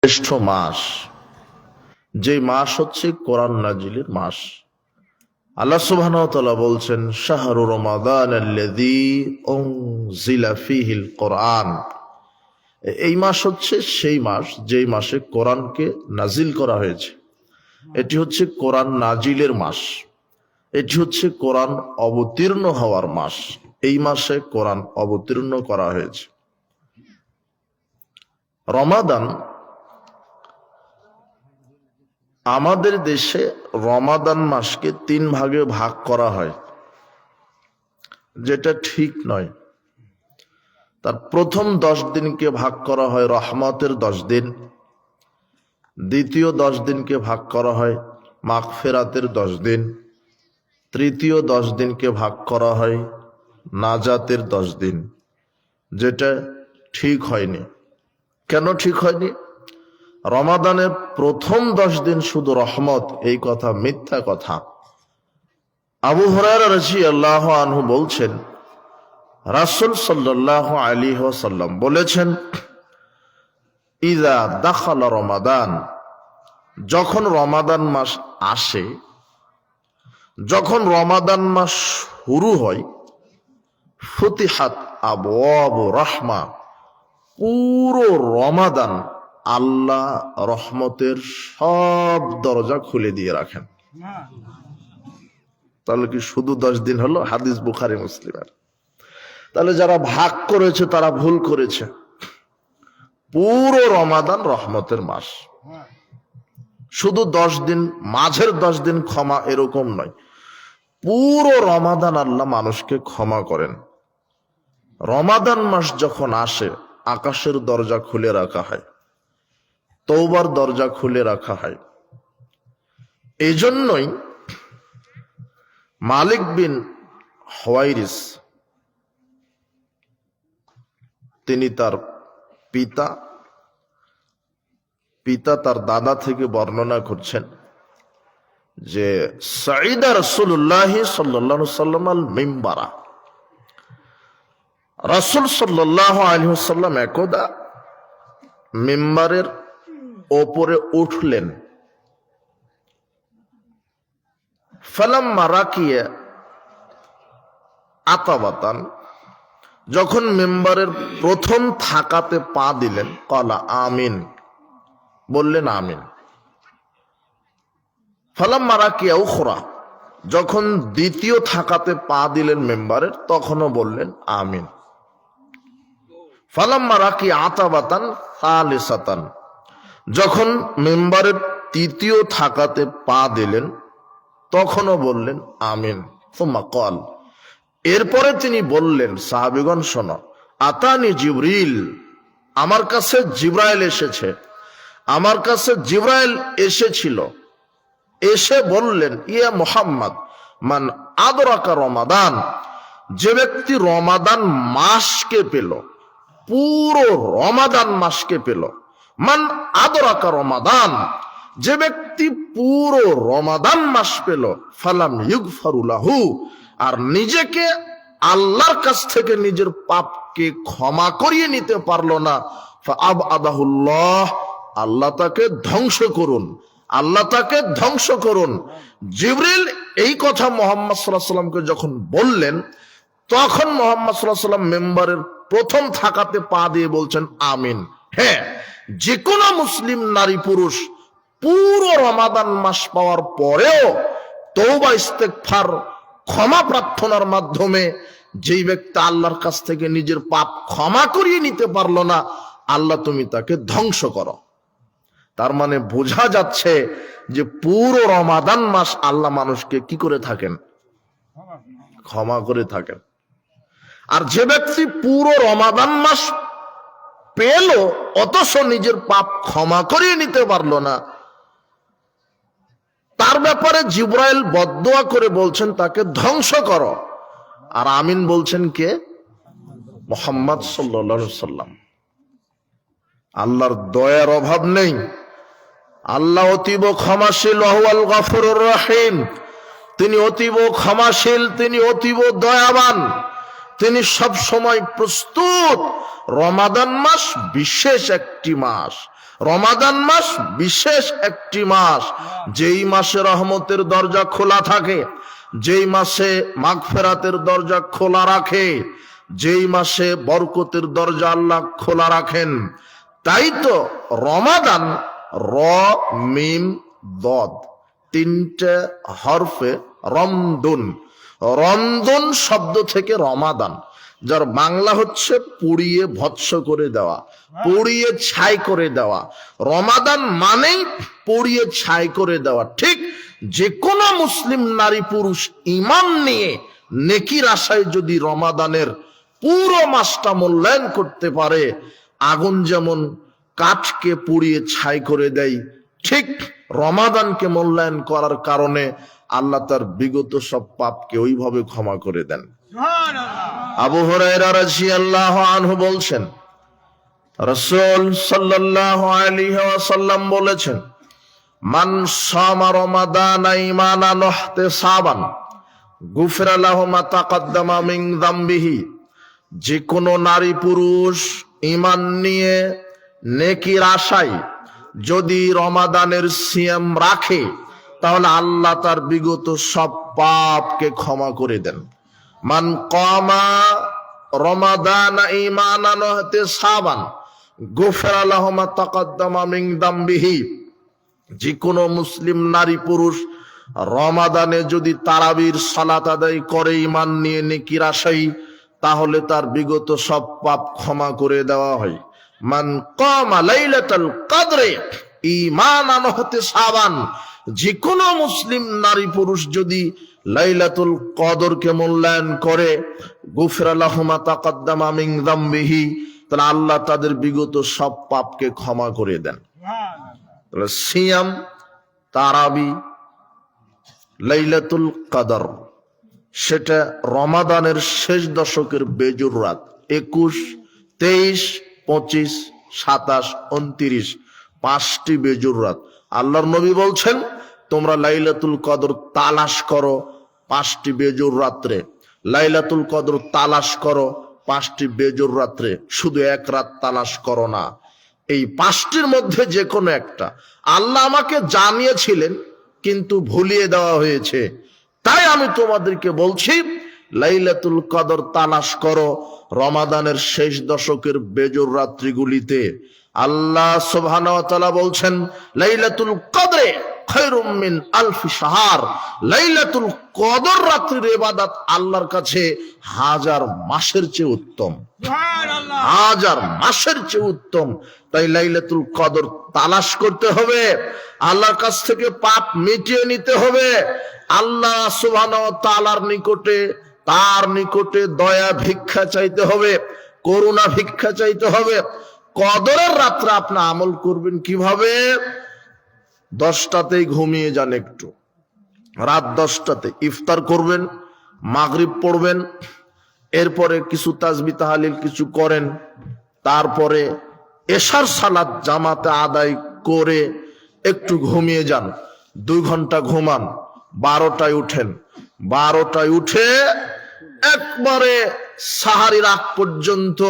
শ্রেষ্ঠ মাস, যে মাস হচ্ছে কোরআন নাজিলের মাস। আল্লাহ সুবহানাহু ওয়া তাআলা বলছেন, শাহরু রমাদান আল্লাযী উনজিলা ফীহিল কোরআন। এই মাস হচ্ছে সেই মাস যেই মাসে কোরআনকে নাজিল করা হয়েছে। এটি হচ্ছে কোরআন নাজিলের মাস, এটি হচ্ছে কোরআন অবতীর্ণ হওয়ার মাস। এই মাসে কোরআন অবতীর্ণ করা হয়েছে। রমাদান, আমাদের দেশে রমাদান মাসকে 3 ভাগে ভাগ করা হয়, যেটা ঠিক নয়। তার প্রথম 10 দিনকে ভাগ করা হয় রহমতের 10 দিন, দ্বিতীয় 10 দিনকে ভাগ করা হয় মাগফিরাতের 10 দিন, তৃতীয় 10 দিনকে ভাগ করা হয় নাজাতের 10 দিন, যেটা ঠিক হয়নি। কেন ঠিক হয়নি? রমাদানের প্রথম 10 দিন শুধু রহমত, এই কথা মিথ্যা কথা। আবু হুরায়রা রাদিয়াল্লাহু আনহু বলছেন, রাসূল সাল্লাল্লাহু আলাইহি ওয়াসাল্লাম বলেছেন, ইযা দাখালা রমাদান, যখন রমাদান মাস আসে, যখন রমাদান মাস শুরু হয়, ফুতিহাত আবওয়াবু রাহমা, পুরো রমাদান আল্লাহ রহমতের সব দরজা খুলে দিয়ে রাখেন। তাহলে কি শুধু 10 দিন হলো? হাদিস বুখারী মুসলিমের। তাহলে যারা ভাগ করেছে তারা ভুল করেছে। পুরো রমাদান রহমতের মাস। শুধু 10 দিন, মাঝের 10 দিন ক্ষমা, এরকম নয়। পুরো রমাদান আল্লাহ মানুষকে ক্ষমা করেন। রমাদান মাস যখন আসে, আকাশের দরজা খুলে রাখা হয়, তওবার দরজা খুলে রাখা হয়। এই জন্যই মালিক বিন হুয়াইরিস, তিনি তার পিতা তার দাদা থেকে বর্ণনা করছেন যে সাঈদা রাসূলুল্লাহ সাল্লাল্লাহু আলাইহি ওয়াসাল্লাম আল মিম্বারা, রাসূল সাল্লাল্লাহু আলাইহি ওয়াসাল্লাম একদা মিম্বারের ওপরে উঠলেন। ফালাম্মা রাকিয়া আতাবাতান, যখন মিম্বারের প্রথম থাকাতে পা দিলেন, ক্বালা আমিন, বললেন আমিন। ফালাম্মা রাকিয়া উখরা, যখন দ্বিতীয় থাকাতে পা দিলেন মিম্বারের, তখনও বললেন আমিন। ফালাম্মা রাকিয়া আতাবাতান সালিসাতান, যখন মিম্বারের তৃতীয় থাকাতে পা দিলেন, তখনও বললেন আমিন। সুম্মা ক্বাল, এরপরে তিনি বললেন, সাহাবীগণ শোনো, আতানি জিবরিল, আমার কাছে জিবরাইল এসেছে, আমার কাছে জিবরাইল এসেছিল, এসে বললেন, ইয়া মুহাম্মদ, মান আদরাকা রমাদান, যে ব্যক্তি রমাদান মাসকে পেল, পুরো রমাদান মাসকে পেল, মান আদরাকা রমাদান, যে ব্যক্তি পুরো রমাদান মাস পেল, ফালাম ইগফারু লাহু, আর নিজেকে আল্লাহর কাছ থেকে নিজের পাপকে ক্ষমা করিয়ে নিতে পারলো না, ফাআবআদাহুল্লাহ, আল্লাহ তাকে ধ্বংস করুন, আল্লাহ তাকে ধ্বংস করুন। জিবরিল এই কথা মুহাম্মদ সাল্লাল্লাহু আলাইহি ওয়াসাল্লামকে যখন বললেন, তখন মুহাম্মদ সাল্লাল্লাহু আলাইহি ওয়াসাল্লাম মেম্বারের প্রথম থাকাতে পা দিয়ে বলছেন আমিন। হ্যাঁ, যে কোনো মুসলিম নারী পুরুষ পুরো রমাদান মাস পাওয়ার পরেও তওবা ইস্তেগফার, ক্ষমা প্রার্থনার মাধ্যমে যেই ব্যক্তি আল্লাহর কাছ থেকে নিজের পাপ ক্ষমা করিয়ে নিতে পারলো না, আল্লাহ তুমি তাকে ধ্বংস করো। তার মানে বোঝা যাচ্ছে যে পুরো রমাদান মাস আল্লাহ মানুষকে কি করে থাকেন? ক্ষমা করে থাকেন। আর যে ব্যক্তি পুরো রমাদান মাস পেল অথচ নিজের পাপ ক্ষমা করিয়ে নিতে পারলো না, তার ব্যাপারে জিবরাইল বদদুয়া করে বলছেন তাকে ধ্বংস করো। আর আমিন বলছেন কে? মুহাম্মদ সাল্লাল্লাহু আলাইহি ওয়াসাল্লাম। আল্লাহর দয়ার অভাব নেই। আল্লাহ অতীব ক্ষমাশীল, ওয়াহুয়াল গফুরুর রহিম, তিনি অতীব ক্ষমাশীল, তিনি অতীব দয়াবান, তিনি সব সময় প্রস্তুত। রমাদান মাস বিশেষ একটি মাস, রমাদান মাস বিশেষ একটি মাস, যেই মাসে রহমতের দরজা খোলা থাকে, যেই মাসে মাগফিরাতের দরজা খোলা রাখে, যেই মাসে বরকতের দরজা আল্লাহ খোলা রাখেন। তাই তো রমাদান, র মিম দদ, তিনটে হরফে রমদুন, রমদুন শব্দ থেকে রমাদান, যার বাংলা হচ্ছে পুড়িয়ে ভৎস করে দেওয়া, পুড়িয়ে ছাই করে দেওয়া। রমাদান মানেই পুড়িয়ে ছাই করে দেওয়া। ঠিক যে কোনো মুসলিম নারী পুরুষ ঈমান নিয়ে নেকির আশায় যদি রমাদানের পুরো মাসটা মূল্যায়ন করতে পারে, আগুন যেমন কাঠকে পুড়িয়ে ছাই করে দেয়, ঠিক রমাদানকে মূল্যায়ন করার কারণে আল্লাহ তার বিগত সব পাপকে ওইভাবে ক্ষমা করে দেন। আবু হুরায়রা রাদিয়াল্লাহু আনহু বলছেন, রাসূল সাল্লাল্লাহু আলাইহি ওয়াসাল্লাম বলেছেন, মান সামা রমাদান ঈমানান ওয়া ইহতিসাবান গুফিরা লাহু মা তাকাদ্দামা মিন যামবিহি। যে কোনো নারী পুরুষ ঈমান নিয়ে নেকির আশায় যদি রমাদানের সিয়াম রাখে, তাহলে আল্লাহ তার বিগত সব পাপকে ক্ষমা করে দেন। মান কামা রমাদান ঈমানান ওয়া ইহতিসাবান গুফিরা লাহু মা তাকাদ্দামা মিন যামবিহি। যে কোনো মুসলিম নারী পুরুষ রমাদানে যদি তারাবির সালাত আদায় করে ঈমান নিয়ে নেকির আশায়, তাহলে তার বিগত সব পাপ ক্ষমা করে দেওয়া হয়। মান কামা লাইলাতুল কদরে ঈমানান ওয়া ইহতিসাবান, যে কোনো মুসলিম নারী পুরুষ যদি লাইলাতুল কদরকে মূল্যায়ন করে, গুফিরা লাহু মা তাকাদ্দামা মিন যামবিহি, তাহলে আল্লাহ তাদের বিগত সব পাপকে ক্ষমা করে দেন। তাহলে সিয়াম, তারাবি, লাইলাতুল কদর, সেটা রমাদানের শেষ দশকের বেজুর রাত 21, 23, 25, 27, 29, 5টি বেজুর রাত। আল্লাহর নবী বলছেন, তোমরা লাইলাতুল কদর তালাশ করো 5টি বেজুর রাত্রে, লাইলাতুল কদর তালাশ করো 5টি বেজুর রাত্রে, শুধু এক রাত তালাশ করো না। এই 5টির মধ্যে যে কোনো একটা আল্লাহ আমাকে জানিয়েছিলেন, কিন্তু ভুলিয়ে দেওয়া হয়েছে। তাই আমি তোমাদেরকে বলছি, লাইলাতুল কদর তালাশ করো রমাদানের শেষ দশকের বেজোর রাত্রিগুলিতে। আল্লাহ সুবহানাহু ওয়া তাআলা বলছেন, লাইলাতুল কদরে খায়রুম মিন আলফি শাহর। লাইলাতুল কদর রাত্রির ইবাদত আল্লাহর কাছে 1000 মাসের চেয়ে উত্তম, 1000 মাসের চেয়ে উত্তম। তাই লাইলাতুল কদর তালাশ করতে হবে, আল্লাহর কাছ থেকে পাপ মিটিয়ে নিতে হবে, আল্লাহ সুবহানাহু ওয়া তাআলার নিকটে, তার নিকটে দয়া ভিক্ষা চাইতে হবে, করুণা ভিক্ষা চাইতে হবে। কদরের রাত্রে আপনি আমল করবেন কিভাবে? 10টাতেই ঘুমিয়ে যান, একটু রাত 10টাতে ইফতার করবেন, মাগরিব পড়বেন, এরপরে কিছু তাসবিহ তাহলিল কিছু করেন, তারপরে এশার সালাত জামাতে আদায় করে একটু ঘুমিয়ে যান, 2 ঘন্টা ঘুমান, 12টায় উঠেন, 12টায় উঠে একবারে সাহারির আগ পর্যন্ত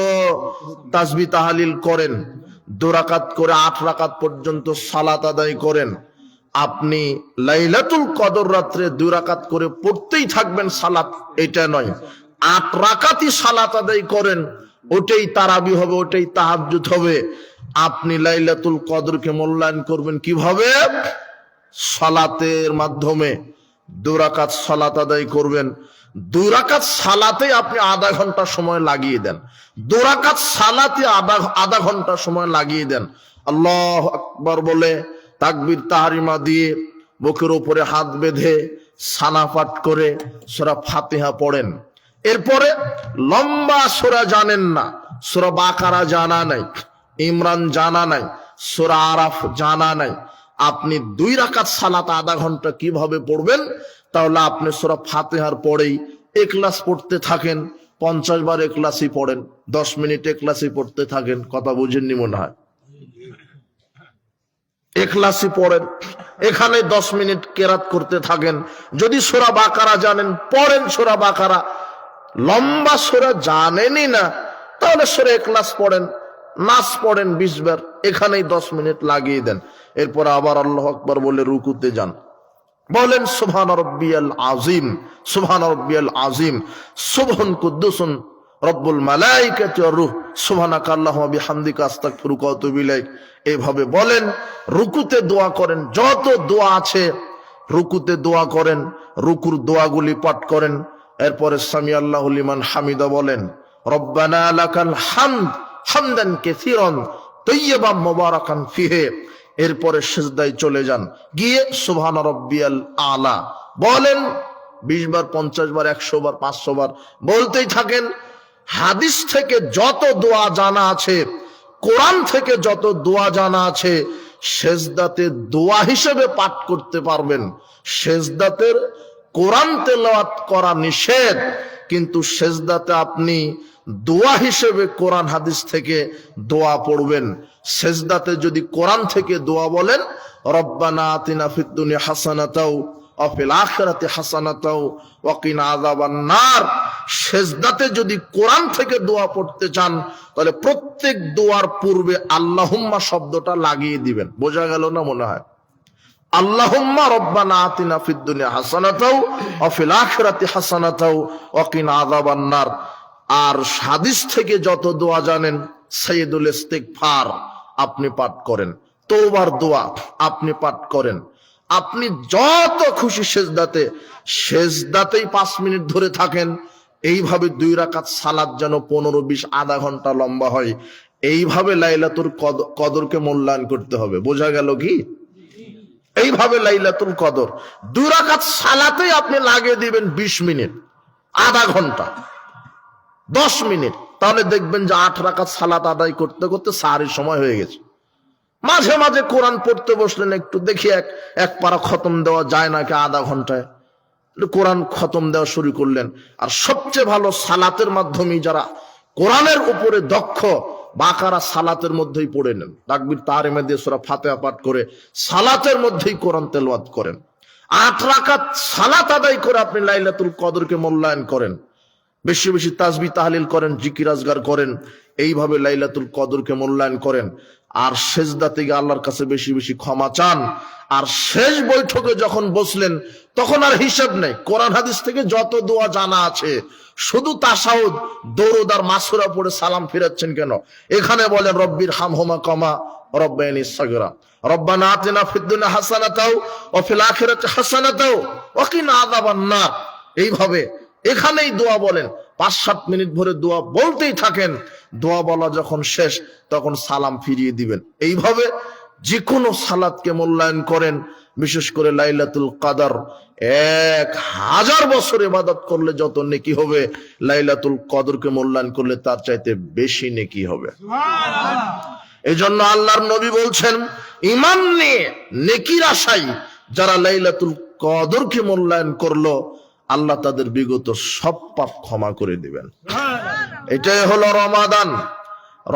তাসবিহ তাহলিল করেন, 2 রাকাত করে 8 রাকাত পর্যন্ত সালাত আদায় করেন। আপনি লাইলাতুল কদর রাত্রে 2 রাকাত করে পড়তেই থাকবেন সালাত, এটা নয়, 8 রাকাতই সালাত আদায় করেন, ওটাই তারাবি হবে, ওটাই তাহাজ্জুদ হবে। আপনি লাইলাতুল কদরকে মূল্যায়ন করবেন কিভাবে? সালাতের মাধ্যমে 2 রাকাত সালাত আদায় করবেন, 2 রাকাত সালাতে আপনি আধা ঘন্টা সময় লাগিয়ে দেন, 2 রাকাত সালাতে আধা ঘন্টা সময় লাগিয়ে দেন। আল্লাহু আকবার বলে তাকবীর তাহরিমা দিয়ে বুকের উপরে হাত বেঁধে সানা পাঠ করে সূরা ফাতিহা পড়েন। এরপরে লম্বা সূরা জানেন না, সূরা বাকারা জানা নাই, ইমরান জানা নাই, সূরা আরাফ জানা নাই, আপনি 2 রাকাত সালাত আধা ঘন্টা কিভাবে পড়বেন? তাহলে আপনি সূরা ফাতিহার পরেই ইখলাস পড়তে থাকেন, 50 বার ইখলাসই পড়েন, 10 মিনিট ইখলাসই পড়তে থাকেন। কথা বুঝেননি মনে হয়? ইখলাসই পড়েন, এখানে 10 মিনিট কেরাত করতে থাকেন। যদি সূরা বাকারা জানেন পড়েন সূরা বাকারা, লম্বা সূরা জানেনই না তাহলে সূরা ইখলাস পড়েন, নাচ পড়েন 20 বার, এখানেই 10 মিনিট লাগিয়ে দেন। এরপর আবার আল্লাহু আকবার বলে রুকুতে যান, বলেন সুবহান রাব্বিয়াল আযীম, সুবহান রাব্বিয়াল আযীম, সুবহান কুদ্দুসুন রব্বুল মালাইকাতি ওয়ার রূহ, সুবহানাকা আল্লাহুম্মা বিহামদিকা আস্তাগফিরুকা ওয়া আতুবু ইলাইক। এইভাবে বলেন। রুকুতে দোয়া করেন, যত দোয়া আছে রুকুতে দোয়া করেন, রুকুর দোয়াগুলি পাঠ করেন। এরপরে সামি আল্লাহু লিমান হামিদা বলেন, রব্বানা লাকাল হামদ হামদান কাসীরান তাইয়্যিবান মুবারাকান ফিহি। এরপরে সিজদায় চলে যান, গিয়ে সুবহান রাব্বিয়াল আলা বলেন 20 বার, 50 বার, 100 বার, 500 বার বলতেই থাকেন। হাদিস থেকে যত দোয়া জানা আছে, কোরআন থেকে যত দোয়া জানা আছে, সেজদাতে দোয়া হিসেবে পাঠ করতে পারবেন। সেজদাতের কোরআন তেলাওয়াত করা নিষেধ, কিন্তু সেজদাতে আপনি দোয়া হিসেবে কোরআন হাদিস থেকে দোয়া পড়বেন। সেজদাতে যদি কোরআন থেকে দোয়া বলেন, রব্বানা আতিনা ফিদ দুনিয়া হাসানাতাও ওয়া ফিল আখিরাতি হাসানাতাও ওয়া কিনা আযাবান নার। সেজদাতে যদি কোরআন থেকে দোয়া পড়তে চান, তাহলে প্রত্যেক দোয়ার পূর্বে আল্লাহুম্মা শব্দটা লাগিয়ে দিবেন। বোঝা গেল না মনে হয়? আল্লাহুম্মা রব্বানা আতিনা ফিদ দুনিয়া হাসানাতাও ওয়া ফিল আখিরাতি হাসানাতাও ওয়া কিনা আযাবান নার। আর হাদিস থেকে যত দোয়া জানেন, সাইয়্যিদুল ইস্তিগফার আপনি পাঠ করেন, তওবার দোয়া আপনি পাঠ করেন। আপনি যত খুশি সেজদাতেই 5 মিনিট ধরে থাকেন। এইভাবে 2 রাকাত সালাত যেন 15-20 আধা ঘন্টা লম্বা হয়। এইভাবে লাইলাতুল কদরকে মূল্যায়ন করতে হবে। বোঝা গেল কি? এইভাবে লাইলাতুল কদর 2 রাকাত সালাতেই আপনি লাগিয়ে দিবেন 20 মিনিট, আধা ঘন্টা, 10 মিনিট, তাহলে দেখবেন যে 8 রাকাত সালাত আদায় করতে করতে সাহারির সময় হয়ে গেছে। মাঝে মাঝে কোরআন পড়তে বসলেন, একটু দেখি এক পারা খতম দেওয়া যায় নাকি আধা ঘন্টায়, কোরআন খতম দেওয়া শুরু করলেন। আর সবচেয়ে ভালো সালাতের মাধ্যমে যারা কোরআনের উপরে দক্ষ, বাকারা সালাতের মধ্যেই পড়ে নেন, তাকবীর তাহরিমা দিয়ে সূরা ফাতিহা পাঠ করে সালাতের মধ্যেই কোরআন তেলাওয়াত করেন। 8 রাকাত সালাত আদায় করে আপনি লাইলাতুল কদরকে মূল্যায়ন করেন। বেশি বেশি তাসবিহ তাহলিল করেন, জিকির আজগার করেন। এইভাবে লাইলাতুল কদরকে মূল্যায়ন করেন। আর সেজদাতে গিয়ে আল্লাহর কাছে বেশি বেশি ক্ষমা চান। আর শেষ বৈঠকে যখন বসলেন, তখন আর হিসাব নেই। কোরআন হাদিস থেকে যত দোয়া জানা আছে, শুধু তাশাহুদ, দরুদ আর মাসুরা পড়ে সালাম ফিরাচ্ছেন কেন? এখানে বলেন রব্বির হামহুমা কামা রাব্বায়ানি সাগীরা, রব্বানা আতিনা ফিদ দুনিয়া হাসানাতাও ওয়া ফিল আখিরাতি হাসানাতাও ওয়া কিনা আযাবান নার। এইভাবে এখানেই দোয়া বলেন, 5-7 মিনিট ভরে দোয়া বলতেই থাকেন। দোয়া বলা যখন শেষ, তখন সালাম ফিরিয়ে দিবেন। এইভাবে যে কোনো সালাতকে মূল্যায়ন করেন। বিশেষ করে লাইলাতুল কদর 1000 বছর ইবাদত করলে যত নেকি হবে, লাইলাতুল কদরকে মূল্যায়ন করলে তার চাইতে বেশি নেকি হবে। এই জন্য আল্লাহর নবী বলছেন, ঈমান নিয়ে নেকির আশায় যারা লাইলাতুল কদরকে মূল্যায়ন করলো, আল্লাহ তাদের বিগত সব পাপ ক্ষমা করে দিবেন। এটাই হলো রমাদান।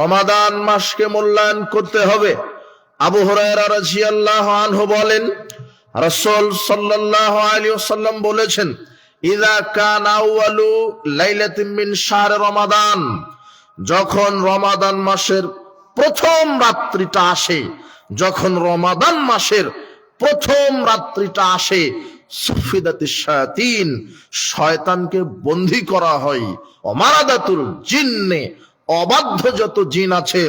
রমাদান মাসকে মূল্যায়ন করতে হবে। আবু হুরায়রা রাদিয়াল্লাহু আনহু বলেন, রাসূল সাল্লাল্লাহু আলাইহি ওয়াসাল্লাম বলেছেন, ইযা কানা আউয়ালু লাইলাতিন মিন শাহর রমাদান, যখন রমাদান মাসের প্রথম রাত্রিটা আসে, যখন রমাদান মাসের প্রথম রাত্রিটা আসে, সুফিদাতিশ শায়াতিন, শয়তানকে বন্দী করা হয়, ওমারাদাতুল জিন্নে, অবাধ্য যত জিন আছে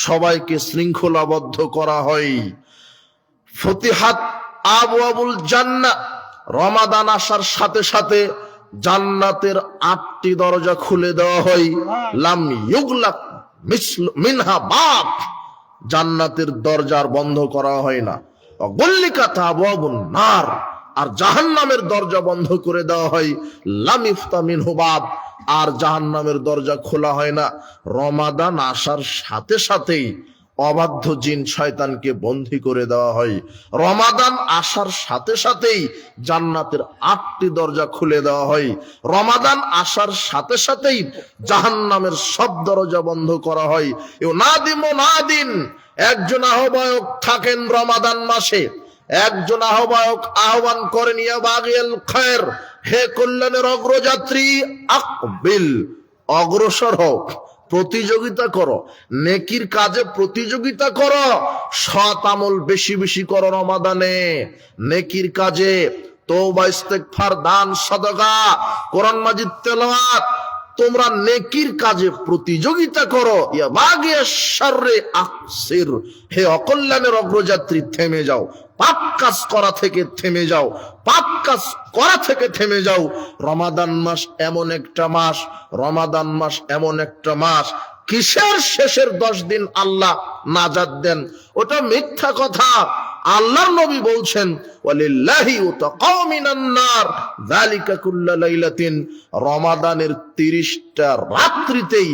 সবাইকে শৃঙ্খলাবদ্ধ করা হয়। ফতিহাত আবওয়াবুল জান্নাহ, রমাদান আসার সাথে সাথে জান্নাতের 8টি দরজা খুলে দেওয়া হয়। লাম ইউগলাক মিনহা বাব, জান্নাতের দরজার বন্ধ করা হয় না। ওয়াগুল্লিকাত আবওয়াবুন নার, আর জাহান্নামের দরজা বন্ধ করে দেওয়া হয়। লাম ইফতা মিনহু বাব, আর জাহান্নামের দরজা খোলা হয় না। রমাদান আসার সাথে সাথেই অবাধ্য জিন শয়তানকে বন্দী করে দেওয়া হয়। রমাদান আসার সাথে সাথেই জান্নাতের 8টি দরজা খুলে দেওয়া হয়। রমাদান আসার সাথে সাথেই জাহান্নামের সব দরজা বন্ধ করা হয়। ইউনাদি মুনাদিন, একজন আহ্বায়ক থাকেন রমাদান মাসে। একজন আহ্বায়ক আহ্বান করেন, ইয়া বাগিয়াল খায়র, হে কল্যাণের অগ্রযাত্রী, আকবিল, অগ্রসর হোক, প্রতিযোগিতা করো, নেকির কাজে প্রতিযোগিতা করো, সৎ আমল বেশি বেশি করো রমাদানে, নেকির কাজে তওবা ইস্তেগফার, দান সদকা, কোরআন মাজিদ তেলাওয়াত, তোমরা নেকির কাজে প্রতিযোগিতা করো। ইয়া বাগিয়া শাররে আকসির, হে অকল্যাণের অগ্রযাত্রী থেমে যাও, পাপ কাজ করা থেকে থেমে যাও, পাপ কাজ করা থেকে থেমে যাও। রমাদান মাস এমন একটা মাস, রমাদান মাস এমন একটা মাস, কিসের শেষের 10 দিন আল্লাহ নাজাত দেন, ওটা মিথ্যা কথা। আল্লাহর নবী বলছেন ওয়ালিল্লাহি উতাকাউ মিনান নার যালিকা কুল্লা লাইলাতিন, রমাদানের 30টা রাত্রিতেই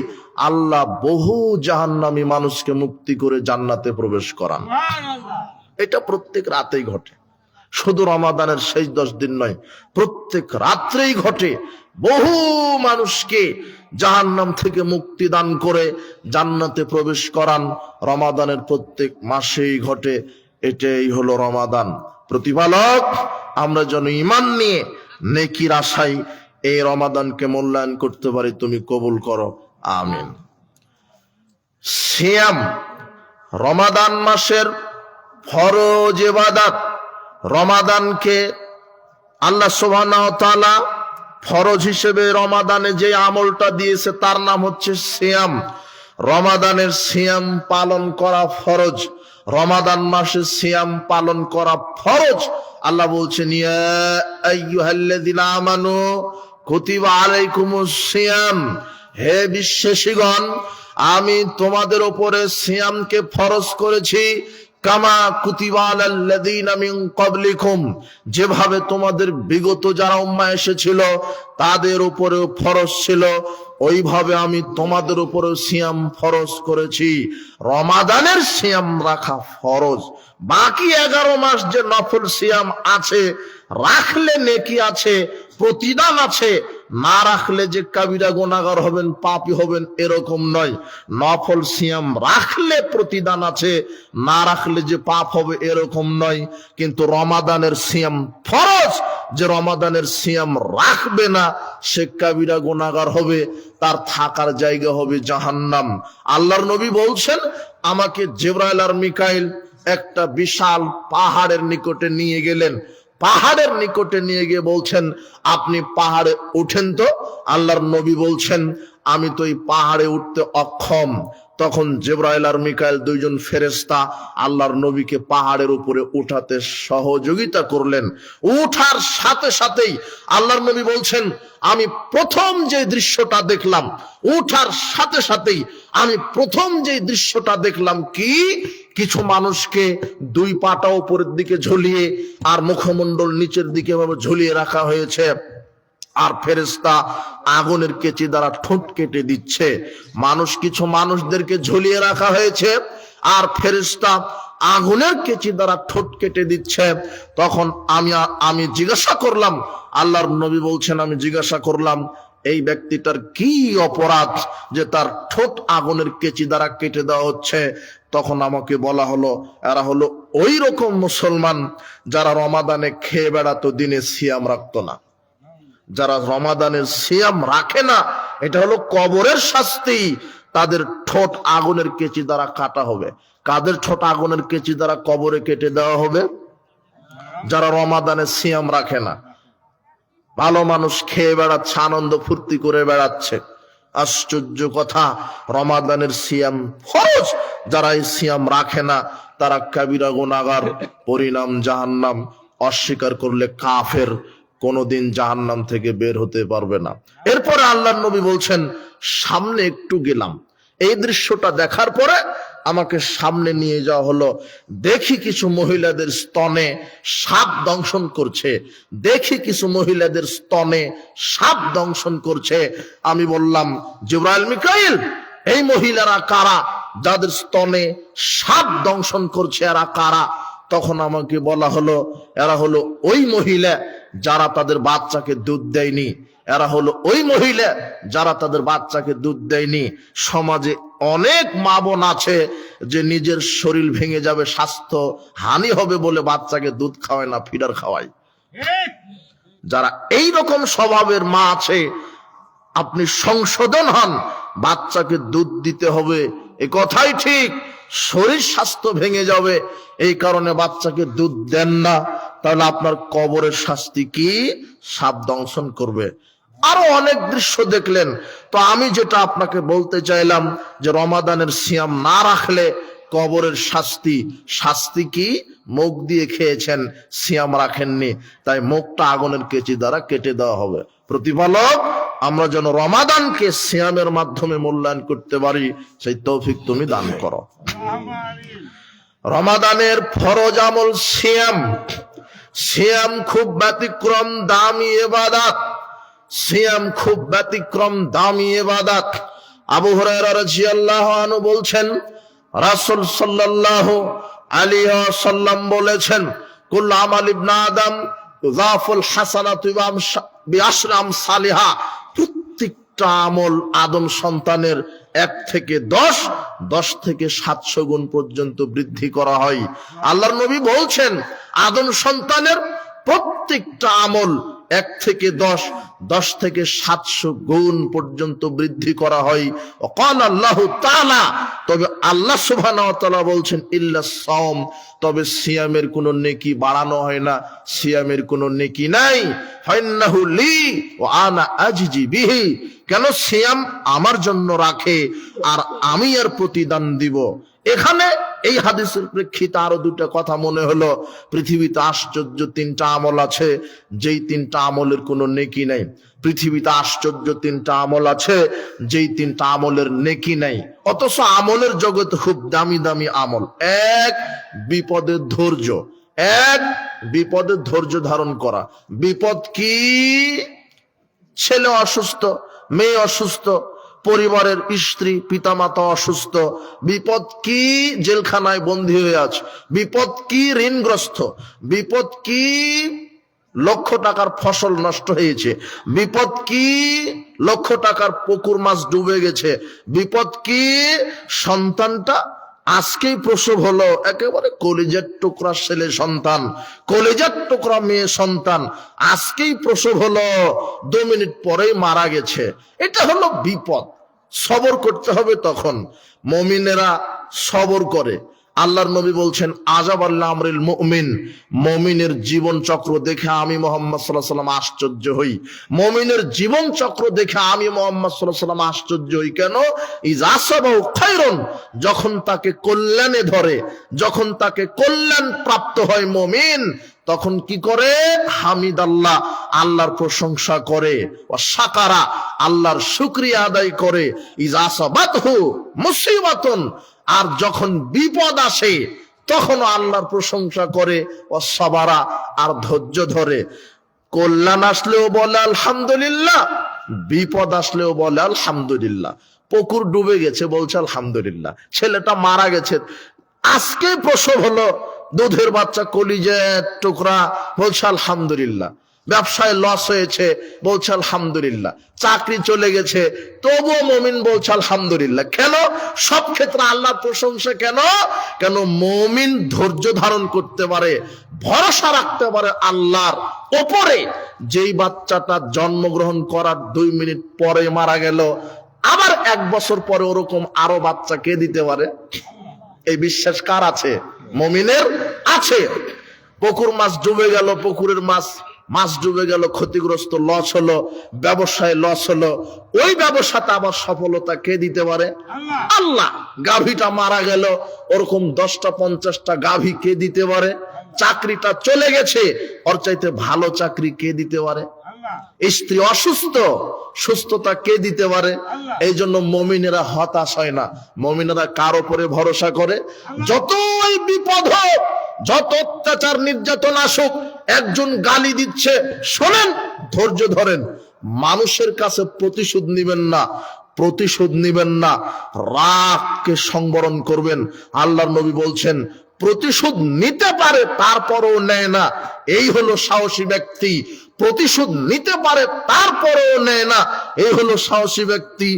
আল্লাহ বহু জাহান্নামী মানুষকে মুক্তি করে জান্নাতে প্রবেশ করান। এটা প্রত্যেক রাতেই ঘটে, শুধু রমাদানের শেষ 10 দিন নয়, প্রত্যেক রাত্রেই ঘটে। বহু মানুষকে জাহান্নাম থেকে মুক্তি দান করে জান্নাতে প্রবেশ করান, রমাদানের প্রত্যেক মাসেই ঘটে। এটাই হলো রমাদান। প্রতিপালক, আমরা যেন ঈমান নিয়ে নেকির আশায় এই রমাদানকে মূল্যায়ন করতে পারি, তুমি কবুল করো, আমিন। সিয়াম, রমাদান মাসের ফরজ ইবাদত। রমাদানকে আল্লাহ সুবহানাহু ওয়া তাআলা ফরজ হিসেবে রমাদানে যে আমলটা দিয়েছে তার নাম হচ্ছে সিয়াম। রমাদানের সিয়াম পালন করা ফরজ, রমাদান মাসে সিয়াম পালন করা ফরজ। আল্লাহ বলছেন ইয়া আইয়ুহাল্লাযিনা আমানু কুতিবা আলাইকুমুস সিয়াম, হে বিশ্বাসীগণ, আমি তোমাদের উপরে সিয়ামকে ফরজ করেছি, কামা কুতিবা আলাল্লাযিনা মিন ক্বাবলিকুম, যেভাবে তোমাদের বিগত যারা উম্মাহ এসেছিল তাদের উপরেও ফরজ ছিল, ওইভাবে আমি তোমাদের উপরেও সিয়াম ফরজ করেছি। রমাদানের সিয়াম রাখা ফরজ, বাকি 11 মাস যে নফল সিয়াম আছে, রাখলে নেকি আছে, প্রতিদান আছে, না রাখলে যে কাবিরা গুনাহগার হবেন, পাপী হবেন, এরকম নয়। নফল সিয়াম রাখলে প্রতিদান আছে, না রাখলে যে পাপ হবে, এরকম নয়। কিন্তু রমাদানের সিয়াম ফরজ, যে রমাদানের সিয়াম রাখবে না সে কাবিরা গুনাহগার হবে, তার থাকার জায়গা হবে জাহান্নাম। আল্লাহর নবী বলছেন, আমাকে জিবরাইল আর মিকাইল একটা বিশাল পাহাড়ের নিকটে নিয়ে গেলেন, পাহাড়ের নিকটে নিয়ে গিয়ে বলছেন, আপনি পাহাড়ে উঠেন তো। আল্লাহর নবী বলছেন, আমি তো এই পাহাড়ে উঠতে অক্ষম। তখন জিবরাইল আর মিকাইল দুইজন ফেরেশতা আল্লাহর নবীকে পাহাড়ের উপরে উঠাতে সহযোগিতা করলেন। উঠার সাথে সাথেই আল্লাহর নবী বলছেন, আমি প্রথম যে দৃশ্যটা দেখলাম, উঠার সাথে সাথেই আমি প্রথম যে দৃশ্যটা দেখলাম কি, কিছু মানুষকে 2 পাটা উপরের দিকে ঝুলিয়ে আর মুখমণ্ডল নিচের দিকে ভাবে ঝুলিয়ে রাখা হয়েছে, আর ফেরেশতা আগুনের কেচি দ্বারা ঠোঁট কেটে দিচ্ছে। কিছু মানুষদেরকে ঝুলিয়ে রাখা হয়েছে আর ফেরেশতা আগুনের কেচি দ্বারা ঠোঁট কেটে দিচ্ছে। তখন আমি জিজ্ঞাসা করলাম, আল্লাহর নবী বলছেন, আমি জিজ্ঞাসা করলাম, এই ব্যক্তিটার কি অপরাধ যে তার ঠোঁট আগুনের কেচি দ্বারা কেটে দেওয়া হচ্ছে? তখন আমাকে বলা হলো, এরা হলো ওই রকম মুসলমান যারা রমাদানে খেয়ে বেড়াতো, দিনে সিয়াম রাখতো না। যারা রমাদানের সিয়াম রাখে না, এটা হলো কবরের শাস্তি, তাদের ঠোঁট আগুনের কেচি দ্বারা কাটা হবে। কাদের ঠোঁট আগুনের কেচি দ্বারা কবরে কেটে দেওয়া হবে? যারা রমাদানের সিয়াম রাখে না। ভালো মানুষ খেয়ে বেড়াচ্ছে, আনন্দ ফুর্তি করে বেড়াচ্ছে। আশ্চর্য কথা, রমাদানের সিয়াম ফরজ, যারা এই সিয়াম রাখে না তারা কাবিরা গুনাহগার, পরিণাম জাহান্নাম। অস্বীকার করলে কাফের, কোনদিন জাহান্নাম থেকে বের হতে পারবে না। এরপরে আল্লাহর নবী বলছেন, সামনে একটু গেলাম, এই দৃশ্যটা দেখার পরে আমাকে সামনে নিয়ে যাওয়া হলো, দেখি কিছু মহিলাদের স্তনে সাপ দংশন করছে, দেখি কিছু মহিলাদের স্তনে সাপ দংশন করছে। আমি বললাম, জিবরাইল মিকাইল, এই মহিলারা কারা যাদের স্তনে সাপ দংশন করছে, এরা কারা? তখন আমাকে বলা হলো, এরা হলো ওই মহিলা যারা তাদের বাচ্চাকে দুধ দেয়নি, এরা হলো ওই মহিলা যারা তাদের বাচ্চাকে দুধ দেয়নি। সমাজে অনেক মা বোন আছে যে নিজের শরীর ভেঙে যাবে, স্বাস্থ্য হানি হবে বলে বাচ্চাকে দুধ খাওয়ায় না, ফিডার খাওয়ায়। যারা এই রকম স্বভাবের মা আছে, আপনি সংশোধন হন, বাচ্চাকে দুধ দিতে হবে, এ কথাই ঠিক। শরীর স্বাস্থ্য ভেঙে যাবে, এই কারণে বাচ্চাকে দুধ দেন না, তাহলে আপনার কবরের শাস্তি কি? সাপ দংশন করবে। আরো অনেক দৃশ্য দেখলেন। তো আমি যেটা আপনাকে বলতে চাইলাম যে রমাদানের সিয়াম না রাখলে কবরের শাস্তি। শাস্তি কি? মুখ দিয়ে খেয়েছেন, সিয়াম রাখেননি, তাই মুখটা আগুনের কেচি দ্বারা কেটে দেওয়া হবে। প্রতিপালক, আমরা যেন রমাদানকে সিয়ামের মাধ্যমে মূল্যায়ন করতে পারি, সেই তৌফিক তুমি দান করো। রমাদানের ফরজ আমল সিয়াম। সিয়াম খুব ব্যতিক্রম দামি ইবাদত। সিয়াম খুব ব্যতিক্রম দামি ইবাদত। আবু হুরায়রা রাদিয়াল্লাহু আনহু বলছেন, রাসূল সাল্লাল্লাহু আলাইহি ওয়াসাল্লাম বলেছেন, কুল্লু আমাল ইবনে আদম ইযাফুল হাসানাতু বিআশরি আমসালিহা। প্রত্যেকটা আমল আদম সন্তানের 1 থেকে 10, 10 থেকে 700 গুণ পর্যন্ত বৃদ্ধি করা হয়। আল্লাহর নবী বলছেন, আদম সন্তানের প্রত্যেকটা আমল 1 থেকে 10, 10 থেকে 700 গুণ পর্যন্ত বৃদ্ধি করা হয়। ওয়াকাল আল্লাহু তাআলা, তবে আল্লাহ সুবহানাহু ওয়া তাআলা বলছেন, ইল্লা সাওম, তবে সিয়ামের কোনো নেকি বাড়ানো হয় না, সিয়ামের কোনো নেকি নাই। ফাইন্নাহু লি ওয়া আনা আজজি বিহি, কেন? সিয়াম আমার জন্য রাখে আর আমি এর প্রতিদান দিব। এখানে এই হাদিসের প্রেক্ষিতে আরো 2টা কথা মনে হলো। পৃথিবীতে আশ্চর্য 3টা আমল আছে, যেই 3টা আমলের কোনো নেকি নাই। পৃথিবীতে আশ্চর্য 3টা আমল আছে, যেই 3টা আমলের নেকি নাই, অথচ আমলের জগতে খুব দামি দামি আমল। 1, বিপদের ধৈর্য। 1, বিপদের ধৈর্য ধারণ করা। বিপদ কি? ছেলে অসুস্থ, মেয়ে অসুস্থ, পরিবারের স্ত্রী পিতামাতা অসুস্থ। বিপদ কি? জেলখানায় বন্দী হয়ে আছে। বিপদ কি? ঋণগ্রস্ত। বিপদ কি? লক্ষ টাকার ফসল নষ্ট হয়েছে। বিপদ কি? লক্ষ টাকার পুকুর মাছ ডুবে গেছে। বিপদ কি? সন্তানটা আজকেই প্রসব হলো, একেবারে কলিজার টুকরা ছেলে সন্তান, কলিজার টুকরা মেয়ে সন্তান, আজকেই প্রসব হলো, 2 মিনিট পরেই মারা গেছে। এটা হলো বিপদ। সবর করতে হবে তখন। মুমিনেরা সবর করে। আল্লাহর নবী বলছেন, আজাব আল্লাহ আমরিল মুমিন, মুমিনের জীবন চক্র দেখে আমি মুহাম্মদ সাল্লাল্লাহু আলাইহি ওয়াসাল্লাম আশ্চর্য হই। মুমিনের জীবন চক্র দেখে আমি মুহাম্মদ সাল্লাল্লাহু আলাইহি ওয়াসাল্লাম আশ্চর্য হই। কেন? ইযা আসাবাহু খায়রুন, যখন তাকে কল্যাণে ধরে, যখন তাকে কল্যাণ প্রাপ্ত হয় মুমিন, তখন কি করে? হামিদাল্লাহ, আল্লাহর প্রশংসা করে। ওয়া শাকারা, আল্লাহর শুকরিয়া আদায় করে। ইযা আসাবাতহু মুসিবাতুন, আর যখন বিপদ আসে তখন আল্লাহর প্রশংসা করে। ও সাবারা, আর ধৈর্য ধরে। কল্যাণ আসলেও বলে আলহামদুলিল্লাহ, বিপদ আসলেও বলে আলহামদুলিল্লাহ। পুকুর ডুবে গেছে, বলছে আলহামদুলিল্লাহ। ছেলেটা মারা গেছে, আজকে প্রসব হলো, দুধের বাচ্চা কলিজার টুকরা, বলছে আলহামদুলিল্লাহ। ব্যবসায় লস হয়েছে, বলছে আলহামদুলিল্লাহ। চাকরি চলে গেছে, তবুও মুমিন বলছে আলহামদুলিল্লাহ। কেন? সব ক্ষেত্রে আল্লাহর প্রশংসা। কেন? কেন? মুমিন ধৈর্য ধারণ করতে পারে, ভরসা রাখতে পারে আল্লাহর ওপরে। যেই বাচ্চাটা জন্মগ্রহণ করার 2 মিনিট পরে মারা গেল, আবার 1 বছর পরে ওরকম আরো বাচ্চা কে দিতে পারে? এই বিশ্বাস কার আছে? মুমিনের আছে। পুকুর মাছ ডুবে গেল, পুকুরের মাছ ডুবে গেল, ক্ষতিগ্রস্ত, লস হলো, ব্যবসায় লস হলো, ওই ব্যবসাটা আবার সফলতা কে দিতে পারে? আল্লাহ। গাভীটা মারা গেল, ওরকম 10টা 50টা গাভী কে দিতে পারে? চাকরিটা চলে গেছে, ওর চাইতে ভালো চাকরি কে দিতে পারে? স্ত্রী অসুস্থ, সুস্থতা কে দিতে পারে? এই জন্য মুমিনেরা হতাশ হয় না, মুমিনেরা কার উপরে ভরসা করে? যতই বিপদ হোক, যত অত্যাচার নির্যাতন আসুক, একজন গালি দিচ্ছে, শোনেন, ধৈর্য ধরেন। মানুষের কাছে প্রতিশোধ নিবেন না, প্রতিশোধ নিবেন না, রাগকে সংবরণ করবেন। আল্লাহর নবী বলছেন, প্রতিশোধ নিতে পারে তারপরও নেয় না, এই হলো সাহসী ব্যক্তি। প্রতিশোধ নিতে পারে তারপরেও নেয় না, এই হলো সাহসী ব্যক্তি।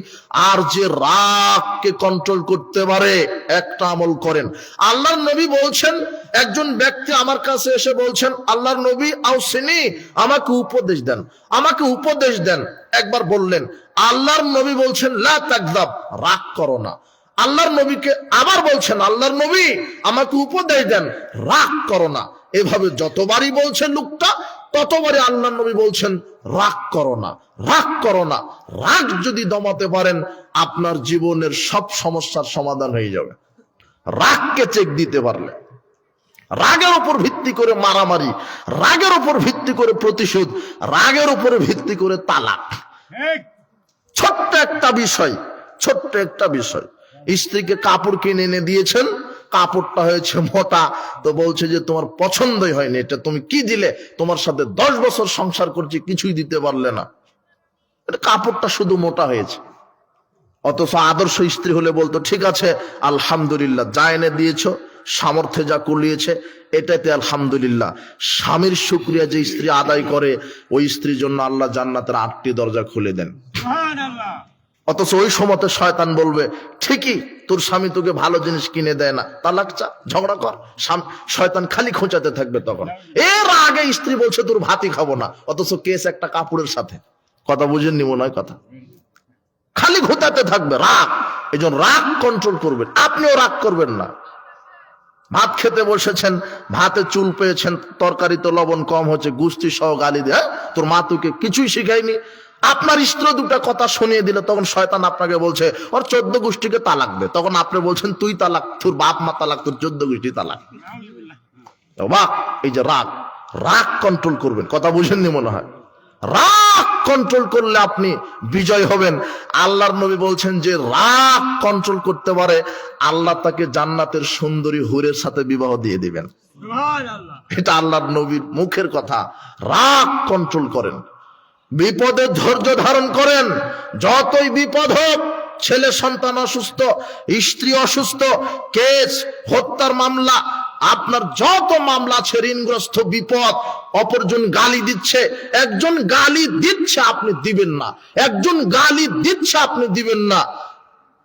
আর যে রাগকে কন্ট্রোল করতে পারে, একটা আমল করেন। আল্লাহর নবী বলছেন, একজন ব্যক্তি আমার কাছে এসে বলছেন, আল্লাহর নবী আউসিনি, আমাকে উপদেশ দেন, আমাকে উপদেশ দেন। একবার বললেন, আল্লাহর নবী বলছেন লা তাকযাব, রাগ করো না। আল্লাহর নবীকে আবার বলছেন, আল্লাহর নবী আমাকে উপদেশ দেন, রাগ করো না। এভাবে যতবারই বলছে লোকটা, ততবারই আল্লাহর নবী বলছেন রাগ করো না, রাগ করো না। রাগ যদি দমাতে পারেন, আপনার জীবনের সব সমস্যার সমাধান হয়ে যাবে। রাগকে চেক দিতে পারলে, রাগের উপর ভিত্তি করে মারামারি, রাগের উপর ভিত্তি করে প্রতিশোধ, রাগের উপরে ভিত্তি করে তালাক। ছোট্ট একটা বিষয়, ছোট্ট একটা বিষয়। স্ত্রীকে কাপড় কিনে এনে দিয়েছেন, কাপড়টা হয়েছে মোটা, তো বলছে যে তোমার পছন্দই হয়নি, এটা তুমি কি দিলে, তোমার সাথে 10 বছর সংসার করছি কিছুই দিতে পারলে না, কাপড়টা শুধু মোটা হয়েছে। অথচ আদর্শ স্ত্রী হলে বলতো ঠিক আছে আলহামদুলিল্লাহ, যা এনে দিয়েছো, সামর্থ্যে যা কুলিয়েছে এটাতে আলহামদুলিল্লাহ। স্বামীর শুকরিয়া যে স্ত্রী আদায় করে, ওই স্ত্রীর জন্য আল্লাহ জান্নাতের 8টি দরজা খুলে দেন। অথচ ওই সময়তে শয়তান বলবে ঠিকই তোর স্বামী তোকে ভালো জিনিস কিনে দেয় না, তালাক চা, ঝগড়া কর। শয়তান খালি খোঁচাতে থাকবে। তখন এর আগে স্ত্রী বলছে তোর ভাতই খাবো না, অথচ কেস একটা কাপড়ের সাথে। কথা বুঝেননি মনে হয় কথা, খালি ঘুতাতে থাকবে। রাগ, এই জন্য রাগ কন্ট্রোল করবেন। আপনিও রাগ করবেন না। ভাত খেতে বসেছেন, ভাতে চুল পেয়েছেন, তরকারিতে লবণ কম হচ্ছে, গুস্তি সহ গালি দেয়, তোর মা তোকে কিছুই শিখায়নি। আপনার স্ত্রী দুটা কথা শুনিয়ে দিলে তখন শয়তান আপনাকে বলছে ওর 14 গোষ্ঠীকে তালাক দে। তখন আপনি বলছেন তুই তালাক, তোর বাপ মা তালাক, তোর 14 গোষ্ঠী তালাক। বাহ, এই যে রাগ, রাগ কন্ট্রোল করবেন। কথা বুঝেননি মনে হয়। রাগ কন্ট্রোল করলে আপনি বিজয় হবেন। আল্লাহর নবী বলছেন যে রাগ কন্ট্রোল করতে পারে, আল্লাহ তাকে জান্নাতের সুন্দরী হুরের সাথে বিবাহ দিয়ে দিবেন। এটা আল্লাহর নবীর মুখের কথা। রাগ কন্ট্রোল করেন, বিপদে ধৈর্য ধারণ করেন। যতই বিপদ হোক, ছেলে সন্তান অসুস্থ, স্ত্রী অসুস্থ, কেস, হত্যার মামলা, আপনার যত মামলা আছে, ঋণগ্রস্ত, বিপদ, অপরজন গালি দিচ্ছে, একজন গালি দিচ্ছে আপনি দিবেন না, একজন গালি দিচ্ছে আপনি দিবেন না।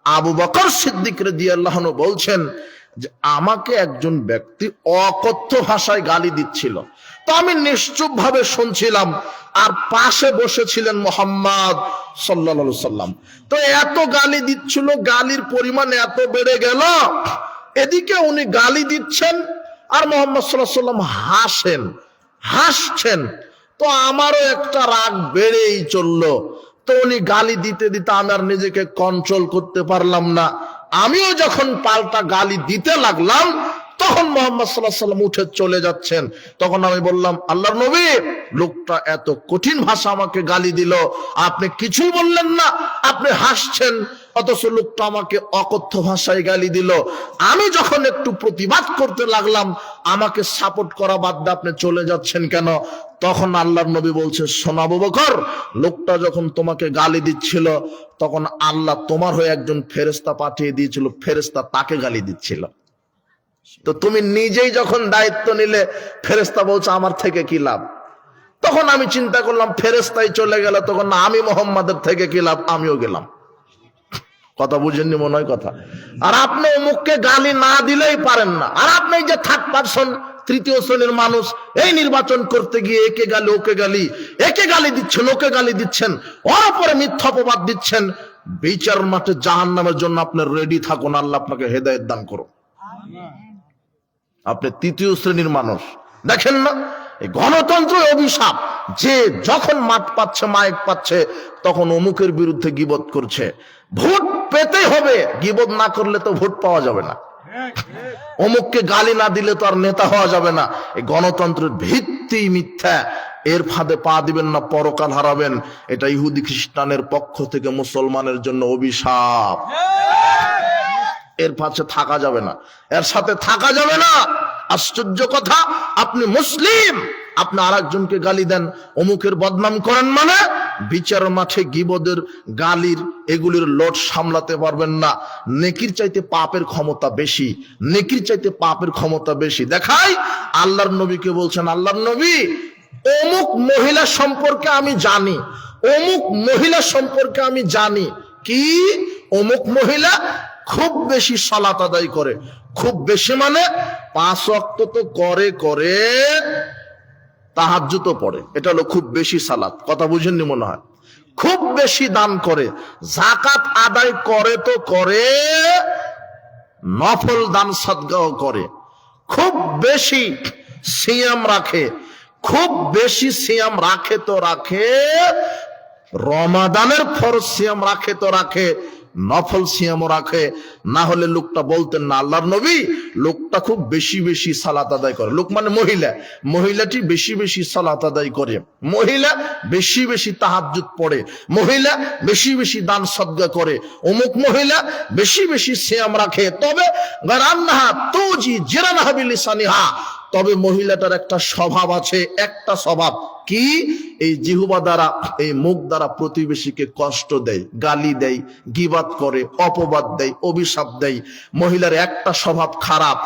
আবু বকর সিদ্দিক রাদিয়াল্লাহু আনহু বলছেন যে আমাকে একজন ব্যক্তি অকথ্য ভাষায় গালি দিচ্ছিল, তো আমি নিশ্চুপ ভাবে শুনছিলাম, আর পাশে বসেছিলেন মুহাম্মদ সাল্লাল্লাহু আলাইহি সাল্লাম। তো এত গালি দিচ্ছিল, গালির পরিমাণ এত বেড়ে গেল, এদিকে উনি গালি দিচ্ছেন আর মুহাম্মদ সাল্লাল্লাহু আলাইহি সাল্লাম হাসছেন। তো আমারও একটা রাগ বেড়েই চললো। তো উনি গালি দিতে দিতে আমার নিজেকে কন্ট্রোল করতে পারলাম না, আমিও যখন পাল্টা গালি দিতে লাগলাম, তখন মুহাম্মদ সাল্লাল্লাহু আলাইহি সাল্লাম উঠে চলে যাচ্ছেন। তখন আমি বললাম আল্লাহর নবী, লোকটা এত কঠিন ভাষা আমাকে গালি দিল, আপনি কিছুই বললেন না, আপনি হাসছেন, অথচ লোকটা আমাকে অকথ্য ভাষায় গালি দিল। আমি যখন একটু প্রতিবাদ করতে লাগলাম, আমাকে সাপোর্ট করা বাদ দিয়ে আপনি চলে যাচ্ছেন কেন? তখন আল্লাহর নবী বলছে শোনো আবু বকর, লোকটা যখন তোমাকে গালি দিচ্ছিল, তখন আল্লাহ তোমার হয়ে একজন ফেরেশতা পাঠিয়ে দিয়েছিল, ফেরেশতা তাকে গালি দিচ্ছিল। তো তুমি নিজেই যখন দায়িত্ব নিলে, ফেরেশতা বলছে আমার থেকে কি লাভ? তখন আমি চিন্তা করলাম ফেরেশতাই চলে গেল, তখন আমি মুহাম্মাদের থেকে কি লাভ? আমিও গেলাম। কথা বুঝেননি মনে হয় কথা। আর আপনি মুখকে গালি না দিলেই পারেন না। আর আপনি যে থার্ড পারসন, তৃতীয় শ্রেণীর মানুষ, এই নির্বাচন করতে গিয়ে একে গালি ওকে গালি, একে গালি দিচ্ছেন ওকে গালি দিচ্ছেন, ওর উপরে মিথ্যা অপবাদ দিচ্ছেন। বিচার মাঠে জাহান্নামের জন্য আপনি রেডি থাকুন, আল্লাহ আপনাকে হেদায়েত দান করুন। আপনি তৃতীয় শ্রেণীর মানুষ। দেখেন না, এই গণতন্ত্র অভিশাপ, যে যখন মাঠ পাচ্ছে, মাইক পাচ্ছে, তখন অমুকের বিরুদ্ধে গীবত করছে। ভোট পেতে হবে, গীবত না করলে তো ভোট পাওয়া যাবে না। অমুককে গালি না দিলে তো আর নেতা হওয়া যাবে না। এই গণতন্ত্রের ভিত্তি মিথ্যা, এর ফাঁদে পা দিবেন না, পরকাল হারাবেন। এটা ইহুদি খ্রিস্টানের পক্ষ থেকে মুসলমানের জন্য অভিশাপ। এর পাশে থাকা যাবে না, এর সাথে থাকা যাবে না। আশ্চর্য কথা, আপনি মুসলিম, আপনি আরেকজনকে গালি দেন, অমুকের বদনাম করেন, মানে বিচার মাঠে গীবতের, গালির, এগুলির লোড সামলাতে পারবেন না। নেকির চাইতে পাপের ক্ষমতা বেশি, নেকির চাইতে পাপের ক্ষমতা বেশি। দেখাই আল্লাহর নবীকে বলছেন, আল্লাহর নবী অমুক মহিলা সম্পর্কে আমি জানি, অমুক মহিলা সম্পর্কে আমি জানি। কি? অমুক মহিলা খুব বেশি সালাত আদায় করে, খুব বেশি মানে 5 ওয়াক্ত তো করে, তাহাজ্জুদও পড়ে। এটা হলো খুব বেশি সালাত। কথা বুঝেননি মনে হয়। খুব বেশি দান করে, যাকাত আদায় করে তো করে, নফল দান সদকাও করে, খুব বেশি সিয়াম রাখে, খুব বেশি সিয়াম রাখে তো রাখে, রমাদানের ফরজ সিয়াম রাখে তো রাখে, নফল সিয়ামও রাখে। না হলে লোকটা বলতেন না আল্লাহর নবী, লোকটা খুব বেশি বেশি সালাত আদায় করে। লোক মানে মহিলা, মহিলাটি বেশি বেশি সালাত আদায় করে, মহিলা বেশি বেশি তাহাজ্জুদ পড়ে, মহিলা বেশি বেশি দান সদকা করে, অমুক মহিলা বেশি বেশি সিয়াম রাখে। তবে গারান্নাহা তুজি জিরানহা বিলিসানিহা, তবে মহিলাটার একটা স্বভাব আছে, একটা স্বভাব কি, এই জিহ্বা দ্বারা, এই মুখ দ্বারা প্রতিবেশীকে কষ্ট দেয়, গালি দেয়, গীবাত করে, অপবাদ দেয়, অভিশাপ দেয়। মহিলার একটা স্বভাব খারাপ,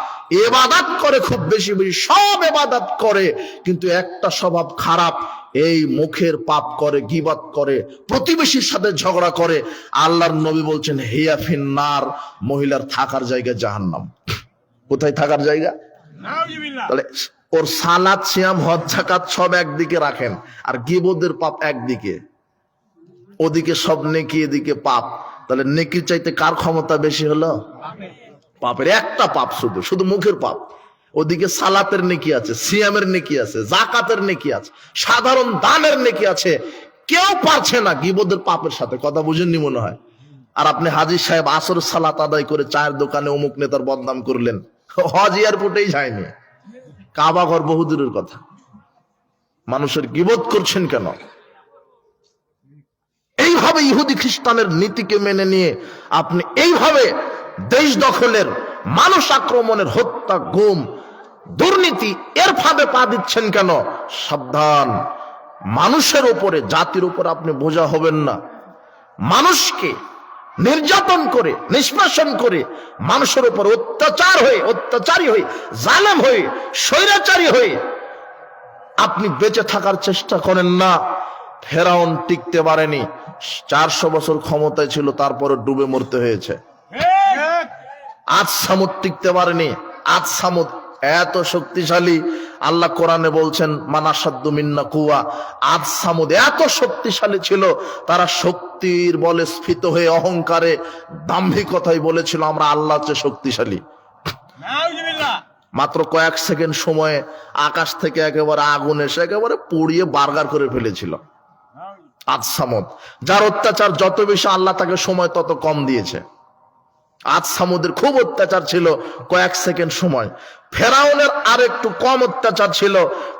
ইবাদত করে খুব বেশি বেশি, সব ইবাদত করে, কিন্তু একটা স্বভাব খারাপ, এই মুখের পাপ করে, গীবাত করে, প্রতিবেশীর সাথে ঝগড়া করে। আল্লাহর নবী বলছেন হিয়া ফিন্নার, মহিলার থাকার জায়গা জাহান্নাম। কোথায় থাকার জায়গা? তাহলে ওর সালাত সিয়াম হজ যাকাত সব একদিকে রাখেন, আর গীবতের পাপ একদিকে, ওদিকে সব নেকি এদিকে পাপ। তাহলে নেকির চাইতে কার ক্ষমতা বেশি হলো? পাপের। একটা পাপ, শুধু শুধু মুখের পাপ। ওদিকে সালাতের নেকি আছে, সিয়ামের নেকি আছে, যাকাতের নেকি আছে, সাধারণ দানের নেকি আছে। কেউ পারছে না গীবতের পাপের সাথে। কথা বুঝেননি মনে হয়। আর আপনি হাজী সাহেব আসর সালাত আদায় করে চায়ের দোকানে অমুক নেতার বদনাম করলেন, হজ এয়ারপোর্টেই যায়নি, কাবা ঘর বহুদূরের কথা। মানুষের গীবত করছেন কেন? এইভাবে ইহুদি খ্রিস্টানের নীতিকে মেনে নিয়ে আপনি এইভাবে দেশ দখলের, মানুষ আক্রমণের, হত্যা, গুম, দুর্নীতি, এর ফাঁদে পা দিচ্ছেন কেন? সাবধান, মানুষের উপরে, জাতির উপর আপনি বোঝা হবেন না। মানুষকে নির্যাতন করে, নিষ্পেষণ করে, মানুষের উপর অত্যাচারী হয়ে, জালেম হয়ে, স্বৈরাচারী হয়ে আপনি বেঁচে থাকার চেষ্টা করেন না। ফেরাউন টিকতে পারেনি, 400 বছর ক্ষমতায় ছিল, তারপরে ডুবে মরতে হয়েছে। আজ সামুদ টিকতে পারেনি। আজ সামুদ এত শক্তিশালী, আল্লাহ কোরআনে বলছেন মানাসাদ্দু মিন্না কুয়া। আজ সামুদ এত শক্তিশালী ছিল, তারা শক্তির বলে স্ফীত হয়ে অহংকারে, দাম্ভিকতায় বলেছিল আমরা আল্লাহর চেয়ে শক্তিশালী। মাত্র কয়েক সেকেন্ড সময়ে আকাশ থেকে একেবারে আগুন এসে একেবারে পুড়িয়ে বার্গার করে ফেলেছিল আজ সামুদ, যার অত্যাচার যত বেশি আল্লাহ তাকে সময় তত কম দিয়েছে। আজ সামুদের খুব অত্যাচার ছিল, কয়েক সেকেন্ড সময়। ফেরাউনের আর একটু কম অত্যাচার ছিল,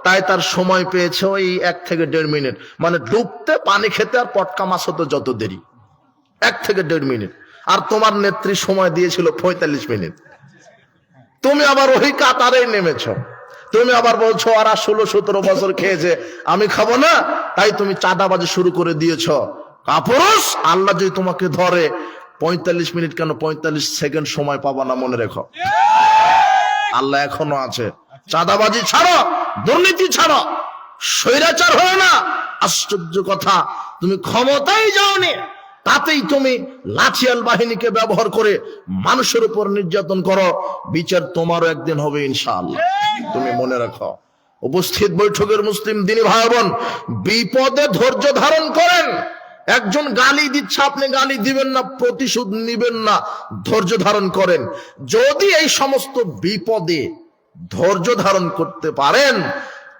তাই তার সময় পেয়েছে ওই 1 থেকে 1.5 মিনিট। মানে ডুবতে, পানি খেতে আর পটকা মাছ হতো যত দেরি, 1 থেকে 1.5 মিনিট। আর তোমার নেত্রী সময় দিয়েছিল 45 মিনিট। তুমি আবার ওই কাতারেই নেমেছ। তুমি আবার বলছো আর 16-17 বছর খেয়েছে, আমি খাবো না, তাই তুমি চাঁদাবাজি শুরু করে দিয়েছ। কাপুরুষ, আল্লাহ যদি তোমাকে ধরে 45 মিনিট কেন 45 সেকেন্ড সময় পাবা না, মনে রেখো। আল্লাহ এখনো আছে। চাঁদাবাজি ছাড়ো, দুর্নীতি ছাড়ো, স্বৈরাচার হয় না। আশ্চর্য কথা, তুমি ক্ষমতায় যাওনি, তাতেই তুমি লাঠিয়াল বাহিনীকে ব্যবহার করে মানুষের উপর নির্যাতন করো। বিচার তোমারও একদিন হবে ইনশাআল্লাহ, তুমি মনে রাখো। উপস্থিত বৈঠকের মুসলিম দিনী ভাই বোন, বিপদে ধৈর্য ধারণ করেন। একজন গালি দিচ্ছে, আপনি গালি দিবেন না, প্রতিশোধ নিবেন না, ধৈর্য ধারণ করেন। যদি এই সমস্ত বিপদে ধৈর্য ধারণ করতে পারেন,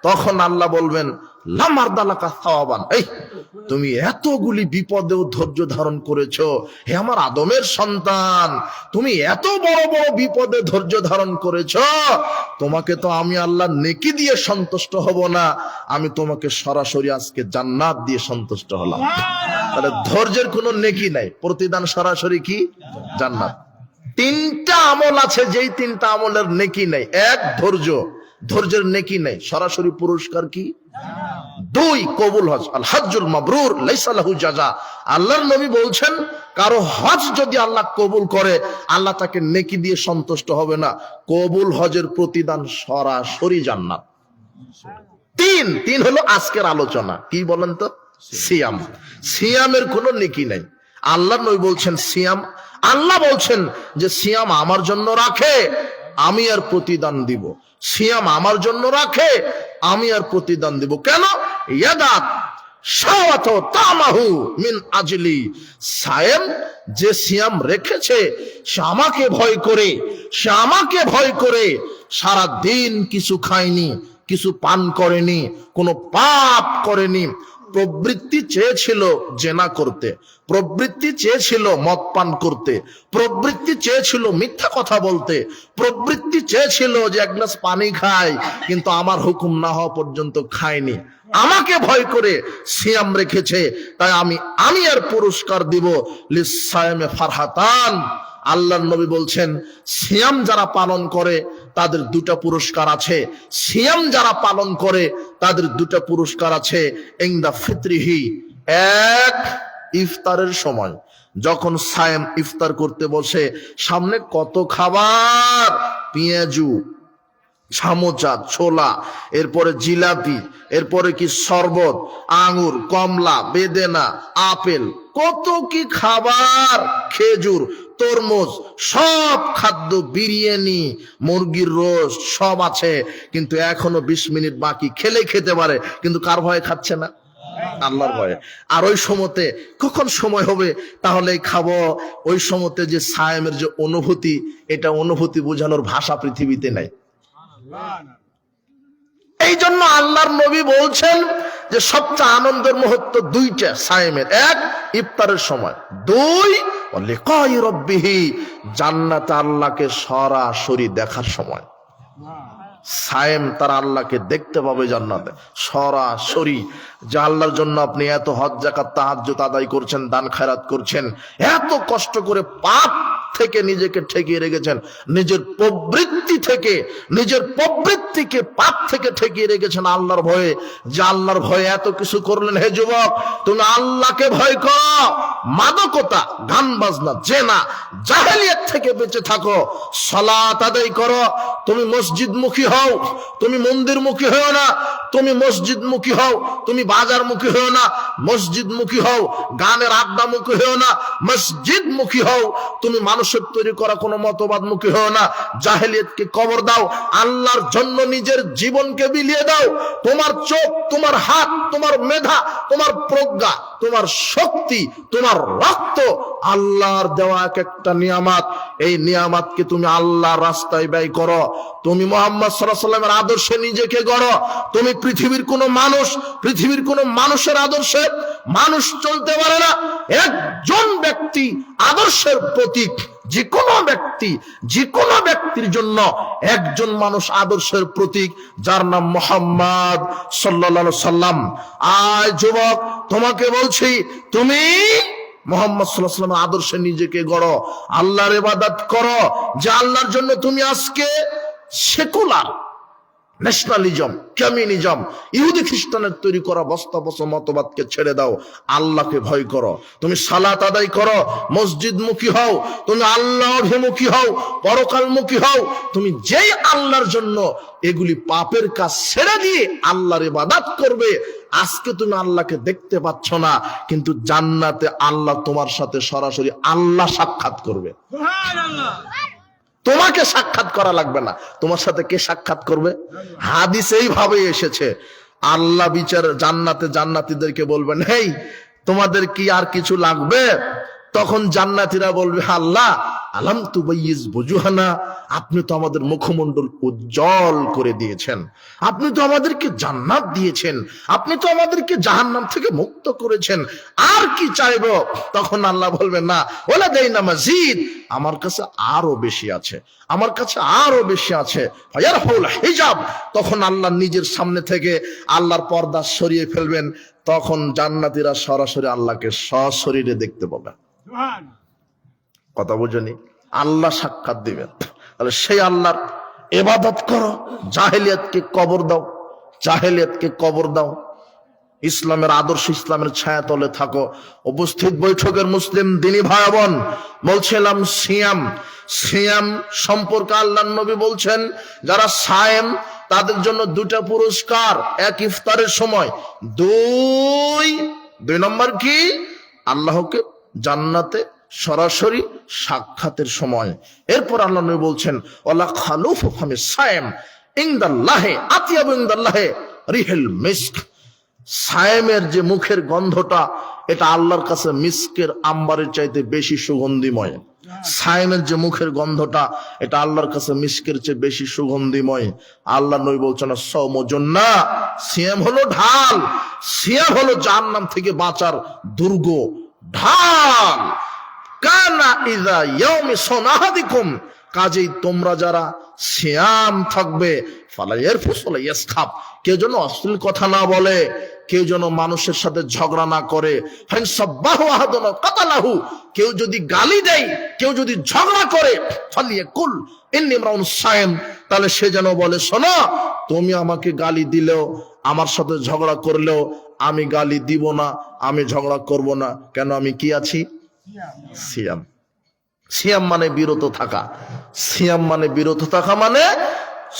তখন আল্লাহ বলবেন লামারদালাকা সাওয়াবান, এই তুমি এতগুলি বিপদেও ধৈর্য ধারণ করেছো, হে আমার আদমের সন্তান, তুমি এত বড় বড় বিপদে ধৈর্য ধারণ করেছো, তোমাকে তো আমি আল্লাহ নেকি দিয়ে সন্তুষ্ট হব না, আমি তোমাকে সরাসরি আজকে জান্নাত দিয়ে সন্তুষ্ট হলাম। তাহলে ধৈর্যের কোনো নেকি নাই, প্রতিদান সরাসরি কি? জান্নাত। 3টা আমল আছে, যেই 3টা আমলের নেকি নাই। 1 ধৈর্য, ধৈর্যের নেকি নাই, সরাসরি পুরস্কার কি? 2 কবুল হজ, আল হজ্জুল মাবরুর লাইসা লাহু জাযা। আল্লাহর নবী বলছেন কারো হজ যদি আল্লাহ কবুল করে, আল্লাহ তাকে নেকি দিয়ে সন্তুষ্ট হবে না, কবুল হজের প্রতিদান সরাসরি জান্নাত। 3 হলো আজকের আলোচনা। কি বলেন তো? সিয়াম। সিয়ামের কোনো নেকি নাই। আল্লাহর নবী বলছেন সিয়াম, আল্লাহ বলছেন যে সিয়াম আমার জন্য রাখে, আমি আর প্রতিদান দিব। সিয়াম আমার জন্য রাখে, আমি আর প্রতিদান দিব। কেন? ইয়াদাত শাওয়াতু তামাহু মিন আজলি, সায়েম যে সিয়াম রেখেছে সে আমাকে ভয় করে, সে আমাকে ভয় করে সারা দিন কিছু খায়নি, কিছু পান করেনি, কোনো পাপ করেনি। প্রবৃত্তি চেয়েছিল জেনা করতে, প্রবৃত্তি চেয়েছিল মদ পান করতে, প্রবৃত্তি চেয়েছিল মিথ্যা কথা বলতে, প্রবৃত্তি চেয়েছিল যে এক গ্লাস পানি খায়, কিন্তু আমার হুকুম না হওয়া পর্যন্ত খায়নি। আমাকে ভয় করে সিয়াম রেখেছে, তাই আমি আর পুরস্কার দিব। লিসায়ামে ফারহাতান, আল্লাহর নবী বলছেন সিয়াম যারা পালন করে তাদের দুটা পুরস্কার আছে। সিয়াম যারা পালন করে তাদের দুটা পুরস্কার আছে। ইনদা ফিতরিহি, এক ইফতারের সময় যখন সায়েম ইফতার করতে বসে, সামনে কত খাবার, পেঁয়াজু, সামোচা, ছোলা, এরপরে জিলাপি, এরপরে কি শরবত, আঙ্গুর, কমলা, বেদেনা, আপেল, কত কি খাবার, খেজুর, তরমুজ, সব খাদ্য, বিরিয়ানি, মুরগির রোস্ট সব আছে, কিন্তু এখনো 20 মিনিট বাকি। খেলে খেতে পারে, কিন্তু কার ভয়ে খাচ্ছে না? আল্লাহর ভয়ে। আর ওই সময়তে কখন সময় হবে তাহলে খাবো, ওই সময়তে যে সায়েমের যে অনুভূতি, এটা অনুভূতি বোঝানোর ভাষা পৃথিবীতে নাই। এই জন্য আল্লাহর নবী বলছেন যে সবচেয়ে আনন্দের মুহূর্ত দুইটা সায়েমের, এক ইফতারের সময়, দুই লিকাই রাব্বিহি, জান্নাতে আল্লাহকে সরাসরি দেখার সময়। সায়েম তার আল্লাহকে দেখতে পাবে জান্নাতে সরাসরি। যে আল্লাহর জন্য আপনি এত হজ যাকাত তাহাজ্জুদ আদায় করছেন, দান খায়রাত করছেন, এত কষ্ট করে পাপ থেকে নিজেকে ঠেকিয়ে রেখেছেন, নিজের প্রবৃত্তি থেকে, নিজের প্রবৃত্তিকে পাপ থেকে ঠেকিয়ে রেখেছেন আল্লাহর ভয়ে। যে আল্লাহর ভয়ে এত কিছু করলেন। হে যুবক, তুমি আল্লাহকে ভয় করো, মাদকতা, গান বাজনা, জেনা, জাহেলিয়াত থেকে বেঁচে থাকো, সালাত আদায় করো। তুমি মসজিদমুখী হও, তুমি মন্দিরমুখী হও না, তুমি মসজিদমুখী হও, তুমি বাজারমুখী হও না, মসজিদমুখী হও, গানের আড্ডামুখী হও না, মসজিদমুখী হও। তুমি মানুষের তৈরি করা কোনো মতবাদমুখী হও না, জাহেলিয়াতকে কবর দাও, আল্লাহর জন্য নিজের জীবনকে বিলিয়ে দাও। তোমার চোখ, তোমার হাত, তোমার মেধা, তোমার প্রজ্ঞা, তোমার শক্তি, তোমার রক্ত আল্লাহর দেওয়া এক একটা নিয়ামত। এই নিয়ামতকে তুমি আল্লাহর রাস্তায় ব্যয় করো। তুমি মুহাম্মদ সাল্লাল্লাহু আলাইহি ওয়াসাল্লামের আদর্শে নিজেকে গড়ো। তুমি পৃথিবীর কোন মানুষের আদর্শে মানুষ চলতে পারে না। একজন ব্যক্তি আদর্শের প্রতীক, যে কোনো ব্যক্তির জন্য একজন মানুষ আদর্শের প্রতীক, যার নাম মুহাম্মদ সাল্লাল্লাহু আলাইহি সাল্লাম। আয় যুবক, তোমাকে বলছি, তুমি মুহাম্মদ সাল্লাল্লাহু আলাইহি সাল্লামের আদর্শে নিজেকে গড়ো, আল্লাহর ইবাদত করো। যে আল্লাহর জন্য তুমি আজকে সেকুলার ন্যাশনালিজম, কমিউনিজম, ইহুদি খ্রিস্টানের তৈরি করা বস্তাবস্ত মতবাদকে ছেড়ে দাও, আল্লাহকে ভয় করো। তুমি সালাত আদায় করো, মসজিদমুখী হও, তুমি আল্লাহ অভিমুখী হও, পরকালমুখী হও। তুমি যেই আল্লাহর জন্য এগুলি পাপের কাজ ছেড়ে দিয়ে আল্লাহর ইবাদত করবে, আজকে তুমি আল্লাহকে দেখতে পাচ্ছ না, কিন্তু জান্নাতে আল্লাহ তোমার সাথে সরাসরি আল্লাহ সাক্ষাৎ করবে। সুবহানাল্লাহ। তোমাকে সাক্ষাৎ করা লাগবে না, তোমার সাথে কে সাক্ষাৎ করবে? হাদিসে এইভাবে এসেছে, আল্লাহ বিচার জান্নাতে জান্নাতীদেরকে বলবেন, হেই তোমাদের কি আর কিছু লাগবে? তখন জান্নাতীরা বলবে, আল্লাহ আলাম তুবাইয়িজ বুজুহানা, আপনি তো আমাদের মুখমণ্ডল উজ্জ্বল করে দিয়েছেন, আপনি তো আমাদেরকে জান্নাত দিয়েছেন, আপনি তো আমাদেরকে জাহান্নাম থেকে মুক্ত করেছেন, আর কি চাইবো? তখন আল্লাহ বলবেন, না ওলা দেইনা মাজিদ, আমার কাছে আরো বেশি আছে, আমার কাছে আরো বেশি আছে। ফায়ারফুল হিজাব, তখন আল্লাহ নিজের সামনে থেকে আল্লাহর পর্দা সরিয়ে ফেলবেন, তখন জান্নাতীরা সরাসরি আল্লাহকে সশরীরে দেখতে পাবে। কথা বুঝনি? আল্লাহ সাক্ষাৎ দিবেন। তাহলে সেই আল্লাহর ইবাদত করো, জাহেলিয়াতকে কবর দাও, জাহেলিয়াতকে কবর দাও, ইসলামের আদর্শ, ইসলামের ছায়া তলে থাকো। উপস্থিত বৈঠকের মুসলিম দিনী ভাই বোন, বলছিলাম সিয়াম সম্পর্কে আল্লাহর নবী বলছেন, যারা সায়েম তাদের জন্য দুটা পুরস্কার, এক ইফতারের সময়, দুই নম্বর কি, আল্লাহকে জান্নাতে সরাসরি সাক্ষাতের সময়। এরপর আল্লাহ নবী বলছেন, ওয়ালা খালুফু ফামি সায়েম ইনদাল্লাহি আতিয়াবু ইনদাল্লাহি রিহুল মিস্ক, সায়েমের যে মুখের গন্ধটা, এটা আল্লাহর কাছে মিস্কের আম্বারের চাইতে বেশি সুগন্ধিময়। সায়েমের যে মুখের গন্ধটা, এটা আল্লাহর কাছে মিস্কের চেয়ে বেশি সুগন্ধিময়। আল্লাহ নবী বলছেন সওম জান্নাহ, সিয়াম হলো ঢাল, সিয়াম হলো জাহান্নাম থেকে বাঁচার দুর্গ, ঢাল। কানা ইযা ইয়াউমি সুনাহাদিকুম, কাজেই তোমরা যারা সিয়াম থাকবে, ফালা ইয়ারফুস ওয়ালা ইয়াসখাব, কেউ যেন অশ্লীল কথা না বলে, কেউ যেন মানুষের সাথে ঝগড়া না করে। ফাইন সাব্বাহু আহাদুন কাতালাহু, কেউ যদি গালি দেয়, কেউ যদি ঝগড়া করে, ফালিয়াকুল ইন্নী ইমরাউন সায়েম, তাহলে সে যেন বলে, শোনো, তুমি আমাকে গালি দিলেও, আমার সাথে ঝগড়া করলেও আমি গালি দিব না, আমি ঝগড়া করব না। কেন? আমি কি আছি? সিয়াম। সিয়াম মানে বিরত থাকা। সিয়াম মানে বিরত থাকা, মানে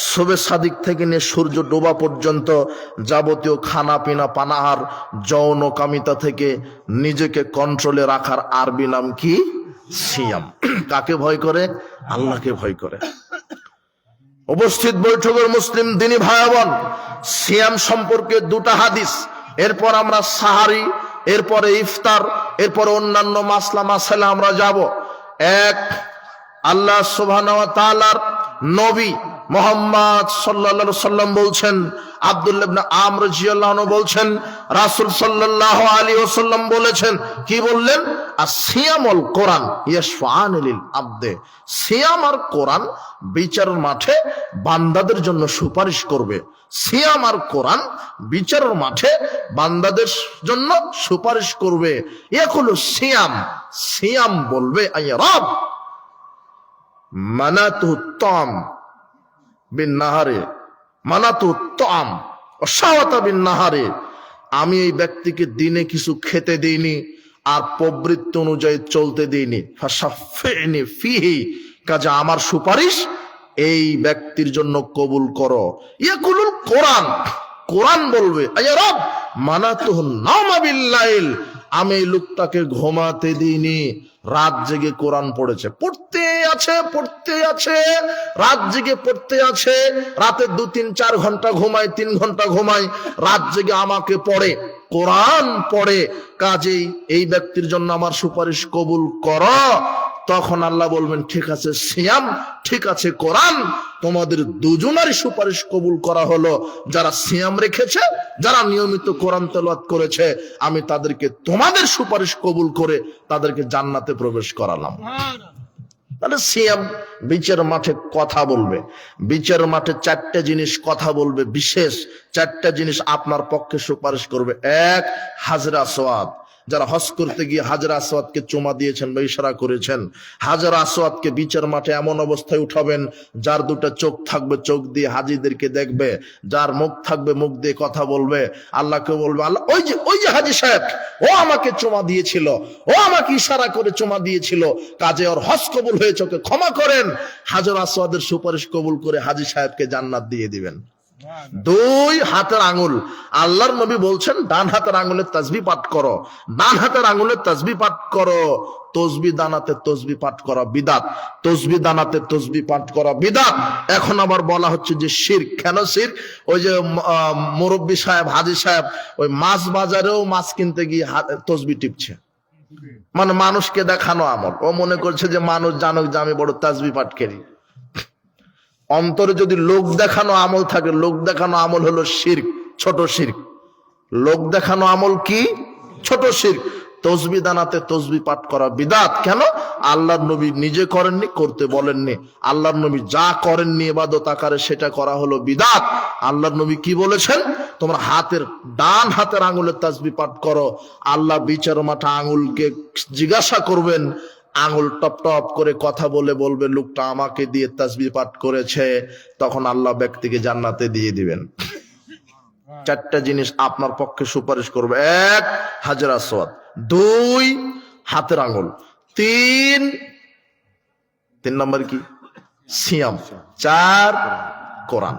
শবে সাদিক থেকে নিয়ে সূর্য ডোবা পর্যন্ত যাবতীয় খানা পিনা, পানাহার, যৌন কামিতা থেকে নিজেকে কন্ট্রোলে রাখার আরবি নাম কি? সিয়াম। কাকে ভয় করে? আল্লাহকে ভয় করে। উপস্থিত বৈঠকের মুসলিম দিনী ভাই বোন, সিয়াম সম্পর্কে দুটা হাদিস, এরপর আমরা সাহারি, এরপরে ইফতার, এরপরে অন্যান্য মাসলা মাসালা আমরা যাব। এক, আল্লাহ সুবহানাহু ওয়া তাআলার নবী মুহাম্মদ সাল্লাল্লাহু আলাইহি সাল্লাম বলছেন, আব্দুল্লাহ ইবনে আমর রাদিয়াল্লাহু আনহু বলছেন, রাসূল সাল্লাল্লাহু আলাইহি ওয়াসাল্লাম বলেছেন, কি বললেন? আসিয়ামুল কোরআন ইয়াশফাআন লিল আবদে, সিয়াম আর কোরআন বিচারের মাঠে বান্দাদের জন্য সুপারিশ করবে। সিয়াম আর কোরআন বিচারের মাঠে বান্দাদের জন্য সুপারিশ করবে। ইয়াকুলু সিয়াম, সিয়াম বলবে, আয় রব মানাতু তাম বিন নাহারে, মানাতু তাম ওয়াশাওয়াতা বিন নাহারে, আমি এই ব্যক্তিকে দিনে কিছু খেতে দেইনি আর প্রবৃত্তি অনুযায়ী চলতে দেইনি। ফাশাফিনি ফিহি, কাজে আমার সুপারিশ এই ব্যক্তির জন্য কবুল করো। ইয়াকুলুল কোরআন, কোরআন বলবে, আয়া রব মানাতুহু নাওমা বিল্লাইল, আমি এই লোকটাকে ঘুমাতে দিইনি, রাত জেগে কোরআন পড়েছে, পড়তে আছে, রাত জেগে পড়তে আছে, রাতে 2-3-4 ঘন্টা ঘুমায়, 3 ঘন্টা ঘুমায়, রাত জেগে আমাকে পড়ে, কোরআন পড়ে, কাজেই এই ব্যক্তির জন্য আমার সুপারিশ কবুল করো। তখন আল্লাহ বলবেন, ঠিক আছে সিয়াম, ঠিক আছে কোরআন, তোমাদের দুজনেরই সুপারিশ কবুল করা হলো। যারা সিয়াম রেখেছে, যারা নিয়মিত কোরআন তেলাওয়াত করেছে, আমি তাদেরকে তোমাদের সুপারিশ কবুল করে তাদেরকে জান্নাতে প্রবেশ করালাম। তাহলে সিয়াম বিচার মাঠে কথা বলবে, বিচার মাঠে 4টা জিনিস কথা বলবে, বিশেষ 4টা জিনিস আপনার পক্ষে সুপারিশ করবে। এক, হাজরা আসওয়াদ, যারা হজ করতে গিয়ে হাজরা আসওয়াদকে চুমা দিয়েছেন বা ইশারা করেছেন, হাজরা আসওয়াদকে বিচার মাঠে এমন অবস্থায় উঠাবেন, যার 2টা চোখ থাকবে, চোখ দিয়ে হাজিদেরকে দেখবে, যার মুখ থাকবে, মুখ দিয়ে কথা বলবে, আল্লাহকে বলবে, আল্লাহ ওই যে হাজি সাহেব, ও আমাকে চুমা দিয়েছিল, ও আমাকে ইশারা করে চুমা দিয়েছিল, কাজে ওর হজ কবুল হয়েছে, ওকে ক্ষমা করেন। হাজরা আসওয়াদের সুপারিশ কবুল করে হাজি সাহেবকে জান্নাত দিয়ে দিবেন। 2, হাতের আঙ্গুল, আল্লাহর নবী বলছেন ডান হাতের আঙ্গুলের তাসবিহ পাঠ করো, ডান হাতের আঙ্গুলের তাসবিহ পাঠ করো। তসবিহ দানাতে তসবিহ পাঠ করা বিদআত, তসবিহ দানাতে তসবিহ পাঠ করা বিদআত। এখন আবার বলা হচ্ছে যে শিরক। কেন শিরক? ওই যে মুরব্বী সাহেব, হাজী সাহেব, ওই মাছ বাজারেও মাছ কিনতে গিয়ে তসবিহ টিপছে, মানে মানুষকে দেখানো আমল। ও মনে করছে যে মানুষ জানুক যে আমি বড় তাসবিহ পাঠ করি। অন্তরে যদি লোক দেখানো আমল থাকে, লোক দেখানো আমল হলো শিরক, ছোট শিরক। লোক দেখানো আমল কি? ছোট শিরক। তসবিহ দানাতে তসবিহ পাঠ করা বিদআত। কেন? আল্লাহর নবী নিজে করেননি, করতে বলেননি। আল্লাহর নবী যা করেননি ইবাদত আকারে, সেটা করা হলো বিদআত। আল্লাহর নবী কি বলেছেন? তোমরা ডান হাতের আঙ্গুলের তাসবিহ পাঠ করো। আল্লাহ বিচার মাঠে আঙ্গুলকে জিজ্ঞাসা করবেন, আঙ্গুল টপ টপ করে কথা বলে বলবে, লোকটা আমাকে দিয়ে তাসবিহ পাঠ করেছে। তখন আল্লাহ ব্যক্তিকে জান্নাতে দিয়ে দিবেন। 4টা জিনিস আপনার পক্ষে সুপারিশ করবে। 1, হাজরা আসওয়াদ। 2, হাতের আঙ্গুল। 3 নম্বর কি? সিয়াম। 4, কোরআন।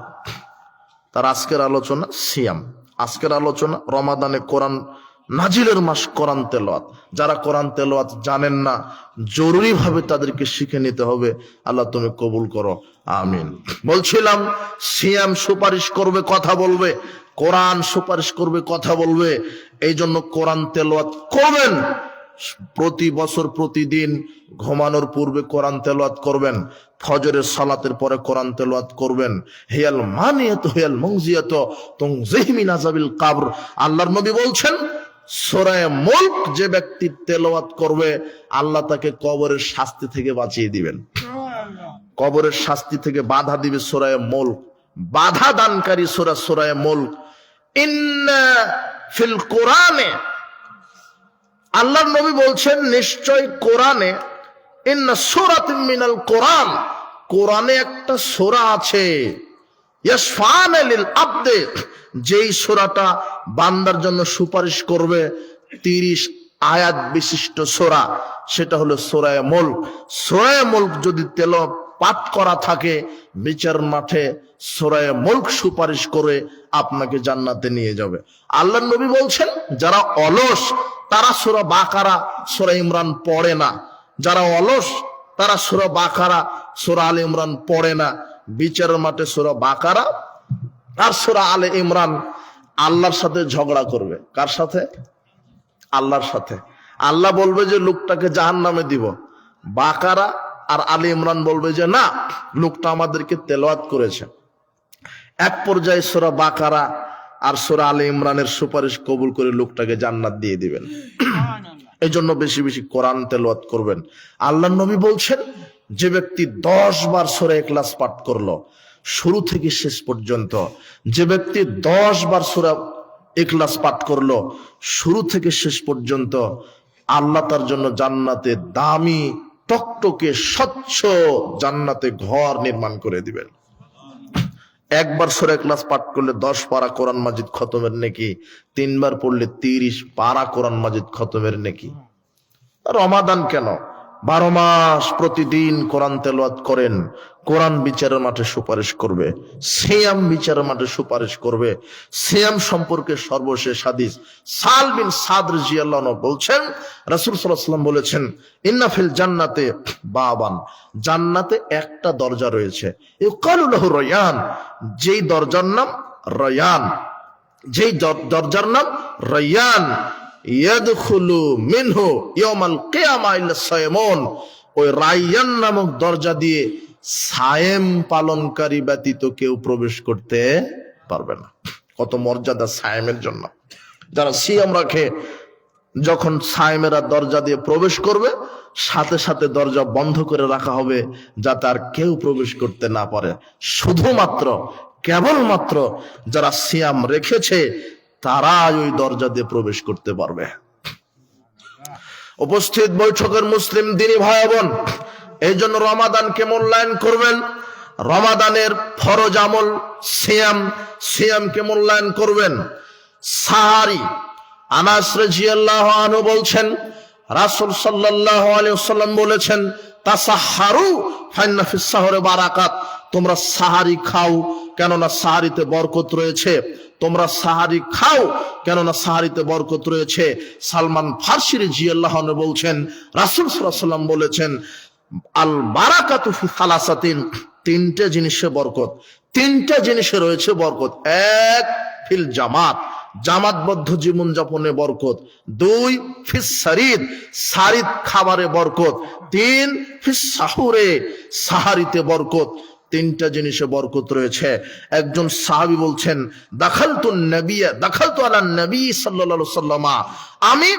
তার আজকের আলোচনা সিয়াম। আজকের আলোচনা রমাদানে কোরআন নাজিলের মাস কোরআন তেলাওয়াত। যারা কোরআন তেলাওয়াত জানেন না, জরুরি ভাবে তাদেরকে শিখে নিতে হবে। আল্লাহ তুমি কবুল করো, আমিন। বলছিলাম সিয়াম সুপারিশ করবে, কথা বলবে, কোরআন সুপারিশ করবে, কথা বলবে। এই জন্য কোরআন তেলাওয়াত করবেন। প্রতি বছর প্রতিদিন ঘুমানোর পূর্বে কোরআন তেলাওয়াত করবেন, ফজরের সালাতের পরে কোরআন তেলাওয়াত করবেন। হিয়াল মানিয়াত হিয়াল মুনজিয়াত তুনজিহি মিন আযাবিল কবর। আল্লাহর নবী বলছেন সূরা মুলক যে ব্যক্তি তেলাওয়াত করবে আল্লাহ তাকে কবরের শাস্তি থেকে বাঁচিয়ে দিবেন, কবরের শাস্তি থেকে বাধা দিবে। সূরা মুলক বাধা দানকারী সূরা, সূরা মুলক। ইন্না ফিল কোরআনে, আল্লাহর নবী বলছেন নিশ্চয় কোরআনে, ইন্না সূরাতুম মিনাল কোরআন, কোরআনে একটা সূরা আছে, ইয়াশফা'আন লিল আবদে, যেই সূরাটা বান্দার জন্য সুপারিশ করবে। 30 আয়াত বিশিষ্ট সূরা, সেটা হলো সূরা মুলক। সূরা মুলক যদি তেলাওয়াত পাঠ করা থাকে বিচার মাঠে, সূরা মুলক সুপারিশ করে আপনাকে জান্নাতে নিয়ে যাবে। আল্লাহর নবী বলছেন যারা অলস তারা সূরা বাকারা, সূরা ইমরান পড়ে না। যারা অলস তারা সূরা বাকারা, সূরা আলে ইমরান পড়ে না। বিচারের মাঠে সূরা বাকারা আর সূরা আলে ইমরান আল্লাহর সাথে ঝগড়া করবে। কার সাথে? আল্লাহর সাথে। আল্লাহ বলবে যে লোকটাকে জাহান্নামে দিব। বাকারা আর আলে ইমরান বলবে যে না, লোকটা আমাদেরকে তেলাওয়াত করেছে। এক পর্যায়ে সূরা বাকারা আর সূরা আলে ইমরানের সুপারিশ কবুল করে লোকটাকে জান্নাত দিয়ে দিবেন। এই জন্য বেশি বেশি কোরআন তেলাওয়াত করবেন। আল্লাহর নবী বলছেন যে ব্যক্তি 10 বার সূরা ইখলাস পাঠ করলো শুরু থেকে শেষ পর্যন্ত, যে ব্যক্তি 10 বার সূরা ইখলাস পাঠ করলো শুরু থেকে শেষ পর্যন্ত, আল্লাহ তার জন্য জান্নাতে দামি টকটকে স্বচ্ছ জান্নাতে ঘর নির্মাণ করে দিবেন। একবার সূরা ইখলাস পাঠ করলে 10 পারা কোরআন মাজিদ খতমের নেকি, 3 বার পড়লে 30 পারা কোরআন মাজিদ খতমের নেকি। রমাদান কেন, 12 মাস প্রতিদিন কোরআন তেলাওয়াত করেন, কোরআন বিচারের মাঠে সুপারিশ করবে, সিয়াম বিচারের মাঠে সুপারিশ করবে। সিয়াম সম্পর্কে সর্বশেষ হাদিস, সাল বিন সাদ রাদিয়াল্লাহু আনহু বলছেন রাসূল সাল্লাল্লাহু আলাইহি ওয়াসাল্লাম বলেছেন ইন্না ফিল জান্নাতে বাবান, জান্নাতে একটা দরজা রয়েছে, ইউকালু লাহু রায়ান, যেই দরজার নাম রায়ান, যেই দরজার নাম রায়ান, ইয়াদখুলু মিনহু ইয়াউমাল কিয়ামা ইল্লা সায়মুন, ওই রায়ান নামক দরজা দিয়ে সায়েম পালনকারী ব্যতীত কেউ প্রবেশ করতে পারবে না। কত মর্যাদা সায়েমের জন্য। যারা সিয়াম রাখে, যখন সায়েমেরা দরজা দিয়ে প্রবেশ করবে সাথে সাথে দরজা বন্ধ করে রাখা হবে যাতে আর কেউ প্রবেশ করতে না পারে। শুধুমাত্র কেবলমাত্র যারা সিয়াম রেখেছে তারাই ওই দরজা দিয়ে প্রবেশ করতে পারবে। উপস্থিত বৈঠকের মুসলিম দিনী ভাই বোন, এই জন্য রমাদানকে মূল্যায়ন করবেন। রমাদানের ফরজ আমল সিয়াম, সিয়ামকে মূল্যায়ন করবেন। সাহারি, আনাস রাদিয়াল্লাহু আনহু বলছেন রাসূল সাল্লাল্লাহু আলাইহি ওয়াসাল্লাম বলেছেন তাসাহহারু ফাইন্না ফিস সাহরি বারাকাত, তোমরা সাহারি খাও কেননা সাহারিতে বরকত রয়েছে। তোমরা সাহারি খাও কেননা সাহারিতে বরকত রয়েছে। সালমান ফারসি রাদিয়াল্লাহু আনহু বলছেন রাসূল সাল্লাল্লাহু আলাইহি ওয়াসাল্লাম বলেছেন আল বারাকাতু ফি সালাসাতিন, 3টে জিনিসে বরকত, 3টে জিনিসে রয়েছে বরকত। 1 ফিল জামাত, জামাতবদ্ধ জীবন যাপনে বরকত। 2 ফিস সারিদ, সারিদ খাবারে বরকত। 3 ফিস সাহুরে, সাহারিতে বরকত। 3টা জিনিসে বরকত রয়েছে। একজন সাহাবী বলছেন দাখালতু আলা নবী সাল্লাল্লাহু আলাইহি ওয়াসাল্লাম, আমি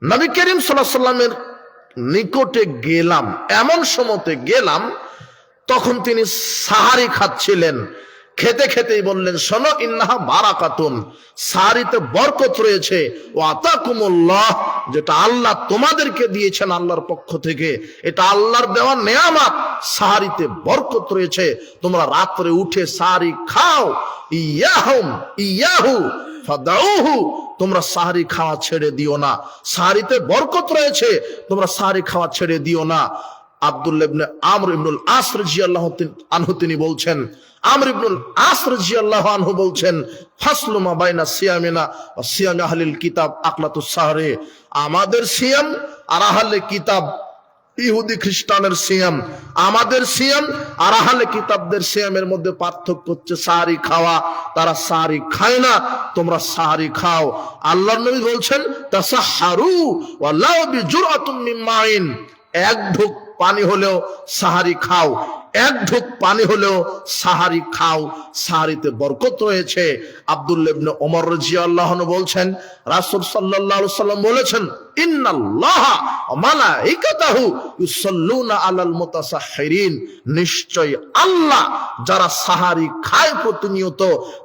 নবী করিম সাল্লাল্লাহু আলাইহি ওয়াসাল্লামের নিকটে গেলাম, এমন সময়তে গেলাম তখন তিনি সাহারি খাচ্ছিলেন। খেতে খেতেই বললেন শোনো ইন্নাহা বারাকাতুন, সাহারিতে বরকত রয়েছে। ও আতাকুমুল্লাহ, যেটা আল্লাহ তোমাদেরকে দিয়েছেন আল্লাহর পক্ষ থেকে, এটা আল্লাহর দেওয়া নেয়ামত। সাহারিতে বরকত রয়েছে, তোমরা রাত্রে উঠে সাহারি খাও। ইয়াহু ফাদাউহু, তোমরা সাহারি খাওয়া ছেড়ে দিও না। সাহারিতে বরকত রয়েছে, তোমরা সাহারি খাওয়া ছেড়ে দিও না। আব্দুল্লাহ ইবনে আমর ইবনুল আস রাদিয়াল্লাহু আনহু তিনি বলছেন, আমর ইবনুল আস রাদিয়াল্লাহু আনহু বলছেন, ফাসলু মা বাইনা সিয়ামিনা ওয়া সিয়ামি আহলিল কিতাব আকলাতুস সাহরে, আমাদের সিয়াম আর আহলে কিতাব ইহুদি খ্রিস্টানের সিয়াম, আমাদের সিয়াম আর আহলে কিতাবদের সিয়ামের মধ্যে পার্থক্য হচ্ছে সাহারি খাওয়া। তারা সাহারি খায় না, তোমরা সাহারি খাও। আল্লাহর নবী বলছেন, তাসাহহারু ওয়ালাউ বিজুরআতুম মিন মাইন, এক ঢোক পানি হলেও সাহারি খাও, এক ঢোক পানি হলেও সাহারি খাও, সাহারিতে বরকত রয়েছে। আব্দুল্লাহ ইবনে ওমর রাদিয়াল্লাহু আনহু বলছেন, রাসূল সাল্লাল্লাহু আলাইহি ওয়াসাল্লাম বলেছেন, ইন্নাল্লাহা ওয়া মালাইকাতাহু ইউসাল্লুনা আলাল মুতাসাহহিরিন, নিশ্চয় আল্লাহ যারা সাহারি খায় প্রতিনিয়ত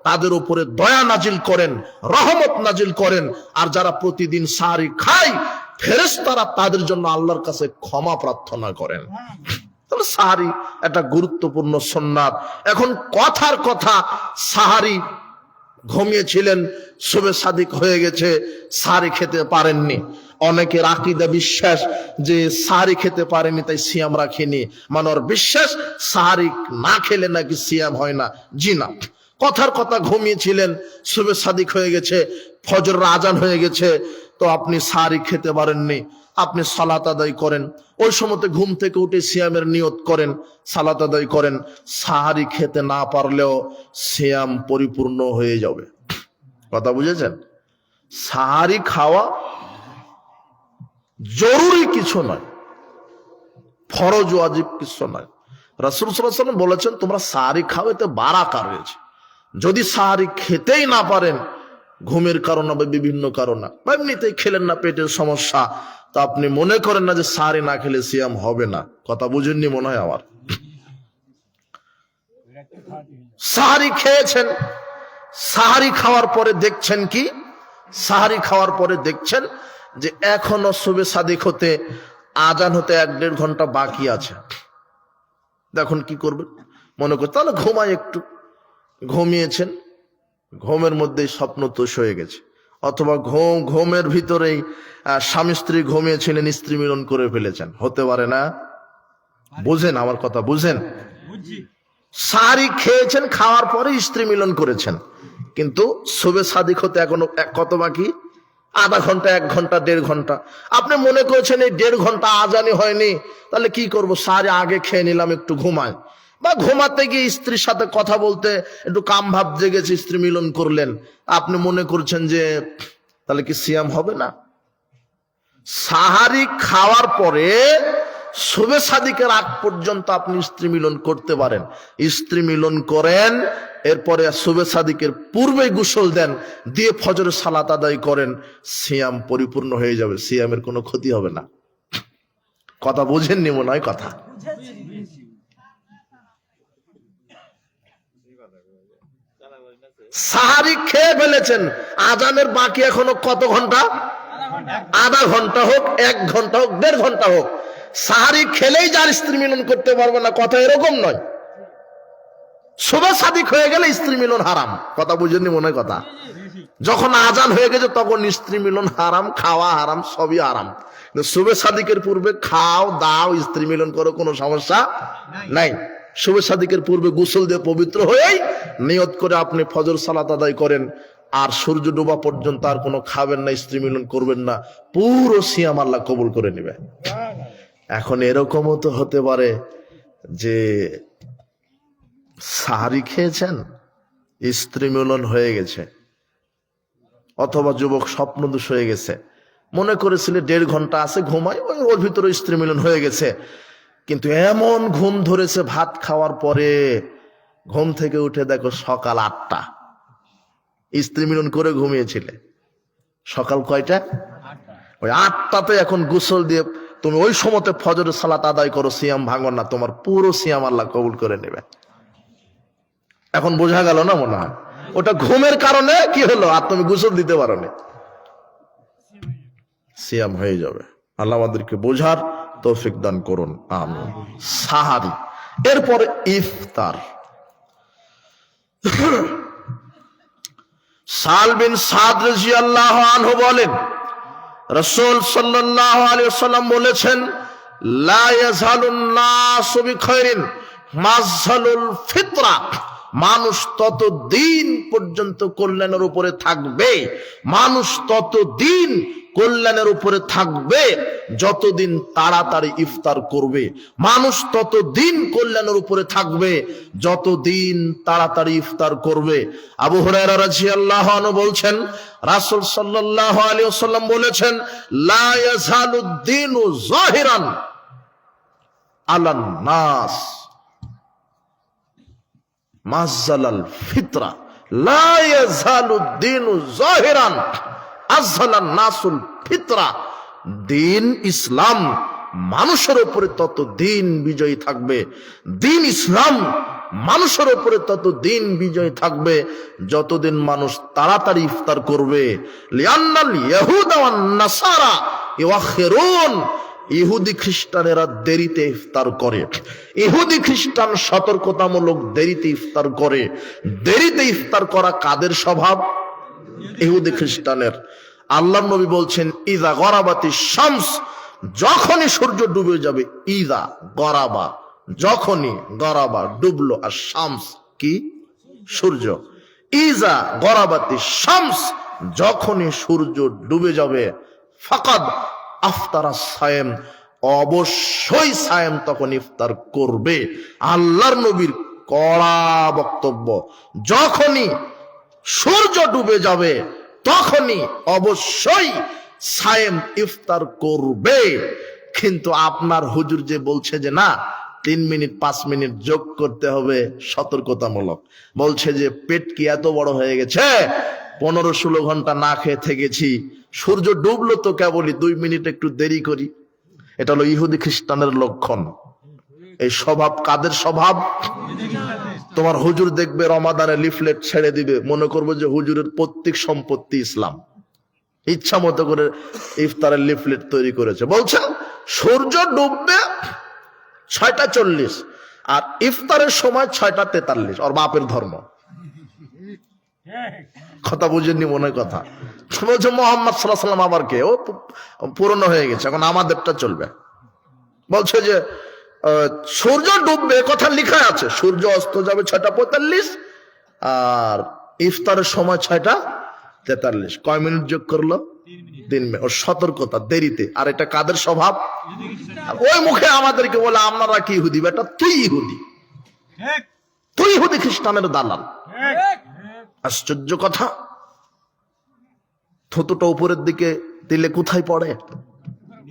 তাদের উপরে দয়া নাজিল করেন, রহমত নাজিল করেন। আর যারা প্রতিদিন সাহারি খায় ফেরেশতারা তাদের জন্য আল্লাহর কাছে ক্ষমা প্রার্থনা করেন। তাহলে সাহারি একটা গুরুত্বপূর্ণ সুন্নাত। এখন কথার কথা, সাহারি ঘুমিয়েছিলেন, শুবে সাদিক হয়ে গেছে, সাহারি খেতে পারেননি। অনেকের আকীদা বিশ্বাস যে সাহারি খেতে পারেনি তাই সিয়াম রাখিনি, মানে ওর বিশ্বাস সাহারি না খেলে নাকি সিয়াম হয় না। জি না, কথার কথা ঘুমিয়েছিলেন, শুবে সাদিক হয়ে গেছে, ফজরের আজান হয়ে গেছে, তো আপনি সাহারি খেতে পারেননি, আপনি সালাত আদায় করেন, ওই সময়তে ঘুম থেকে উঠে সিয়ামের নিয়ত করেন, সালাত আদায় করেন, সাহারি খেতে না পারলেও সিয়াম পরিপূর্ণ হয়ে যাবে। কথা বুঝেছেন? সাহারি খাওয়া জরুরি কিছু নয়, ফরজ ওয়াজিব কিছু নয়। রাসূল সাল্লাল্লাহু আলাইহি ওয়াসাল্লাম বলেছেন, তোমরা সাহারি খাও, এতে বারাকা রয়েছে। যদি সাহারি খেতেই না পারেন, ঘুমের কারণে বা বিভিন্ন কারণে, বা এমনিতেই খেলেন না, পেটের সমস্যা, তা আপনি মনে করেন না যে সাহারি না খেলে সিয়াম হবে না। কথা বুঝেননি মনে হয় আমার। সাহারি খেয়েছেন, সাহারি খাওয়ার পরে দেখছেন কি, সাহারি খাওয়ার পরে দেখছেন যে এখনো শুবে সাদিক হতে, আজান হতে 1-1.5 ঘন্টা বাকি আছে। দেখুন কি করবেন, মনে করেন তাহলে ঘুমাই একটু। ঘুমিয়েছেন, ঘুমের মধ্যেই স্বপ্ন তোষ হয়ে গেছে, অথবা ঘুমের ভিতরেই স্বামী স্ত্রী ঘুমিয়েছিলেন, স্ত্রী মিলন করে ফেলেছেন, হতে পারে না? বুঝেন আমার কথা, বুঝেন? সাহারি খেয়েছেন, খাওয়ার পরে স্ত্রী মিলন করেছেন, কিন্তু শুবে সাদিক হতে এখনো কত বাকি? আধা ঘন্টা, 1 ঘন্টা, 1.5 ঘন্টা। আপনি মনে করেছেন এই 1.5 ঘন্টা আজানই হয়নি, তাহলে কি করব, সাহারি আগে খেয়ে নিলাম, একটু ঘুমায়। বা ঘুমাতে গিয়ে স্ত্রীর সাথে কথা বলতে একটু কাম ভাব জেগেছে, স্ত্রী মিলন করলেন, আপনি মনে করছেন যে তাহলে কি সিয়াম হবে না? সাহারি খাওয়ার পরে শুবে সাদিকের আগ পর্যন্ত আপনি স্ত্রী মিলন করতে পারেন, স্ত্রী মিলন করেন, এরপরে শুবে সাদিকের পূর্বে গোসল দেন, দিয়ে ফজরের সালাত আদায় করেন, সিয়াম পরিপূর্ণ হয়ে যাবে, সিয়ামের কোনো ক্ষতি হবে না। কথা বুঝেননি মনে হয় কথা। সাহারি খেয়ে ফেলেছেন, আজানের বাকি এখনো কত ঘন্টা? আধা ঘন্টা হোক, 1 ঘন্টা হোক, 1.5 ঘন্টা হোক, সাহারি খেলেই যার স্ত্রী মিলন করতে পারবে না, কথা এরকম নয়। শুবে সাদিক হয়ে গেলে স্ত্রী মিলন হারাম। কথা বুঝেননি মনে হয় কথা। যখন আজান হয়ে গেছে তখন স্ত্রী মিলন হারাম, খাওয়া হারাম, সবই হারাম। শুবে সাদিকের পূর্বে খাও দাও, স্ত্রী মিলন করো, কোনো সমস্যা নাই। শুবে সাদিকের পূর্বে গোসল দিয়ে পবিত্র হয়েই নিয়ত করে আপনি ফজর সালাত আদায় করেন, আর সূর্য ডোবা পর্যন্ত আর কোনো খাবেন না, স্ত্রী মিলন করবেন না, পুরো সিয়াম আল্লাহ কবুল করে নেবে। এখন এরকমও তো হতে পারে যে সাহারি খেয়েছেন, স্ত্রী মিলন হয়ে গেছে, অথবা যুবক স্বপ্নদোষ হয়ে গেছে, মনে করেছিল 1.5 ঘন্টা আছে, ঘুমায়, ওর ভিতরে স্ত্রী মিলন হয়ে গেছে, কিন্তু এমন ঘুম ধরেছে ভাত খাওয়ার পরে, ঘুম থেকে উঠে দেখো সকাল 8টা, স্ত্রী মিলন করে ঘুমিয়েছিলে, সকাল কয়টা? ওই 8টাতে এখন গোসল দিয়ে তুমি ওই সময়তে ফজরের সালাত আদায় করো, সিয়াম ভাঙো না, তোমার পুরো সিয়াম আল্লাহ কবুল করে নেবে। এখন বোঝা গেল না মনে হয়? ওটা ঘুমের কারণে কি হলো, আর তুমি গোসল দিতে পারো না, সিয়াম হয়ে যাবে। আল্লাহ আমাদেরকে বোঝার তৌফিক দান করুন, আমিন। সাহারি, এরপরে ইফতার। সাল বিন সাদ রাদিয়াল্লাহু আনহু বলেন, রাসূল সাল্লাল্লাহু আলাইহি ওয়াসাল্লাম বলেছেন, লা ইয়াজালুন নাসু বিখাইরিন মাযহালুল ফিতরা, মানুষ ততদিন পর্যন্ত কল্যাণের উপরে থাকবে, মানুষ ততদিন কল্যাণের উপরে থাকবে যতদিন তাড়াতাড়ি ইফতার করবে, মানুষ ততদিন কল্যাণের উপরে থাকবে যতদিন তাড়াতাড়ি ইফতার করবে। আবু হুরায়রা রাদিয়াল্লাহু আনহু বলছেন, রাসূল সাল্লাল্লাহু আলাইহি ওয়াসাল্লাম বলেছেন, লা ইয়াজালুদ দীনু যাহিরান আলান নাস মাযহালাল ফিতরা, লা ইয়াজালুদ দীনু যাহিরান আযহালান নাসুল ফিতরা। দিন ইসলাম মানুষের উপরে তত দিন বিজয়ী থাকবে, দিন ইসলাম মানুষের উপরে তত দিন বিজয়ী থাকবে যতদিন মানুষ তাড়াতাড়ি ইফতার করবে। লিআন্নাল ইয়াহুদা ওয়ান নাসারা ইউআখিরুন, ইহুদি খ্রিস্টানেরা দেরিতে ইফতার করে, ইহুদি খ্রিস্টান সতর্কতামূলক দেরিতে ইফতার করে। দেরিতে ইফতার করা কাদের স্বভাব? ইহুদি খ্রিস্টানের। আল্লাহর নবী বলছেন, ইযা গরাবাতিশ শামস, যখনই সূর্য ডুবে যাবে, ইযা গরাবা, যখনই গরাবা ডুবলো, আর শামস কি? সূর্য। ইযা গরাবাতিশ শামস, যখনই সূর্য ডুবে যাবে, ফাকাদ আফতারা সায়েম, অবশ্যই সায়েম তখন ইফতার করবে। আল্লাহর নবীর কড়া বক্তব্য, যখনই সূর্য ডুবে যাবে তখনই অবশ্যই সায়েম ইফতার করবে। কিন্তু আপনার হুজুর যে বলছে যে না 3 মিনিট 5 মিনিট যোগ করতে হবে, সতর্কতামূলক বলছে যে পেট কি এত বড় হয়ে গেছে, 15-16 ঘন্টা না খেয়ে থেকেছি, সূর্য ডুবলো তো কেবলই 2 মিনিট একটু দেরি করি। এটা হলো ইহুদি খ্রিস্টানের লক্ষণ। এই স্বভাব কাদের স্বভাব? তোমার হুজুর দেখবে রমাদানে লিফলেট ছেড়ে দিবে, মনে করবো যে হুজুরের প্রত্যেক সম্পত্তি ইসলাম, ইচ্ছা মতো করে ইফতারের লিফলেট তৈরি করেছে। বলছেন সূর্য ডুববে 6টা 40 আর ইফতারের সময় 6টা 43, ওর বাপের ধর্ম। কথা বুঝেননি মনে কথা। বলছে মুহাম্মদ সাল্লাল্লাহু আলাইহি ওয়াসাল্লাম আবার কে? ও পুরনো হয়ে গেছে, এখন আমাদেরটা চলবে। বলছে যে সূর্য ডুববে, কথা লেখা আছে, সূর্য অস্ত যাবে 6টা 45 আর ইফতারের সময় 6টা 43। কয় মিনিট যোগ করলো? 3 মিনিট। ওর সতর্কতা দেরিতে। আর এটা কাদের স্বভাব? ওই মুখে আমাদেরকে বলে আপনারা কি ইহুদি? বেটা তুই ইহুদি, তুই ইহুদি খ্রিস্টানের দালাল। আশ্চর্য কথা। থুতুটা উপরের দিকে দিলে কোথায় পড়ে?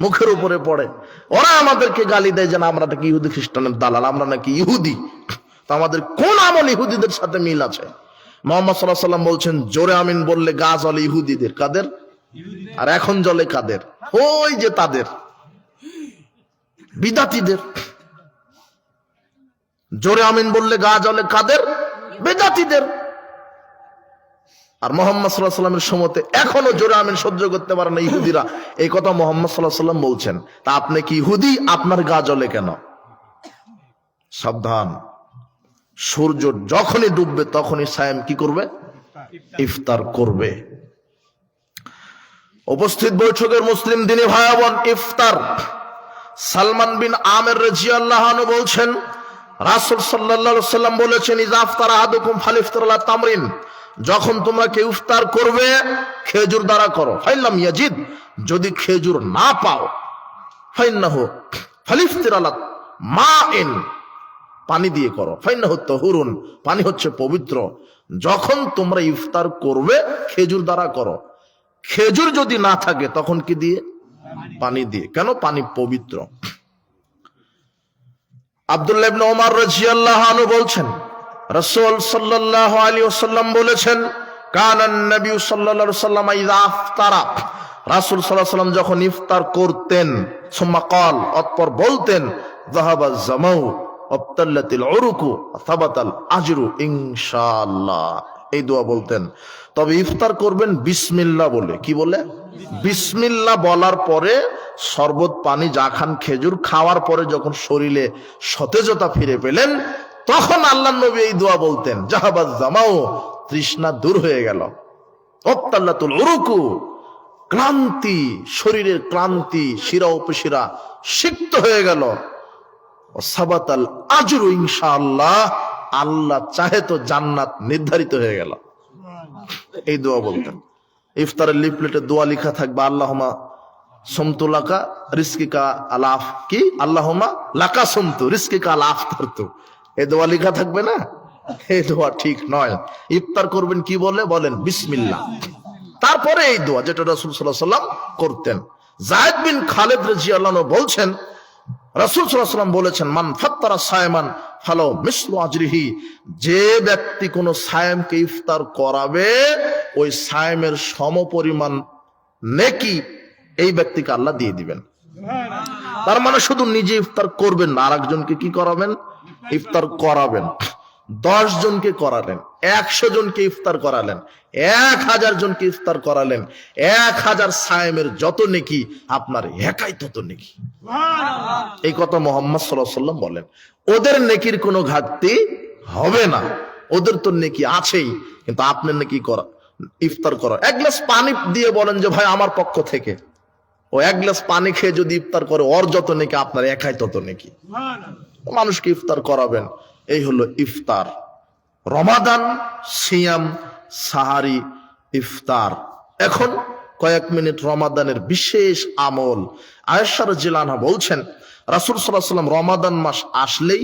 মুখের উপরে পড়ে। ওরা আমাদেরকে গালি দেয় যে না আমরা নাকি ইহুদি খ্রিস্টানের দালাল, আমরা নাকি ইহুদি। তো আমাদের কোন আমল ইহুদিদের সাথে মিল আছে? মুহাম্মদ সাল্লাল্লাহু আলাইহি ওয়াসাল্লাম বলছেন, জোরে আমিন বললে গা জ্বলে ইহুদিদের। কাদের? আর এখন জ্বলে কাদের? ওই যে তাদের, বিদাতীদের। জোরে আমিন বললে গা জ্বলে কাদের? বিদাতীদের। আর মুহাম্মদ সাল্লাল্লাহু আলাইহি ওয়াসাল্লামের সময়তে এখনো জোরে আমিন সহ্য করতে পারে না ইহুদিরা। এই কথা মুহাম্মদ সাল্লাল্লাহু আলাইহি ওয়াসাল্লাম বলছেন। তা আপনি কি ইহুদি? আপনার গা জ্বলে কেন? সাবধান। সূর্য যখনই ডুববে তখনই সায়েম কি করবে? ইফতার করবে। উপস্থিত বৈঠকের মুসলিম দিনী ভাই বোন, ইফতার। সালমান বিন আমির রাদিয়াল্লাহু আনহু বলছেন, রাসূল সাল্লাল্লাহু আলাইহি ওয়াসাল্লাম বলেছেন, ইযা আফতারা আহাদুকুম ফালিফতার আলা তামরিন, যখন তোমরা কেউ ইফতার করবে খেজুর দ্বারা করো। ফাইল্লাম ইয়াজিদ, যদি খেজুর না পাও, ফাইন্নাহু ফালিফতির আলা মাইন, পানি দিয়ে করো। ফাইন্নাহু তাহুরুন, পানি হচ্ছে পবিত্র। যখন তোমরা ইফতার করবে খেজুর দ্বারা করো। খেজুর যদি না থাকে তখন কি দিয়ে? পানি দিয়ে। কেন? পানি পবিত্র। আব্দুল্লাহ ইবনে ওমর রাদিয়াল্লাহু আনহু বলছেন, রাসূল সাল্লাল্লাহু আলাইহি ওয়াসাল্লাম বলেছেন, কানান নবী সাল্লাল্লাহু আলাইহি ওয়াসাল্লাম ইযা আফতারা, রাসূল সাল্লাল্লাহু আলাইহি ওয়াসাল্লাম যখন ইফতার করতেন, সুম্মা ক্বাল, অতঃপর বলতেন, যাহাবা জামাউ আবতাল্লাতিল উরুকু সাবাতাল আজরু ইনশাআল্লাহ। এই দোয়া বলতেন। তবে ইফতার করবেন বিসমিল্লাহ বলে। কি বলে? বিসমিল্লাহ বলার পরে শরবত পানি যা খান, খেজুর খাওয়ার পরে যখন শরীরে সতেজতা ফিরে পেলেন তখন আল্লাহর নবী এই দোয়া বলতেন, জাহাবাজ জামাও, তৃষ্ণা দূর হয়ে গেল, আবতাল্লাতুল উরুকু, ক্লান্তি, শরীরের ক্লান্তি, শিরা উপশিরা সিক্ত হয়ে গেল। সাবাতাল আজরু ইনশাআল্লাহ, আল্লাহ চাহে তো জান্নাত নির্ধারিত হয়ে গেল। এই দোয়া বলতেন। ইফতারের লিফলেটে দোয়া লেখা থাকবে, আল্লাহুম্মা সুমতু লাকা রিজকিকা আলাফ, কি আল্লাহুম্মা লাকা সুমতু রিজকিকা আলা আফতারতু, এই দোয়া লেখা থাকবে না? এই দোয়া ঠিক নয়। ইফতার করবেন কি বলে? বলেন বিসমিল্লাহ, তারপরে এই দোয়া, যেটা রাসূল সাল্লাল্লাহু আলাইহি ওয়াসাল্লাম করতেন। যায়েদ বিন খালিদ রাদিয়াল্লাহু আনহু বলছেন, রাসূল সাল্লাল্লাহু আলাইহি ওয়াসাল্লাম বলেছেন, মান ফাত্তারা সায়মান ফালাউ মিসলু আজরিহি, যে ব্যক্তি কোন সায়েমকে ইফতার করাবে, ওই সায়েমের সমপরিমাণ নেকি এই ব্যক্তিকে আল্লাহ দিয়ে দিবেন। তার মানে শুধু নিজে ইফতার করবেন না, আরেকজনকে কি করাবেন? ইফতার করাবেন। 10 জনকে করালেন, 100 জনকে ইফতার করালেন, 1000 জনকে ইফতার করালেন, 1000 সায়েমের যত নেকি আপনার একাই তত নেকি। এই কথা মুহাম্মদ সাল্লাল্লাহু আলাইহি ওয়াসাল্লাম বলেন। ওদের নেকির কোনো ঘাটতি হবে না, ওদের তো নেকি আছেই, কিন্তু আপনার নেকি করা, ইফতার করা। 1 গ্লাস পানি দিয়ে বলেন যে ভাই আমার পক্ষ থেকে, ও 1 গ্লাস পানি খেয়ে যদি ইফতার করে, ওর যত নেকি আপনার একাই তত নেকি। মানুষকে ইফতার করাবেন, এই হলো ইফতার। রমাদান, সিয়াম, সাহারি, ইফতার। এখন কয়েক মিনিট রমাদানের বিশেষ আমল। আয়েশা রাদিয়াল্লাহু আনহা বলছেন, রাসূল সাল্লাল্লাহু আলাইহি ওয়াসাল্লাম রমাদান মাস আসলেই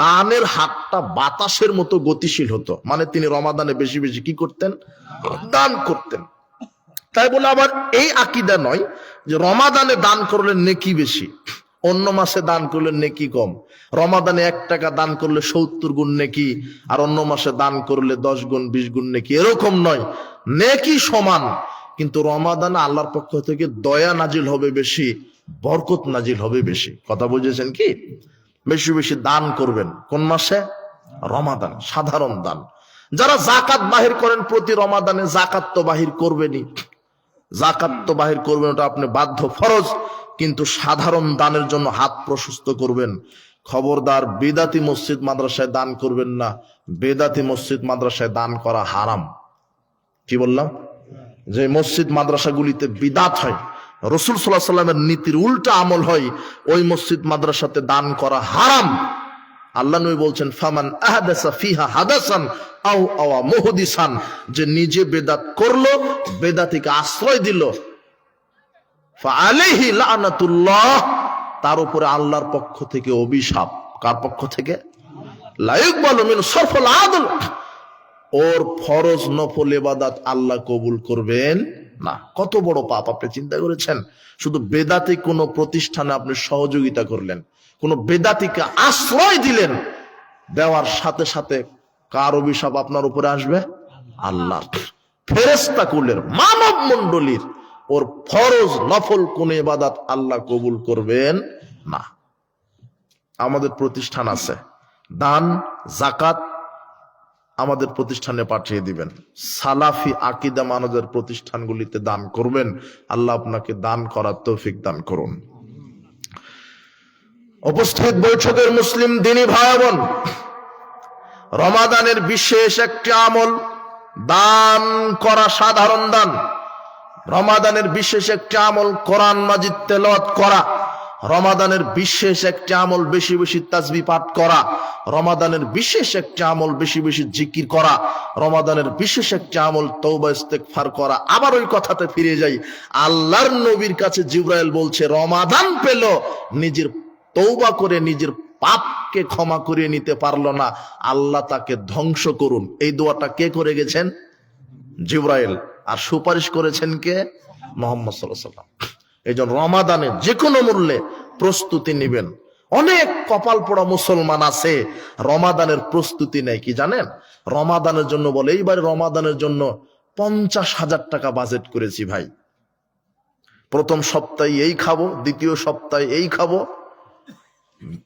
দানের হাতটা বাতাসের মতো গতিশীল হতো। মানে তিনি রমাদানে বেশি বেশি কি করতেন? দান করতেন। তাই বলে আবার এই আকীদা নয় যে রমাদানে দান করলে নেকি বেশি, অন্য মাসে দান করলে নেকি কম। রমাদানে 1 টাকা দান করলে 70 গুণ নেকি, আর অন্য মাসে দান করলে 10 গুণ 20 গুণ নেকি, এরকম নয়। নেকি সমান, কিন্তু রমাদানে আল্লাহর পক্ষ থেকে দয়া নাজিল হবে বেশি, বরকত নাজিল হবে বেশি। কথা বুঝেছেন কি? বেশি বেশি দান করবেন। কোন মাসে? রমাদান। সাধারণ দান। যারা যাকাত বাহির করেন প্রতি রমাদানে, যাকাত তো বাহির করবেনই, যাকাত তো বাহির করবেন, ওটা আপনি বাধ্য, ফরজ। কিন্তু সাধারণ দানের জন্য হাত প্রশস্ত করবেন। খবরদার বেদাতি মসজিদ মাদ্রাসায় দান করবেন না। বেদাতি মসজিদ মাদ্রাসায় দান করা হারাম। কি বললাম? যে মসজিদ মাদ্রাসাগুলিতে বিদাত হয়, রাসূল সাল্লাল্লাহু আলাইহি ওয়াসাল্লামের নীতির উল্টা আমল হয়, ওই মসজিদ মাদ্রাসাতে দান করা হারাম। আল্লাহ নবী বলছেন, ফামান আহাদাসা ফিহা হাদাসান আও আওয়া মুহদিসান, যে নিজে বেদাত করলো, বেদাতিকে আশ্রয় দিল, ফাআলাইহি লানাতুল্লাহ, তার উপরে আল্লাহর পক্ষ থেকে অভিশাপ। কার পক্ষ থেকে? লা ইকবালু মিন সারফুল আদল, ওর ফরজ নফল ইবাদত আল্লাহ কবুল করবেন না। কত বড় পাপ আপনি চিন্তা করেছেন? শুধু বেদাতি কোন প্রতিষ্ঠানে আপনি সহযোগিতা করলেন, কোন বেদাতিকে আশ্রয় দিলেন, দেওয়ার সাথে সাথে কার অভিশাপ আপনার উপরে আসবে? আল্লাহর। ফেরেশতা কুলের, মানব মণ্ডলীর, ওর ফরজ নফল কোন ইবাদত আল্লাহ কবুল করবেন না। আমাদের প্রতিষ্ঠান আছে, দান যাকাত আমাদের প্রতিষ্ঠানে পাঠিয়ে দিবেন। সালাফি আকীদা মানবের প্রতিষ্ঠানগুলিতে দান করবেন। আল্লাহ আপনাকে দান করার তৌফিক দান করুন। উপস্থিত বৈঠকের মুসলিম দিনী ভাই বোন, রমাদানের বিশেষ একটি আমল দান করা, সাধারণ দান। রমাদানের বিশেষ একটি আমল কোরআন মাজিদ তেলাওয়াত করা। রমাদানের বিশেষ একটি আমল বেশি বেশি তাসবিহ পাঠ করা। রমাদানের বিশেষ একটি আমল বেশি বেশি জিকির করা। রমাদানের বিশেষ একটি আমল তওবা ইস্তেগফার করা। আবার ওই কথাতে ফিরে যাই, আল্লাহর নবীর কাছে জিবরাইল বলছে, রমাদান পেল, নিজের তওবা করে নিজের পাপকে ক্ষমা করিয়ে নিতে পারলো না, আল্লাহ তাকে ধ্বংস করুন। এই দোয়াটা কে করে গেছেন? জিবরাইল। আর সুপারিশ করেছেন কে? মুহাম্মদ সাল্লাল্লাহু আলাইহি ওয়াসাল্লাম। এই জন্য রমাদানে যে কোনো মূল্যে প্রস্তুতি নেবেন। অনেক কপাল পোড়া মুসলমান আছে রমাদানের প্রস্তুতি নেই। কি জানেন? রমাদানের জন্য বলে, এইবারে রমাদানের জন্য 50,000 টাকা বাজেট করেছি ভাই, প্রথম সপ্তাহে এই খাবো, দ্বিতীয় সপ্তাহে এই খাবো,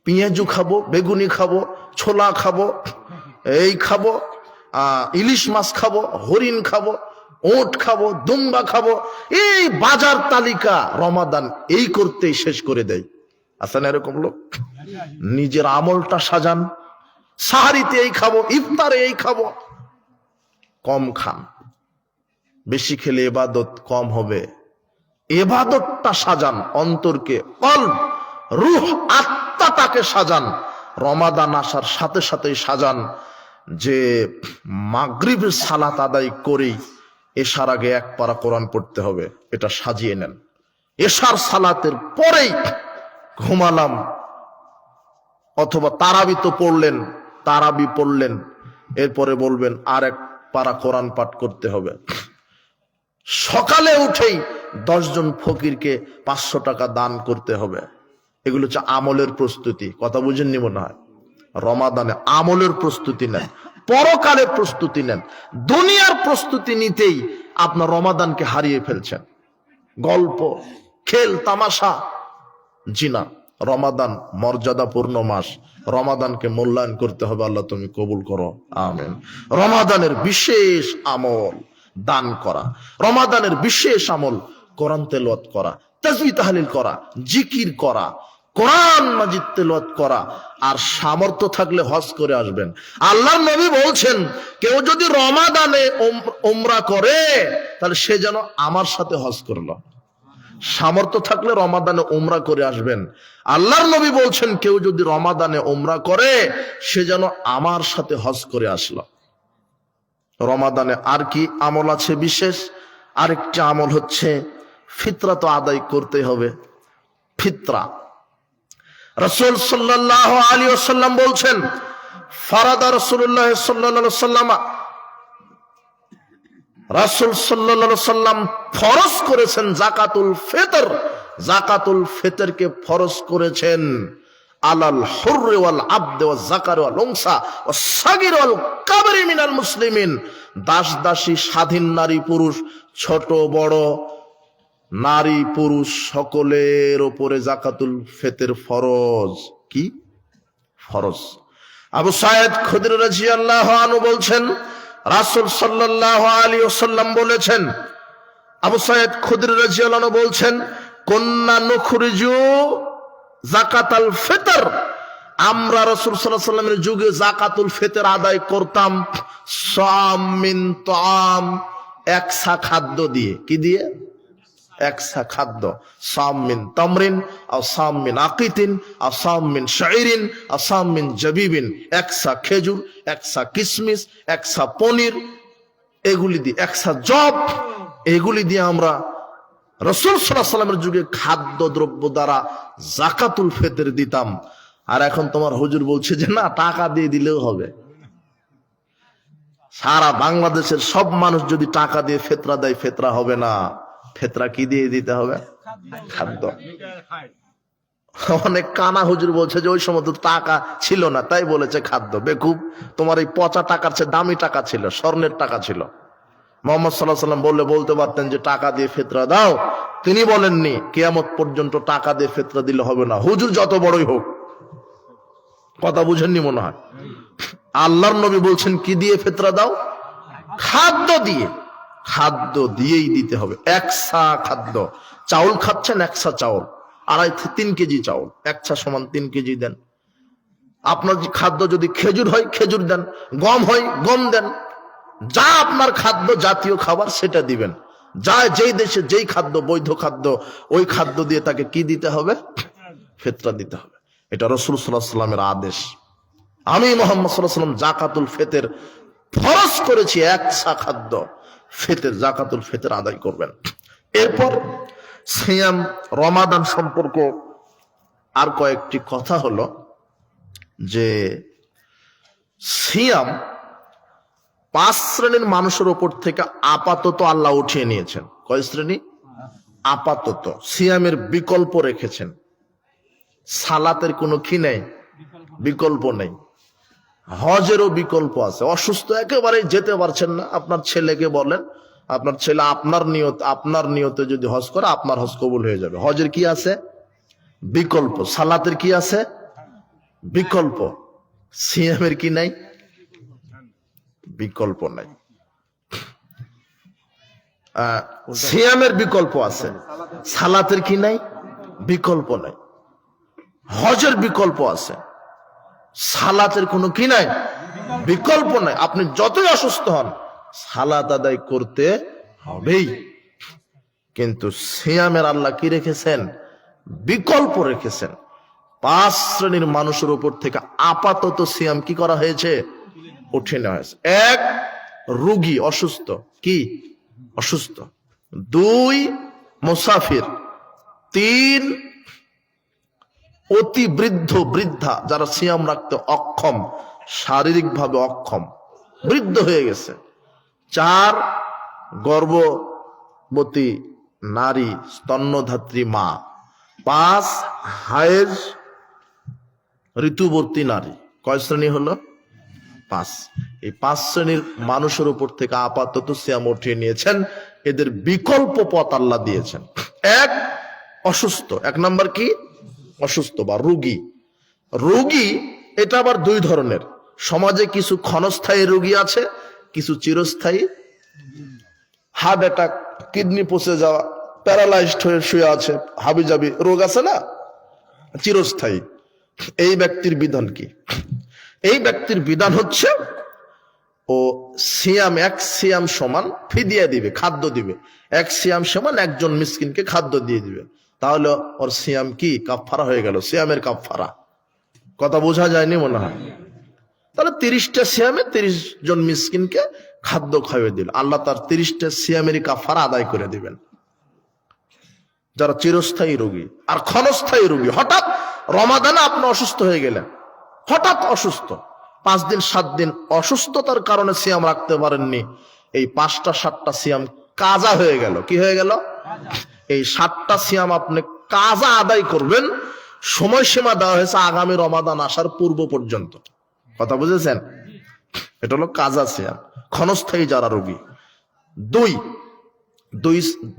পেঁয়াজু খাবো, বেগুনি খাবো, ছোলা খাবো, এই খাবো, ইলিশ মাছ খাবো, হরিণ খাবো, ওট খাবো, দুম্বা খাবো। এই বাজার তালিকা রমাদান এই করতেই শেষ করে দেয়। আছে না এরকম লোক? নিজের আমলটা সাজান, সাহারিতে এই খাবো, ইফতারে এই খাবো। কম খান, বেশি খেলে ইবাদত কম হবে। ইবাদতটা সাজান, অন্তরকে, কলব, রূহ, আত্মাটাকে সাজান। রমাদান আসার সাথে সাথেই সাজান যে মাগরিবের সালাত আদায় করেই এশার আগে এক পারা কোরআন পড়তে হবে, এটা সাজিয়ে নেন। এশার সালাতের পরেই ঘুমালাম, অথবা তারাবি তো পড়লেন, তারাবি পড়লেন, এরপরে বলবেন আর এক পারা কোরআন পাঠ করতে হবে। সকালে উঠেই 10 জন ফকিরকে 500 টাকা দান করতে হবে। এগুলো হচ্ছে আমলের প্রস্তুতি। কথা বুঝেননি মনে হয়? রমাদানে আমলের প্রস্তুতি নেন, পরকালের প্রস্তুতি নেন। দুনিয়ার প্রস্তুতি নিতেই আপনার রমাদানকে হারিয়ে ফেলছেন। গল্প, খেল, তামাশা, জিনা। রমাদান মর্যাদাপূর্ণ মাস, রমাদানকে মূল্যায়ন করতে হবে। আল্লাহ তুমি কবুল করো, আমিন। রমাদানের বিশেষ আমল দান করা, রমাদানের বিশেষ আমল কোরআন তেলাওয়াত করা, তাসবিহ তাহলিল করা, জিকির করা, কোরআন মাজিদ তেলাওয়াত করা। আর সামর্থ্য থাকলে হজ করে আসবেন। আল্লাহর নবী বলছেন, কেউ যদি রমাদানে উমরা করে তাহলে সে যেন আমার সাথে হজ করলো। সামর্থ্য থাকলে রমাদানে উমরা করে আসবেন। আল্লাহর নবী বলছেন, কেউ যদি রমাদানে উমরা করে সে যেন আমার সাথে হজ করে আসলো। রমাদানে আর কি আমল আছে বিশেষ? আরেকটি আমল হচ্ছে ফিতরা তো আদায় করতে হবে। ফিতরা রাসূল সাল্লাল্লাহু আলাইহি ওয়াসাল্লাম বলছেন, ফারাদা রাসূলুল্লাহ সাল্লাল্লাহু আলাইহি ওয়াসাল্লাম, রাসূল সাল্লাল্লাহু আলাইহি ওয়াসাল্লাম ফরজ করেছেন যাকাতুল ফিতর। যাকাতুল ফিতরকে ফরজ করেছেন আলাল হুররি ওয়াল আবদ ওয়াজ যাকার ওয়াল উনসা ওয়াস সাগীর ওয়াল কাবীর মিনাল মুসলিমিন। দাস দাসী, স্বাধীন নারী পুরুষ, ছোট বড় নারী পুরুষ সকলের উপরে যাকাতুল ফিতর ফরজ। কি ফরজ? আবু সাঈদ খুদরি রাদিয়াল্লাহু আনহু বলছেন, রাসূল সাল্লাল্লাহু আলাইহি ওয়াসাল্লাম বলেছেন, আবু সাঈদ খুদরি রাদিয়াল্লাহু আনহু বলছেন, কুন্না নুখরিজু যাকাতাল ফিতর, আমরা রাসূল সাল্লাল্লাহু আলাইহি ওয়াসাল্লামের যুগে যাকাতুল ফিতর আদায় করতাম সাম মিন তাআম, একসা খাদ্য দিয়ে। কি দিয়ে? একসা খাদ্য। সাম মিন তামরিন আও সাম মিন আকিতিন আও সাম মিন শাইরিন আও সাম মিন জাবিবিন। একসা খেজুর, একসা কিশমিশ, একসা পনির, এগুলি দিয়ে, একসা জব, এগুলি দিয়ে আমরা রাসূল সাল্লাল্লাহু আলাইহি ওয়াসাল্লামের যুগে খাদ্য দ্রব্য দ্বারা যাকাতুল ফিতর দিতাম। আর এখন তোমার হুজুর বলছে যে না, টাকা দিয়ে দিলেও হবে। সারা বাংলাদেশের সব মানুষ যদি টাকা দিয়ে ফিতরা দেয়, ফিতরা হবে না। ফিতরা কি দিয়ে দিতে হবে? খাদ্য। অনেক কানা হুজুর বলছে যে ওই সময় তো টাকা ছিল না, তাই বলেছে খাদ্য। বেকুব, তোমার এই পচা টাকার চেয়ে দামি টাকা ছিল, স্বর্ণের টাকা ছিল। মুহাম্মদ সাল্লাল্লাহু আলাইহি ওয়াসাল্লাম বলতে পারতেন যে টাকা দিয়ে ফিতরা দাও, তিনি বলেননি কিয়ামত পর্যন্ত টাকা দিয়ে ফিতরা দিলে হবে না, হুজুর যত বড়ই হোক। কথা বুঝেননি মনে হয়? আল্লাহর নবী বলছেন কি দিয়ে ফিতরা দাও? খাদ্য দিয়ে। খাদ্য দিয়েই দিতে হবে। একসা খাদ্য। চাউল খাচ্ছেন, একসা চাউল, 2.5-3 কেজি চাউল, একসা সমান 3 কেজি দেন। আপনার খাদ্য যদি খেজুর হয়, খেজুর দেন। গম হয়, গম দেন। যা আপনার খাদ্য জাতীয় খাবার সেটা দিবেন। যা যেই দেশে যেই খাদ্য বৈধ খাদ্য, ওই খাদ্য দিয়ে তাকে কি দিতে হবে? ফিতরা দিতে হবে। এটা রাসূল সাল্লাল্লাহু আলাইহি ওয়াসাল্লামের আদেশ। আমি মুহাম্মদ সাল্লাল্লাহু আলাইহি ওয়াসাল্লাম যাকাতুল ফিতর ফরজ করেছি, একসা খাদ্য ফিতর, যাকাতুল ফিতর আদায় করবেন। এরপর সিয়াম, রমাদান সম্পর্কে আর কয়েকটি কথা হলো যে সিয়াম 5 শ্রেণীর মানুষের উপর থেকে আপাতত আল্লাহ উঠিয়ে নিয়েছেন। কয় শ্রেণী? আপাতত। সিয়ামের বিকল্প রেখেছেন। সালাতের কোনো কি নেই, বিকল্প নেই। হজেরও বিকল্প আছে। অসুস্থ একেবারে যেতে পারছেন না, আপনার ছেলেকে বলেন, আপনার ছেলে আপনার নিয়তে যদি হজ করে, আপনার হজ কবুল হয়ে যাবে। হজের কি আছে? বিকল্প। সালাতের কি আছে? বিকল্প। সিয়ামের কি নাই? বিকল্প নাই। সিয়ামের বিকল্প আছে, সালাতের কি নাই? বিকল্প নাই। হজের বিকল্প আছে, সালাতের কোনো কি নাই? বিকল্প নাই। আপনি যতই অসুস্থ হন, সালাত আদায় করতে হবেই। কিন্তু সিয়ামের আল্লাহ কি রেখেছেন? বিকল্প রেখেছেন। 5 শ্রেণীর মানুষের উপর থেকে আপাতত সিয়াম কি করা হয়েছে? উঠিয়ে নেওয়া হয়েছে। 1, রোগী, অসুস্থ, কি অসুস্থ। 2, মুসাফির। 3, অতি বৃদ্ধ বৃদ্ধা, যারা সিয়াম রাখতে অক্ষম, শারীরিকভাবে অক্ষম, বৃদ্ধ হয়ে গেছে। 4, গর্ভবতী নারী, স্তন্যধাত্রী মা। 5, হায়েজ, ঋতুবর্তী নারী। কয় শ্রেণী হলো? 5। এই 5 শ্রেণীর মানুষের উপর থেকে আপাতত সিয়াম উঠিয়ে নিয়েছেন। এদের বিকল্প পথ আল্লাহ দিয়েছেন। 1, অসুস্থ। 1 নাম্বার কি? অসুস্থ বা রোগী। রোগী এটা আবার 2 ধরনের। সমাজে কিছু ক্ষণস্থায়ী রোগী আছে, কিছু চিরস্থায়ী। হার্ট অ্যাটাক, কিডনি পচে যাওয়া, প্যারালাইজড হয়ে শুয়ে আছে, হাবিজাবি রোগ আছে না, চিরস্থায়ী। এই ব্যক্তির বিধান কি? এই ব্যক্তির বিধান হচ্ছে ও সিয়াম, 1 সিয়াম সমান ফিদিয়া দিবে, খাদ্য দিবে। 1 সিয়াম সমান একজন মিসকিনকে খাদ্য দিয়ে দিবে। তাহলে ওর সিয়াম কি? কাফফারা হয়ে গেল, সিয়ামের কাফফারা। কথা বোঝা যায়নি মনে হয়? তাহলে 30টা সিয়ামে 30 জন মিসকিনকে খাদ্য খাইয়ে দিল। আল্লাহ তার 30টা সিয়ামেরই কাফফারা আদায় করে দিবেন। যারা চিরস্থায়ী রোগী আর ক্ষণস্থায়ী রোগী, হঠাৎ রমাদানে আপনি অসুস্থ হয়ে গেলেন, হঠাৎ অসুস্থ, 5 দিন 7 দিন অসুস্থতার কারণে সিয়াম রাখতে পারেননি, এই 5টা 7টা সিয়াম কাজা হয়ে গেল। কি হয়ে গেল? এই 7টা সিয়াম আপনি কাজা আদায় করবেন। সময়সীমা দেওয়া হয়েছে আগামী রমাদান আসার পূর্ব পর্যন্ত। কথা বুঝেছেন? এটা হলো কাজা সিয়াম, ক্ষণস্থায়ী যারা রোগী। 2,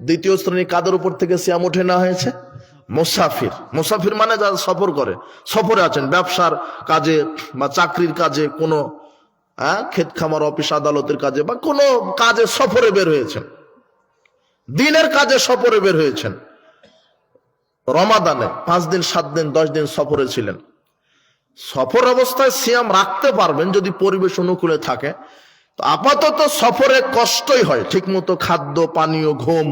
দ্বিতীয় শ্রেণী কাদের উপর থেকে সিয়াম উঠে নেওয়া হয়েছে? মুসাফির। মুসাফির মানে যারা সফর করে, সফরে আছেন, ব্যবসার কাজে বা চাকরির কাজে, কোনো ক্ষেত খামার, অফিস আদালতের কাজে বা কোনো কাজে সফরে বের হয়েছেন, দিনের কাজে সফরে বের হয়েছেন। রমাদানে 5 দিন 7 দিন 10 দিন সফরে ছিলেন। সফর অবস্থায় সিয়াম রাখতে পারবেন যদি পরিবেশ অনুকূলে থাকে। তো আপাতত সফরে কষ্টই হয়, ঠিক মতো খাদ্য পানীয়, ঘুম,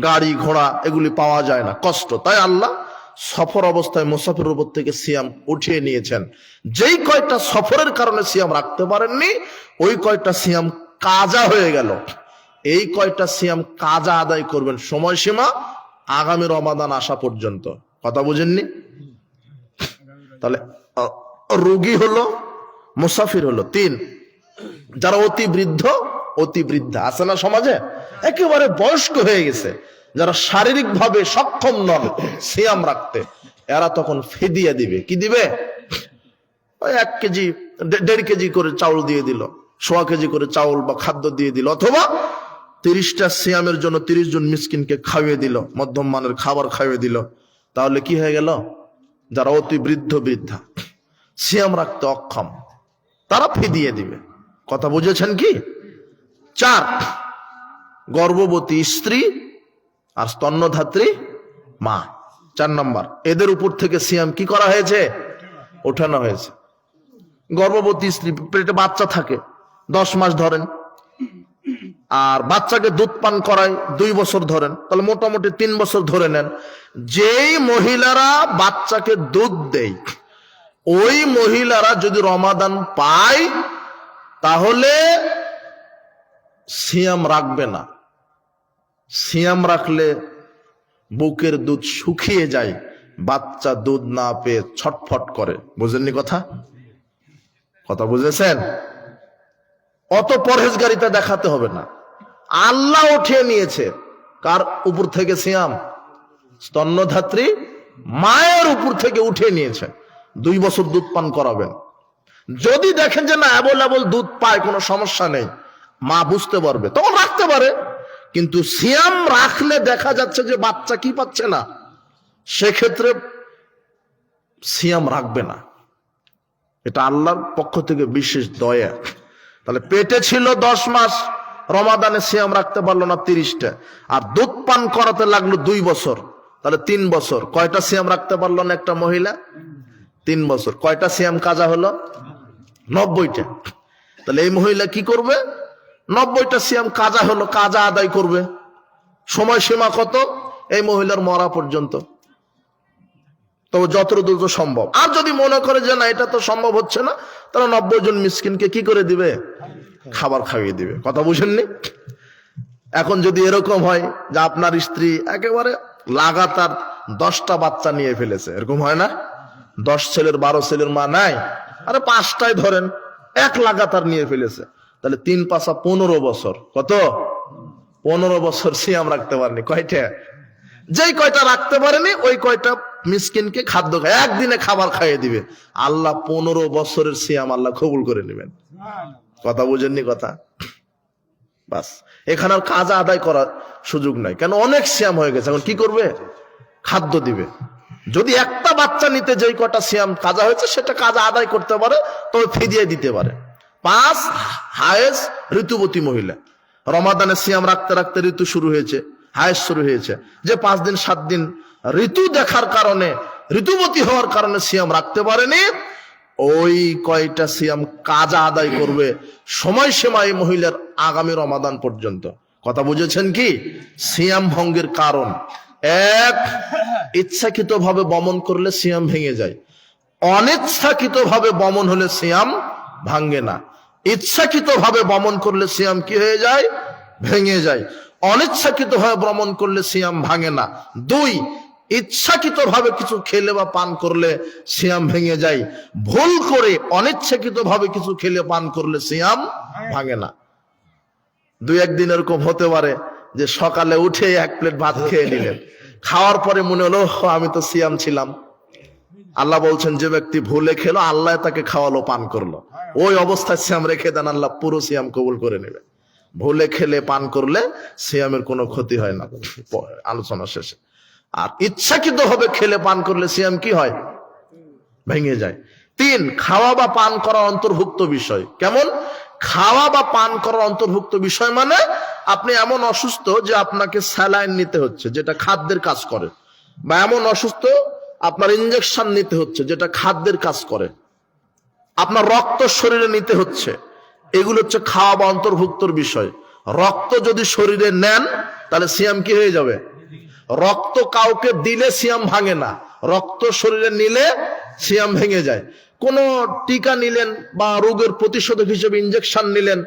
গাড়ি ঘোড়া এগুলি পাওয়া যায় না, কষ্ট। তাই আল্লাহ সফর অবস্থায় মুসাফিরের উপর থেকে সিয়াম উঠিয়ে নিয়েছেন। যেই কয়টা সফরের কারণে সিয়াম রাখতে পারেননি, ওই কয়টা সিয়াম কাজা হয়ে গেল। এই কয়টা সিয়াম কাজা আদায় করবেন, সময়সীমা আগামী রমাদান আসা পর্যন্ত। কথা বুঝেননি? তাহলে রোগী হলো, মুসাফির হলো। 3, যারা অতি বৃদ্ধ, অতি বৃদ্ধা আছে না সমাজে, একেবারে বয়স্ক হয়ে গেছে, যারা শারীরিক ভাবে সক্ষম নন সিয়াম রাখতে, এরা তখন ফিদিয়া দিবে। কি দিবে? ওই 1 কেজি 1.5 কেজি করে চাউল দিয়ে দিল, 1.25 কেজি করে চাউল বা খাদ্য দিয়ে দিল, অথবা 30টা সিয়ামের জন্য 30 জন মিসকিনকে খাইয়ে দিল, মধ্যম মানের খাবার খাইয়ে দিল। তাহলে কি হয়ে গেল? যারা অতি বৃদ্ধ বৃদ্ধা, সিয়াম রাখতে অক্ষম, তারা ফিদিয়ে দিবে। কথা বুঝেছেন কি? 4, গর্ভবতী স্ত্রী আর স্তন্যধাত্রী মা। 4 নাম্বার, এদের উপর থেকে সিয়াম কি করা হয়েছে? ওঠানো হয়েছে। গর্ভবতী স্ত্রী, পেটে বাচ্চা থাকে 10 মাস ধরেন, আর বাচ্চাকে দুধ পান করায় 2 বছর ধরেন, তাহলে মোটামুটি 3 বছর ধরে নেন। যেই মহিলারা বাচ্চাকে দুধ দেয়, ওই মহিলারা যদি রমাদান পায় তাহলে সিয়াম রাখবে না। সিয়াম রাখলে বুকের দুধ শুকিয়ে যায়, বাচ্চা দুধ না পেয়ে ছটফট করে। বুঝেননি কথা? কথা বুঝেছেন? অত পরহেজগারিতা দেখাতে হবে না। আল্লাহ উঠিয়ে নিয়েছে কার উপর থেকে সিয়াম? স্তন্যধাত্রী মায়ের উপর থেকে উঠিয়ে নিয়েছে। 2 বছর দুধ পান করাবেন। যদি দেখেন যে না অ্যাভেলেবল দুধ পায়, কোনো সমস্যা নেই, মা বুঝতে পারবে, তখন রাখতে পারে। কিন্তু সিয়াম রাখলে দেখা যাচ্ছে যে বাচ্চা কি পাচ্ছে না, সেক্ষেত্রে সিয়াম রাখবে না। এটা আল্লাহর পক্ষ থেকে বিশেষ দয়া। তাহলে পেটে ছিল 10 মাস, রমাদানে সিয়াম রাখতে পারলো না 30টা, আর দুধ পান করাতে লাগলো 2 বছর, তাহলে 3 বছর। কয়টা সিয়াম রাখতে পারলো না একটা মহিলা? 3 বছর। কয়টা সিয়াম কাজা হলো? 90টা। তাহলে এই মহিলা কি করবে? 90টা সিয়াম কাজা হলো, কাজা আদায় করবে। সময়সীমা কত? এই মহিলার মরা পর্যন্ত, তবে যত দ্রুত সম্ভব। আর যদি মনে করে যে না এটা তো সম্ভব হচ্ছে না, তাহলে 90 জন মিসকিনকে কি করে দিবে? খাবার খাইয়ে দিবে। কথা বুঝেননি? এখন যদি এরকম হয় যে আপনার স্ত্রী একেবারে লাগাতার 10টা বাচ্চা নিয়ে ফেলেছে, এরকম হয় না? 10 ছেলের 12 ছেলের মা নাই, আরে 5টাই ধরেন, এক লাগাতার নিয়ে ফেলেছে, তাহলে 3 পাঁচা 15 বছর। কত? 15 বছর সিয়াম রাখতে পারেনি। কয়টা? যেই কয়টা রাখতে পারেনি ওই কয়টা মিসকিনকে খাদ্য খায়, একদিনে খাবার খাইয়ে দিবে। আল্লাহ 15 বছরের সিয়াম আল্লাহ কবুল করে নেবেন। কথা বুঝেননি? কথা বাস, এখানে আর কাজা আদায় করার সুযোগ নাই, কেন অনেক সিয়াম হয়ে গেছে। এখন কি করবে? খাদ্য দিবে। যদি একটা বাচ্চা নিতে যেই কটা সিয়াম কাজা হয়েছে সেটা কাজা আদায় করতে পারে, তবে ফিদিয়ে দিতে পারে। 5 হায়েজ ঋতুবতী মহিলা, রমাদানে সিয়াম রাখতে রাখতে ঋতু শুরু হয়েছে, হায়েজ শুরু হয়েছে, যে 5 দিন 7 দিন ঋতু দেখার কারণে, ঋতুবতী হওয়ার কারণে সিয়াম রাখতে পারেনি, ওই কয়টা সিয়াম কাজা আদায় করবে সময়সীমা এই মহিলার আগামী রমাদান পর্যন্ত। কথা বুঝেছেন কি? সিয়াম ভঙ্গের কারণ এক, ইচ্ছাকৃত ভাবে বমন করলে সিয়াম ভেঙে যায়, অনিচ্ছাকৃত ভাবে বমন হলে সিয়াম ভাঙে না। ইচ্ছাকৃত ভাবে বমন করলে সিয়াম কি হয়ে যায়? ভেঙে যায়। অনিচ্ছাকৃত ভাবে ভ্রমণ করলে সিয়াম ভাঙে না। 2, ইচ্ছাকৃত ভাবে কিছু খেলে বা পান করলে সিয়াম ভেঙে যায়, ভুল করে অনিচ্ছাকৃত ভাবে কিছু খেলে পান করলে সিয়াম ভাঙে না। 2-1 দিন এরকম হতে পারে যে সকালে উঠে 1 প্লেট ভাত খেয়ে নিলেন, খাওয়ার পরে মনে হলো আমি তো সিয়াম ছিলাম। আল্লাহ বলছেন যে ব্যক্তি ভুলে খেলো আল্লাহ তাকে খাওয়ালো, পান করলো, ওই অবস্থায় সিয়াম রেখে দেন, আল্লাহ পুরো সিয়াম কবুল করে নেবে। ভুলে খেলে পান করলে সিয়ামের কোনো ক্ষতি হয় না আলোচনা শেষে। আর ইচ্ছাকৃত ভাবে খেলে পান করলে সিয়াম কি হয়? ভেঙে যায়। 3, খাওয়া বা পান করার অন্তর্ভুক্ত বিষয়। কেমন? খাওয়া বা পান করার অন্তর্ভুক্ত বিষয় মানে আপনি এমন অসুস্থ যে আপনাকে স্যালাইন নিতে হচ্ছে, যেটা খাদ্যের কাজ করে, বা এমন অসুস্থ আপনার ইনজেকশন নিতে হচ্ছে, যেটা খাদ্যের কাজ করে, আপনার রক্ত শরীরে নিতে হচ্ছে, এগুলো হচ্ছে খাওয়া বা অন্তর্ভুক্তর বিষয়। রক্ত যদি শরীরে নেন তাহলে সিয়াম কি হয়ে যাবে? রক্ত কাউকে দিলে সিয়াম ভাঙে না, রক্ত শরীরে নিলে সিয়াম ভেঙে যায়। কোন টিকা নিলেন বা রোগের প্রতিষেধক হিসেবে ইনজেকশন নিলেন,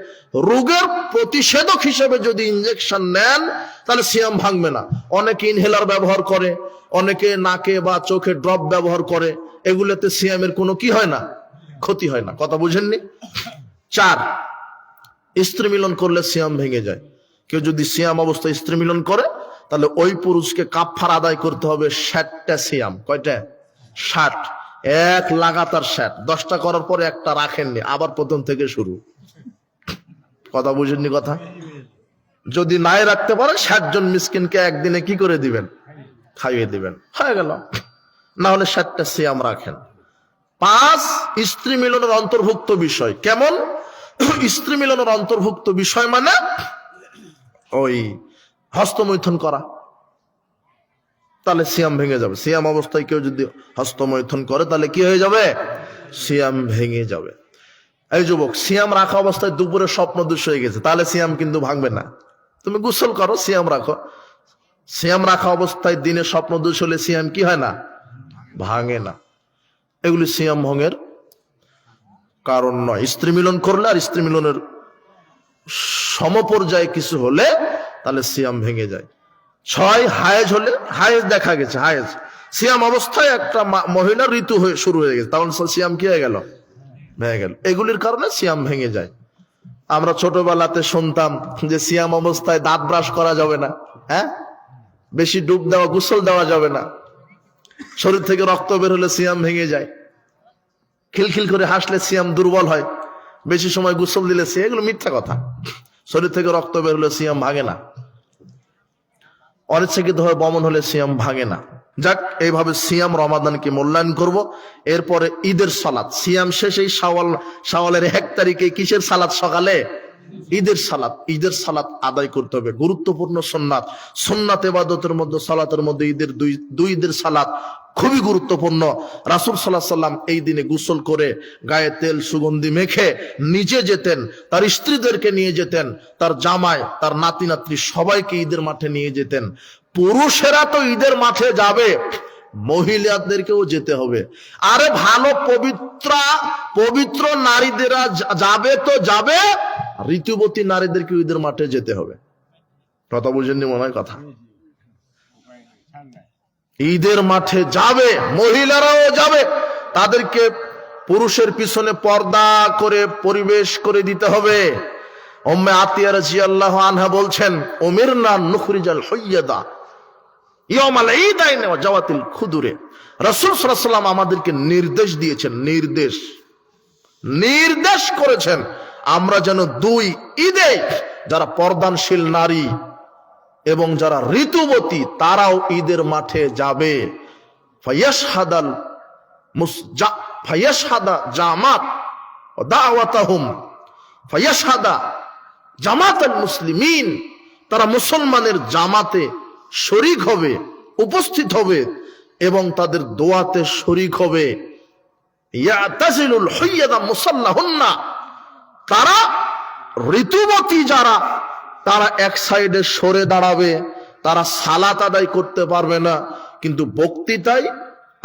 রোগের প্রতিষেধক হিসেবে যদি ইনজেকশন নেন তাহলে সিয়াম ভাঙবে না। অনেকে ইনহেলার ব্যবহার করে, অনেকে নাকে বা চোখে ড্রপ ব্যবহার করে, এগুলোতে সিয়ামের কোনো কি হয় না? ক্ষতি হয় না। কথা বুঝেননি? 4, স্ত্রী মিলন করলে সিয়াম ভেঙে যায়। কেউ যদি সিয়াম অবস্থায় স্ত্রী মিলন করে তাহলে ওই পুরুষকে কাফারা আদায় করতে হবে 60টা সিয়াম। কয়টা? 60। এক লাগাতার 60। 10টা করার পরে একটা রাখেননি, আবার প্রথম থেকে শুরু। কথা বুঝেননি? কথা যদি নাই রাখতে পারেন 60 জন মিসকিনকে একদিনে কি করে দিবেন? খাইয়ে দিবেন, হয়ে গেল। না হলে 60টা সিয়াম রাখেন। 5, স্ত্রী মিলনের অন্তর্ভুক্ত বিষয়। কেমন? স্ত্রী মিলনের অন্তর্ভুক্ত বিষয় মানে ওই হস্তমৈথুন করা, তাহলে সিয়াম ভেঙে যাবে। সিয়াম অবস্থায় কেউ যদি হস্তমৈথুন করে তাহলে কি হয়ে যাবে? সিয়াম ভেঙে যাবে। এই যুবক, সিয়াম রাখা অবস্থায় দুপুরে স্বপ্ন দৃশ্য হয়ে গেছে, তাহলে সিয়াম কিন্তু ভাঙবে না। তুমি গোসল করো, সিয়াম রাখো। সিয়াম রাখা অবস্থায় দিনে স্বপ্ন দৃশ্য হলে সিয়াম কি হয় না? ভাঙে না। এগুলি সিয়াম ভঙ্গের কারণ নয়। স্ত্রী মিলন করলে আর স্ত্রী মিলনের সমপর্যায়ে কিছু হলে তাহলে সিয়াম ভেঙে যায়। 6, হায়েজ হলে, হায়েজ দেখা গেছে, হায়েজ সিয়াম অবস্থায় একটা মহিলার ঋতু শুরু হয়ে গেছে, তখন সিয়াম কি হয়ে গেল? ভেঙে গেল। এগুলির কারণে সিয়াম ভেঙে যায়। আমরা ছোটবেলাতে শুনতাম যে সিয়াম অবস্থায় দাঁত ব্রাশ করা যাবে না, হ্যাঁ, বেশি ডুব দেওয়া, গোসল দেওয়া যাবে না, শরীর থেকে রক্ত বের হলে সিয়াম ভেঙে যায়, খিলখিল করে হাসলে সিয়াম দুর্বল হয়, বেশি সময় গোসল দিলে সিয়াম, এগুলো মিথ্যা কথা। শরীর থেকে রক্ত বের হলে সিয়াম ভাঙে না, অনিচ্ছাকৃত হয়ে বমন হলে সিয়াম ভাঙে না। যাক, এইভাবে সিয়াম রমাদানকে মূল্যায়ন করব। এরপরে ঈদের সালাত। সিয়াম শেষেই শাওয়ালের 1 তারিখে কিসের সালাত? সকালে ঈদের সালাত আদায় করতে হবে, গুরুত্বপূর্ণ সুন্নাত। সুন্নাত ইবাদতের মধ্যে সালাতের মধ্যে দুই ঈদের সালাত খুবই গুরুত্বপূর্ণ। রাসূল সাল্লাল্লাহু আলাইহি ওয়াসাল্লাম এই দিনে গোসল করে গায়ে তেল সুগন্ধি মেখে নিজে যেতেন, তার স্ত্রীদেরকে নিয়ে যেতেন, তার জামাই, তার নাতি নাতনি সবাইকে ঈদের মাঠে নিয়ে যেতেন। পুরুষেরা তো ঈদের মাঠে যাবে, মহিলাদেরকেও যেতে হবে। আরে ভালো পবিত্র নারীদেরা যাবে তো যাবে, ঋতুবতী নারীদেরকে ঈদের মাঠে যেতে হবে। কথা বুঝেননি মনে হয় কথা? ঈদের মাঠে যাবে, মহিলারাও যাবে, তাদেরকে পুরুষের পিছনে পর্দা করে পরিবেশ করে দিতে হবে। উম্মে আতিয়া রাদিয়াল্লাহু আনহা বলছেন, উমিরনা নুখরিজাল হুইয়াদা ইয়াউমাল ঈদাইন ওয়া জাওয়াতিল খুদুরে। রাসূল সাল্লাল্লাহু আলাইহি ওয়াসাল্লাম আমাদেরকে নির্দেশ দিয়েছেন, নির্দেশ করেছেন আমরা যেন দুই ঈদে যারা পর্দানশীল নারী এবং যারা ঋতুবতী তারাও ঈদের মাঠে যাবে। ফায়াশহাদা জামাত ওয়া দাওয়াতাহুম ফায়াশহাদা জামাতাল মুসলিমিন, তারা মুসলমানের জামাতে শরীক হবে, উপস্থিত হবে এবং তাদের দোয়াতে শরীক হবে। ইয়াতাজিলুল হুইয়াদা মুসাল্লাহুন্না, তারা ঋতুবতী যারা তারা এক সাইডে সরে দাঁড়াবে, তারা সালাত আদায় করতে পারবে না, কিন্তু বক্তৃতায়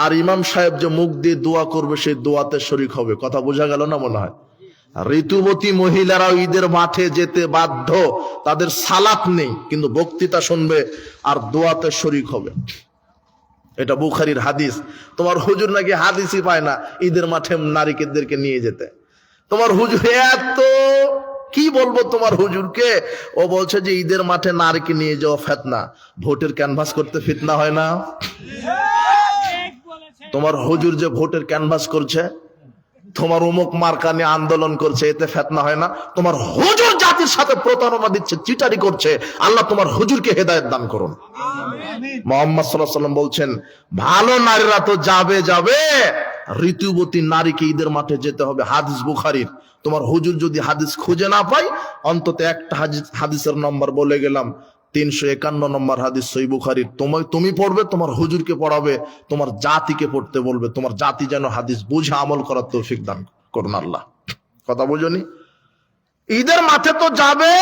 আর ইমাম সাহেব যে মুখ দিয়ে দোয়া করবে সেই দোয়াতে শরীক হবে। কথা বোঝা গেল না মনে হয়? ঋতুবতী মহিলারাও ঈদের মাঠে যেতে বাধ্য, তাদের সালাত নেই কিন্তু বক্তৃতা শুনবে আর দোয়াতে শরীক হবে। এটা বুখারীর হাদিস। তোমার হুজুর নাকি হাদিসই পায় না ঈদের মাঠে নারীদেরকে নিয়ে যেতে। তোমার হুজুর এত কি বলবো তোমার হুজুরকে, ও বলছে যে ঈদের মাঠে নারীকে নিয়ে যাওয়া ফিতনা। ভোটের ক্যানভাস করতে ফিতনা হয় না? তোমার হুজুর যে ভোটের ক্যানভাস করছে, তোমার অমুক মার্কা নিয়ে আন্দোলন করছে, এতে ফিতনা হয় না? তোমার হুজুর জাতির সাথে প্রতারণা দিচ্ছে, চিটারি করছে। আল্লাহ তোমার হুজুরকে হেদায়েত দান করুন। মুহাম্মদ সাল্লাল্লাহু আলাইহি ওয়াসাল্লাম বলছেন ভালো নারীরা তো যাবে, ঋতুবতী নারীকে ঈদের মাঠে যেতে হবে। হাদিস বুখারীর। তোমার হুজুর যদি হাদিস খুঁজে না পায়, অন্তত একটা হাদিসের নম্বর বলে গেলাম, 351 নম্বর হাদিস সহিহ বুখারীর। তুমি পড়বে, তোমার হুজুরকে পড়াবে, তোমার জাতিকে পড়তে বলবে। তোমার জাতি যেন হাদিস বুঝে আমল করার তৌফিক দান করুন আল্লাহ। কথা বুঝনি? ঈদের মাঠে তো যাবে।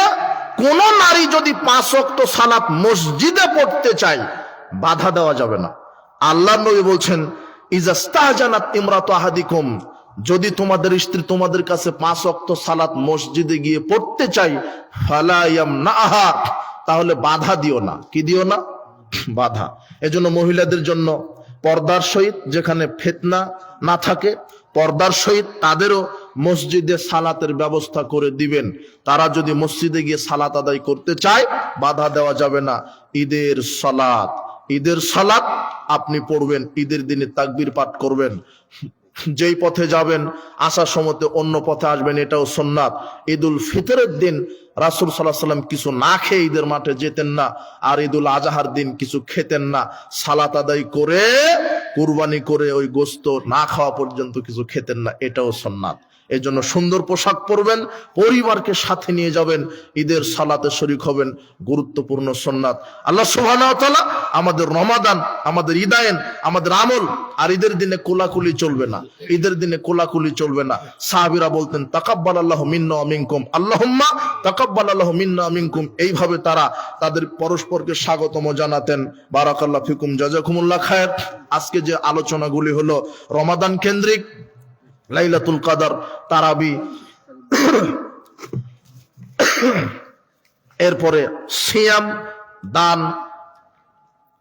কোন নারী যদি 5 ওয়াক্ত সালাত মসজিদে পড়তে চায়, বাধা দেওয়া যাবে না। আল্লাহর নবী বলছেন, ইজাস্তাহজানাত ইমরাতু আহাদিকুম, যদি তোমাদের স্ত্রী তোমাদের কাছে 5 ওয়াক্ত সালাত মসজিদে গিয়ে পড়তে চাই, ফালা ইয়ামনাহা, তাহলে বাধা দিও না। কি দিও না? বাধা। এজন্য মহিলাদের জন্য পর্দার সহিত, যেখানে ফিতনা না থাকে, পর্দার সহিত তাদেরও মসজিদে সালাতের ব্যবস্থা করে দিবেন। তারা যদি মসজিদে গিয়ে সালাত আদায় করতে চায়, বাধা দেওয়া যাবে না। ঈদের সালাত আপনি পড়বেন, ঈদের দিনে তাকবীর পাঠ করবেন। যেই পথে যাবেন আসার সময় অন্য পথে আসবেন, এটাও সুন্নাত। ঈদুল ফিতরের দিন রাসূল সাল্লাল্লাহু আলাইহি ওয়াসাল্লাম কিছু না খেয়ে ঈদের মাঠে যেতেন না, আর ঈদুল আজহার দিন কিছু খেতেন না। সালাত আদায় করে কুরবানি করে ওই গোশত না খাওয়া পর্যন্ত কিছু খেতেন না, এটাও সুন্নাত। এই জন্য সুন্দর পোশাক পরবেন, পরিবারকে সাথে নিয়ে যাবেন, ঈদের সালাতে শরীক হবেন, গুরুত্বপূর্ণ সুন্নাত। আল্লাহ সুবহানাহু ওয়া তাআলা আমাদের রমাদান, আমাদের ঈদায়েন, আমাদের আমল, আর ঈদের দিনে কোলাকুলি চলবে না, ঈদের দিনে কোলাকুলি চলবে না। সাহাবীরা বলতেন তাকাব্বালাল্লাহু মিন্না ওয়া মিনকুম, আল্লাহুম্মা তাকাব্বালাল্লাহু মিন্না ওয়া মিনকুম। এইভাবে তারা তাদের পরস্পরকে স্বাগতম জানাতেন। বারাকাল্লাহু ফিকুম, জাযাকুমুল্লাহ খায়ের। আজকে যে আলোচনাগুলি হলো রমাদান কেন্দ্রিক, লাইলাতুল কদর, তারাবি, এরপরে সিয়াম, দান,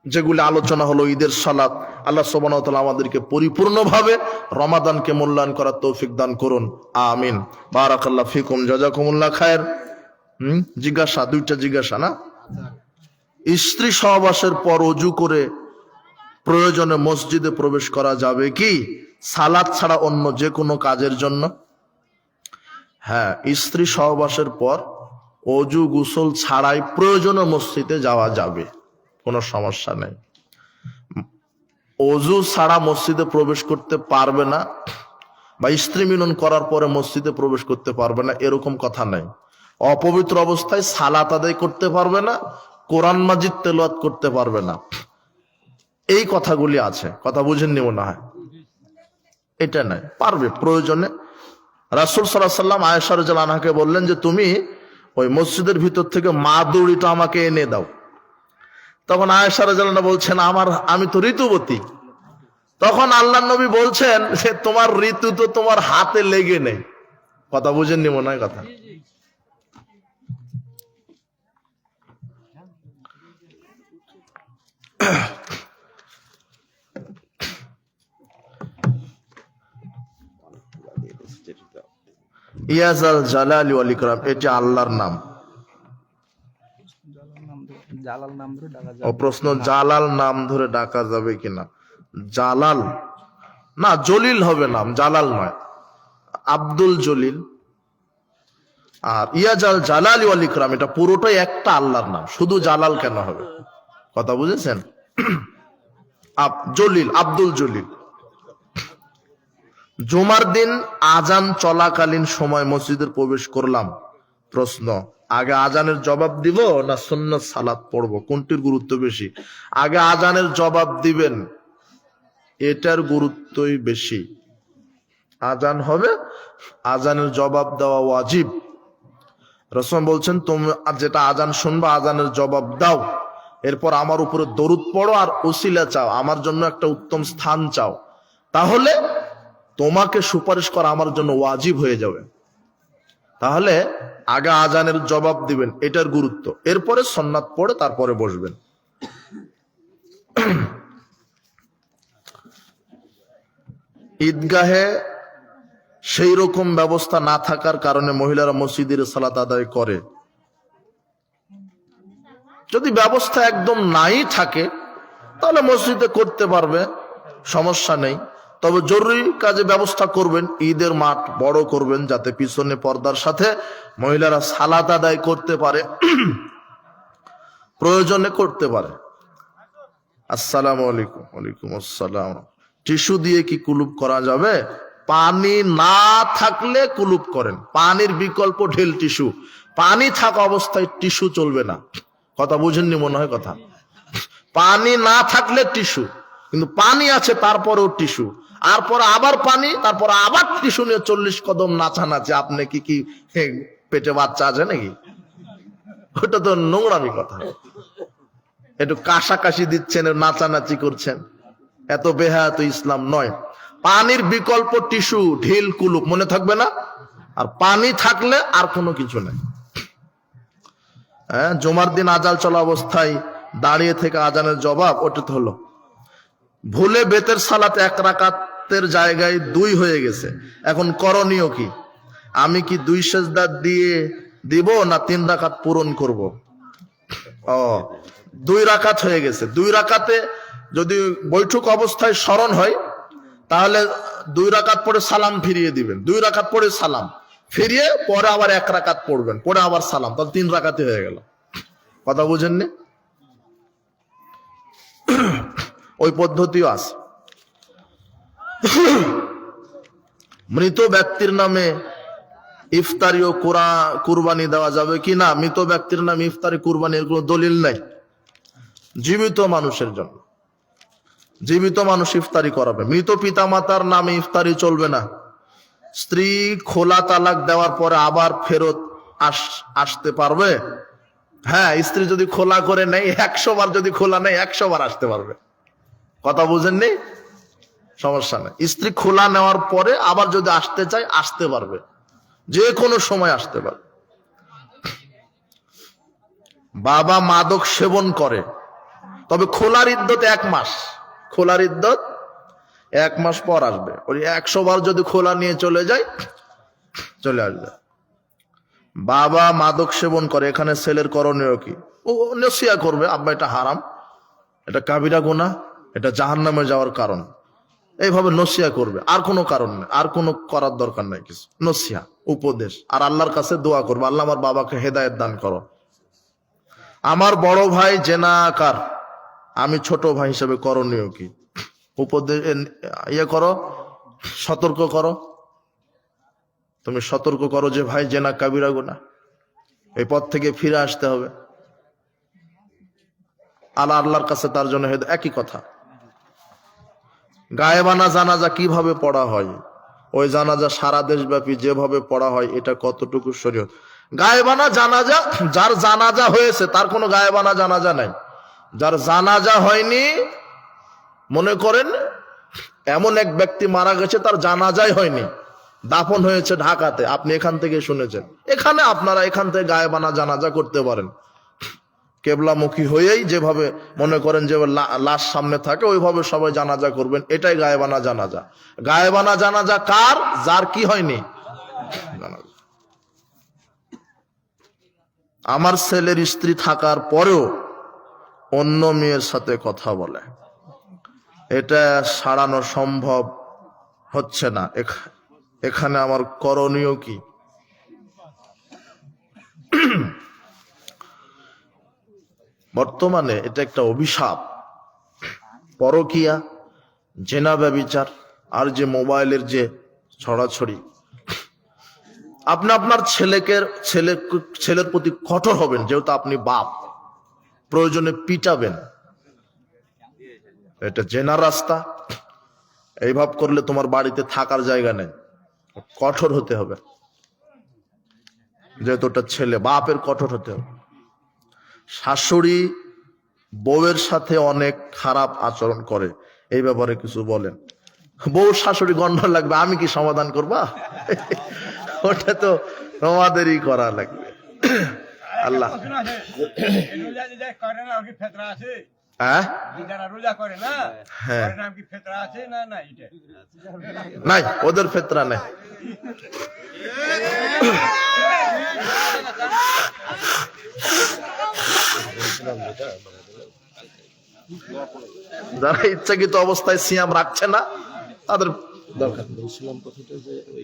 যেগুলো আলোচনা হলো, ঈদের সালাত। আল্লাহ সুবহানাহু ওয়া তাআলা আমাদেরকে পরিপূর্ণভাবে রমাদানকে মূল্যায়ন করার তৌফিক দান করুন, আমিন। বারাকাল্লাহু ফিকুম, জাযাকুমুল্লাহ খায়ের। জিজ্ঞাসা, দুইটা জিজ্ঞাসা না? স্ত্রী সহবাসের পর ওযু করে প্রয়োজনে মসজিদে প্রবেশ করা যাবে কি সালাত ছাড়া অন্য যে কোনো কাজের জন্য? হ্যাঁ, স্ত্রী সহবাসের পর ওযু গোসল ছাড়াই প্রয়োজনে মসজিদে যাওয়া যাবে, কোনো সমস্যা নেই। ওযু ছাড়া মসজিদে প্রবেশ করতে পারবে না বা স্ত্রী মিলন করার পরে মসজিদে প্রবেশ করতে পারবে না, এরকম কথা নাই। অপবিত্র অবস্থায় সালাত আদায় করতে পারবে না, কোরআন মাজিদ তেলাওয়াত করতে পারবে না। এই কথাগুলি আছে, কথা বুঝেননি মনে হয়। এটা নয়, পারবে প্রয়োজনে। রাসূল সাল্লাল্লাহু আলাইহি ওয়াসাল্লাম আয়েশা রাদিয়াল্লাহু আনহাকে বললেন যে তুমি ওই মসজিদের ভিতর থেকে মাদুরিটা আমাকে এনে দাও। তখন আয়েশা রাদিয়াল্লাহু আনহা বলছেন আমি তো ঋতুবতী। তখন আল্লাহর নবী বলছেন যে তোমার ঋতু তো তোমার হাতে লেগে নেই। কথা বুঝেননি মনে হয় কথা। ইয়াজাল জালালি ওয়াল ইকরাম, এটা আল্লাহর নাম। ও প্রশ্ন, জালাল নাম ধরে ডাকা যাবে কিনা? জালাল না, জলিল হবে নাম, জালাল নয়। আব্দুল জলিল আর ইয়াজাল জালালি ওয়াল ইকরাম, এটা পুরোটাই একটা আল্লাহর নাম, শুধু জালাল কেন হবে? কথা বুঝেছেন? জলিল, আব্দুল জলিল। জুমার দিন আজান চলাকালীন সময় মসজিদের প্রবেশ করলাম। প্রশ্ন, আগে আজানের জবাব দিব না সুন্নাত সালাত পড়বো, কোনটির গুরুত্ব বেশি? আগে আজানের জবাব দিবেন, এটার গুরুত্বই বেশি। আজান হবে, আজানের জবাব দেওয়া ওয়াজিব। রাসূল বলছেন তুমি যেটা আজান শুনবা আজানের জবাব দাও, এরপর আমার উপরে দরুদ পড়ো আর ওসিলা চাও, আমার জন্য একটা উত্তম স্থান চাও, তাহলে তোমাকে সুপারিশ করা আমার জন্য ওয়াজিব হয়ে যাবে। তাহলে আগে আজানের জবাব দিবেন, এটার গুরুত্ব। এরপরে সুন্নাত পড়ে তারপরে বসবেন। ঈদগাহে সেই রকম ব্যবস্থা না থাকার কারণে মহিলারা মসজিদের সালাত আদায় করে। যদি ব্যবস্থা একদম নাই থাকে তাহলে মসজিদে করতে পারবে, সমস্যা নেই। তবে জরুরি কাজে ব্যবস্থা করবেন, ঈদের মাঠ বড় করবেন যাতে পিছনে পর্দার সাথে মহিলারা সালাত আদায় করতে পারে, প্রয়োজনে করতে পারে। আসসালামু আলাইকুম। ওয়ালাইকুম আসসালাম। টিস্যু দিয়ে কি কুলুপ করা যাবে? পানি না থাকলে কুলুপ করেন, পানির বিকল্প ঢেল টিস্যু। পানি থাকা অবস্থায় টিস্যু চলবে না। কথা বুঝেননি মনে হয় কথা। পানি না থাকলে টিস্যু, কিন্তু পানি আছে তারপরেও টিস্যু, আর পরে আবার পানি, তারপর আবার টিস্যু নিয়ে 40 কদম নাচানাচি। আপনি কি পেটে বাচ্চা আছে নাকি? ওটা তো নোংরামি কথা। একটু কাশাকাশি দিচ্ছেন, নাচানাচি করছেন, এত বেহায়া তো ইসলাম নয়। পানির বিকল্প টিস্যু, ঢিল, কুলুপ, মনে থাকবে না? আর পানি থাকলে আর কোনো কিছু নেই। হ্যাঁ, জুমার দিন আজান চলা অবস্থায় দাঁড়িয়ে থেকে আজানের জবাব, ওটা তো হলো ভুলে বেতের সালাত 1 রাকাতের জায়গায় 2 হয়ে গেছে, এখন করণীয় কি? আমি কি 2 সেজদা দিয়ে দিব না 3 রাকাত পূরণ করব? 2 রাকাত হয়ে গেছে। 2 রাকাতে যদি বৈঠক অবস্থায় স্মরণ হয় তাহলে 2 রাকাত পরে সালাম ফিরিয়ে দিবেন। 2 রাকাত পরে সালাম ফিরিয়ে পরে আবার 1 রাকাত পড়বেন, পরে আবার সালাম, তাহলে 3 রাকাতে হয়ে গেল। কথা বুঝেননি? ওই পদ্ধতিও আছে। মৃত ব্যক্তির নামে ইফতারি ও কুরবানি দেওয়া যাবে কি না? মৃত ব্যক্তির নামে ইফতারি কুরবানির কোনো দলিল নাই। জীবিত মানুষের জন্য, জীবিত মানুষ ইফতারি করাবে। মৃত পিতা মাতার নামে ইফতারি চলবে না। স্ত্রী খোলা তালাক দেওয়ার পরে আবার ফেরত আসতে পারবে? হ্যাঁ, স্ত্রী যদি খোলা করে নেই, 100 বার যদি খোলা নেই 100 বার আসতে পারবে। কথা বুঝেননি? সমস্যা নেই। স্ত্রী খোলা নেওয়ার পরে আবার যদি আসতে চায় আসতে পারবে, যে কোনো সময় আসতে পারবে। বাবা মাদক সেবন করে, তবে খোলার ইদ্যত 1 মাস, খোলার ইদ্যত 1 মাস পর আসবে। ওই 100 বার যদি খোলা নিয়ে চলে যায়, চলে আসবে। বাবা মাদক সেবন করে, এখানে ছেলের করণীয় কি? ও নসিয়া করবে, আব্বা এটা হারাম, এটা কাবিরা গুনাহ, এটা জাহান্নামে যাওয়ার কারণ, এইভাবে নসিয়া করবে। আর কোনো কারণ নেই, আর কোনো করার দরকার নাই কিছু। নসিয়া, উপদেশ, আর আল্লাহর কাছে দোয়া করবে, আল্লাহ আমার বাবাকে হেদায়েত দান করো। আমার বড় ভাই জেনাকার, আমি ছোট ভাই হিসেবে করণীয় কি? উপদেশ করো, সতর্ক করো, তুমি সতর্ক করো যে ভাই জেনা কাবিরা গুনাহ। এই পথ থেকে ফিরে আসতে হবে। আল্লাহর কাছে তার জন্য একই কথা। গায়েবানা জানাজা কিভাবে পড়া হয়, ওই জানাজা সারা দেশব্যাপী যেভাবে পড়া হয়, এটা কতটুকু শরীয়ত? গায়েবানা জানাজা, যার জানাজা হয়েছে তার কোনো গায়েবানা জানাজা নাই। যার জানাজা হয়নি, মনে করেন এমন এক ব্যক্তি মারা গেছে, তার জানাজাই হয়নি, দাফন হয়েছে ঢাকাতে, আপনি এখান থেকে শুনেছেন, এখানে আপনারা এখান থেকে গায়েবানা জানাজা করতে পারেন। কেবলামুখী হয়েই যেভাবে মনে করেন যে লাশ সামনে থাকে ওইভাবে সবাই জানাজা করবেন, এটাই গায়েবানা জানাজা। গায়েবানা জানাজা কার? যার কি হয়নি। আমার ছেলের স্ত্রী থাকার পরেও অন্য মেয়ের সাথে কথা বলে, এটা সারানো সম্ভব হচ্ছে না, এখানে আমার করণীয় কি? বর্তমানে এটা একটা অভিশাপ, পরকিয়া, জেনা, ব্যভিচার, আর যে মোবাইলের যে ছড়াছড়ি। আপনি আপনার ছেলের প্রতি কঠোর হবেন, যেহেতু আপনি বাপ, প্রয়োজনে পিটাবেন। এটা জেনার রাস্তা, এইভাব করলে তোমার বাড়িতে থাকার জায়গা নেই, কঠোর হতে হবে। যেহেতু ওটা ছেলে, বাপের কঠোর হতে হবে। শাশুড়ি বউয়ের সাথে অনেক খারাপ আচরণ করে, এই ব্যাপারে কিছু বলেন। বউ শাশুড়ি গন্ডগোল লাগবে, আমি কি সমাধান করবা? ওটা তো তোমাদেরই করা লাগবে। আল্লাহ নাই, ওদের ফেতরা নাই। যারা ইচ্ছাকৃত অবস্থায় সিয়াম রাখছে না তাদের দরকার। বলছিলাম কথাটা যে ওই